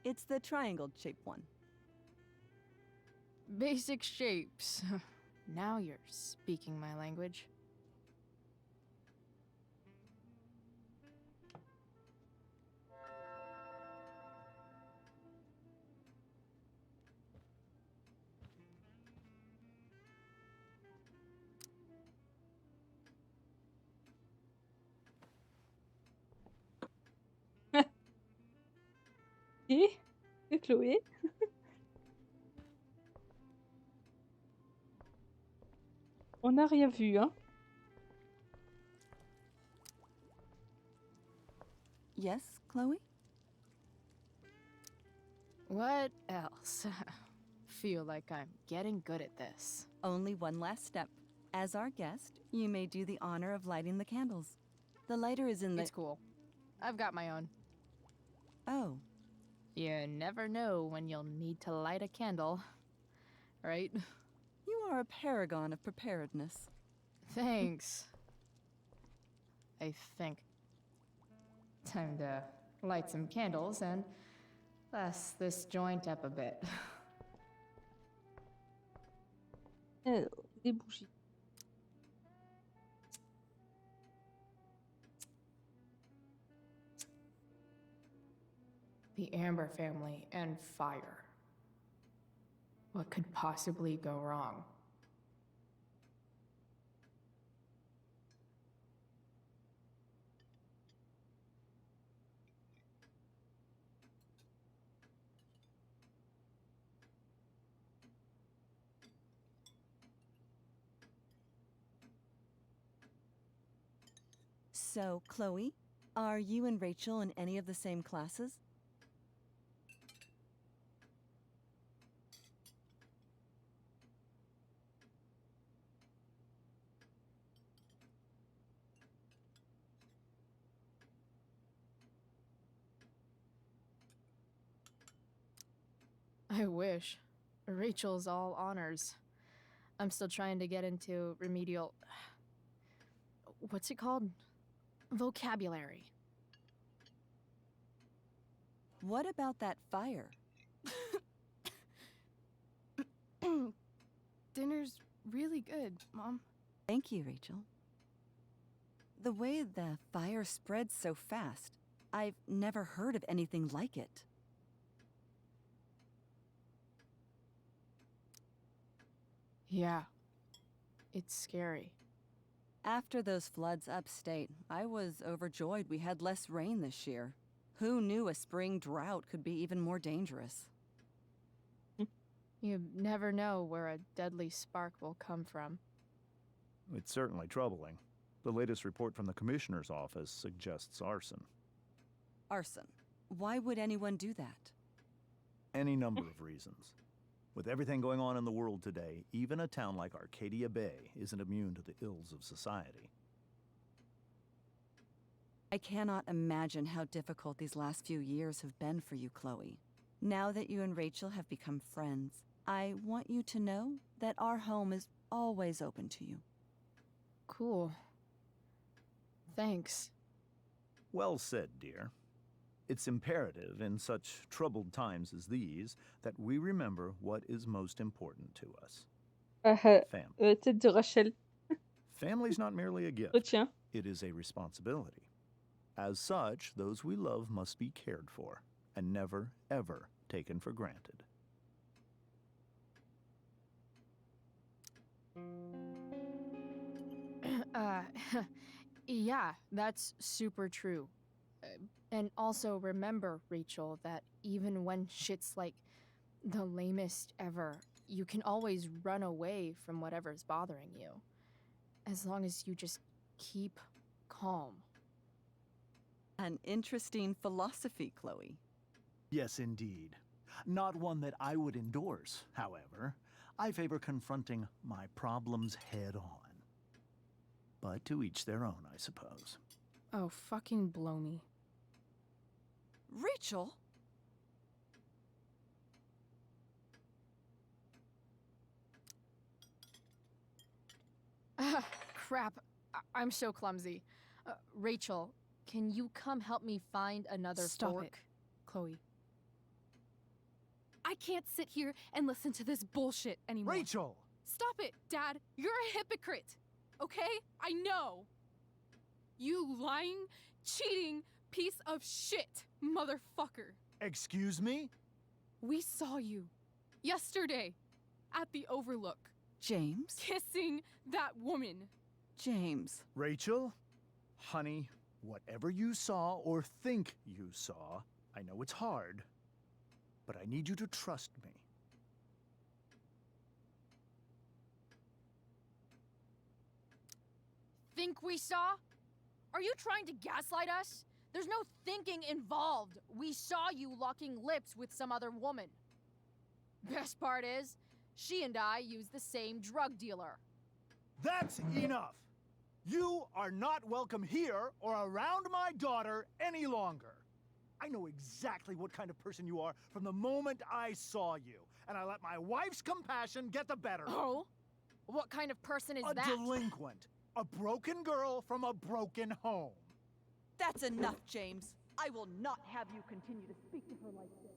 It's the triangle-shaped one. Basic shapes. Now you're speaking my language. Et Chloé? On n'a rien vu, hein? Yes, Chloe? What else? Feel like I'm getting good at this. Only one last step. As our guest, you may do the honor of lighting the candles. The lighter is in the... It's cool. I've got my own. Oh. You never know when you'll need to light a candle, right? You are a paragon of preparedness. Thanks. I think. Time to light some candles and bless this joint up a bit. Des bougies. The Amber family and fire. What could possibly go wrong? So, Chloe, are you and Rachel in any of the same classes? I wish. Rachel's all honors. I'm still trying to get into remedial... What's it called? Vocabulary. What about that fire? Dinner's really good, Mom. Thank you, Rachel. The way the fire spreads so fast, I've never heard of anything like it. Yeah. It's scary. After those floods upstate, I was overjoyed we had less rain this year. Who knew a spring drought could be even more dangerous? You never know where a deadly spark will come from. It's certainly troubling. The latest report from the Commissioner's office suggests arson. Arson. Why would anyone do that? Any number of reasons. With everything going on in the world today, even a town like Arcadia Bay isn't immune to the ills of society. I cannot imagine how difficult these last few years have been for you, Chloe. Now that you and Rachel have become friends, I want you to know that our home is always open to you. Cool. Thanks. Well said, dear. It's imperative in such troubled times as these that we remember what is most important to us. Family. Tête de Rachel. Family's not merely a gift. Retiens. It is a responsibility. As such, those we love must be cared for and never, ever taken for granted. uh, yeah, that's super true. And also remember, Rachel, that even when shit's like the lamest ever, you can always run away from whatever's bothering you. As long as you just keep calm. An interesting philosophy, Chloe. Yes, indeed. Not one that I would endorse, however. I favor confronting my problems head on. But to each their own, I suppose. Oh, fucking blow me. Rachel? Crap. I'm so clumsy. Rachel, can you come help me find another Stop fork? it, Chloe. I can't sit here and listen to this bullshit anymore. Rachel! Stop it, Dad. You're a hypocrite. Okay? I know. You lying, cheating piece of shit, motherfucker. Excuse me? We saw you yesterday at the Overlook. James? Kissing that woman. James. Rachel? Honey, whatever you saw or think you saw, I know it's hard, but I need you to trust me. Think we saw? Are you trying to gaslight us? There's no thinking involved. We saw you locking lips with some other woman. Best part is, she and I use the same drug dealer. That's enough! You are not welcome here or around my daughter any longer. I know exactly what kind of person you are from the moment I saw you, and I let my wife's compassion get the better. Oh? What kind of person is that? A delinquent. A broken girl from a broken home. That's enough, James. I will not have you continue to speak to her like this.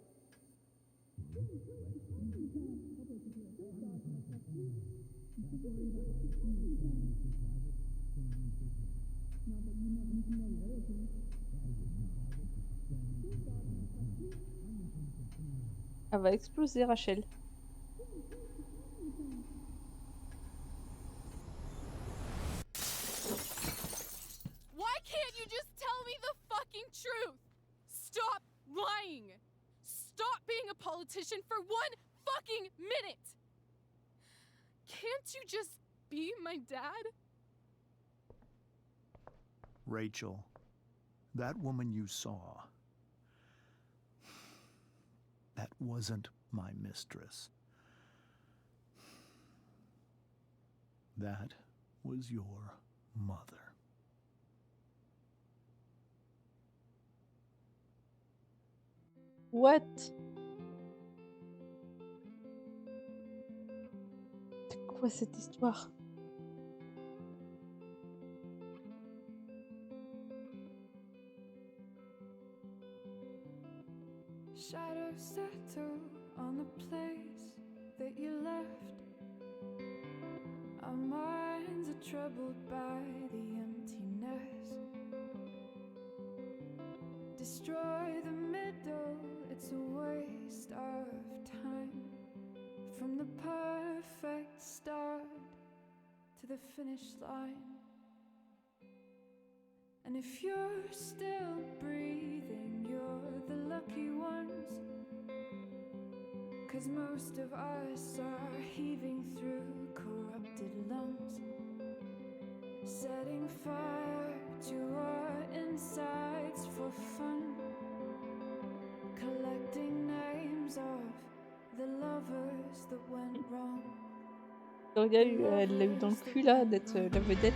Elle va exploser, Rachel. Why can't you just tell me the fucking truth? Stop lying. Stop being a politician for one fucking minute. Can't you just be my dad? Rachel, that woman you saw, that wasn't my mistress. That was your mother. What? C'est quoi cette histoire? Shadows settle on the place that you left. Our minds are troubled by the emptiness. Destroy the middle, it's a waste of time. From the perfect start to the finish line. And if you're still breathing, you're the lucky ones. 'Cause most of us are heaving through corrupted lungs, setting fire to our insides for fun, collecting names of the lovers that went wrong. Gloria, elle l'a eu dans le cul là, d'être la vedette.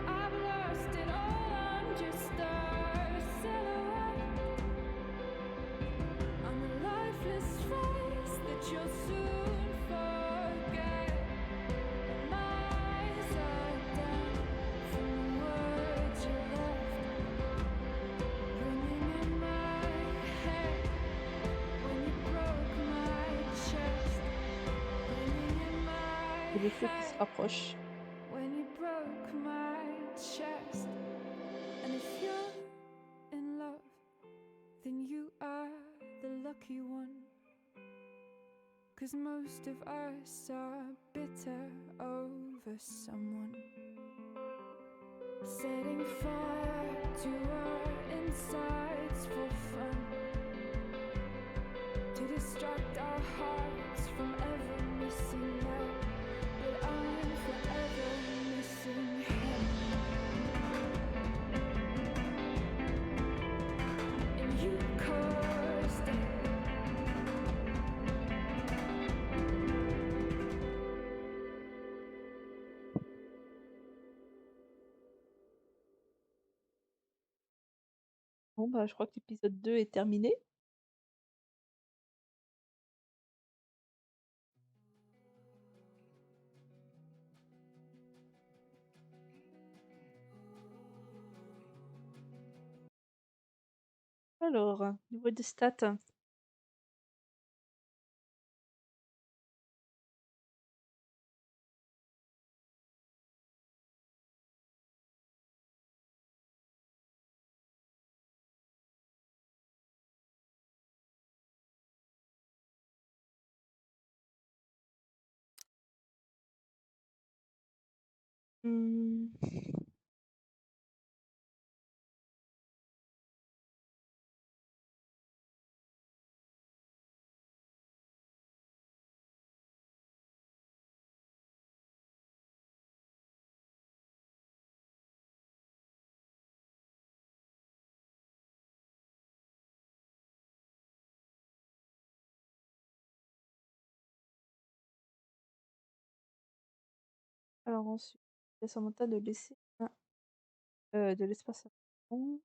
I've lost it all, I'm just a silhouette on the lifeless face that you'll soon forget. My eyes are down from the words you left, ringing in my head when you broke my chest, ringing in my Et le feu qui head se rapproche. when you broke my chest. lucky one. 'Cause most of us are bitter over someone. Setting fire to our insides for fun. To distract our hearts from ever missing that. But I'm forever missing him. And you caused it. Bon, bah, je crois que l'épisode 2 est terminé. Alors, niveau des stats. Mmh. Alors ensuite, Samantha de laisser de l'espace à fond.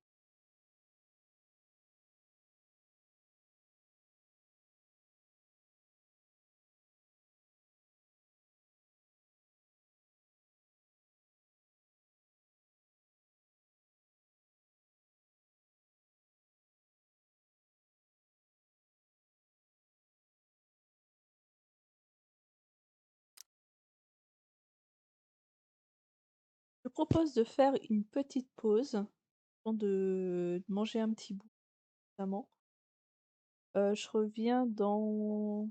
Je propose de faire une petite pause, temps de manger un petit bout notamment. Je reviens dans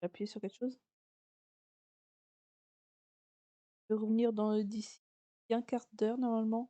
j'ai appuyé sur quelque chose? Je vais revenir dans d'ici un quart d'heure normalement.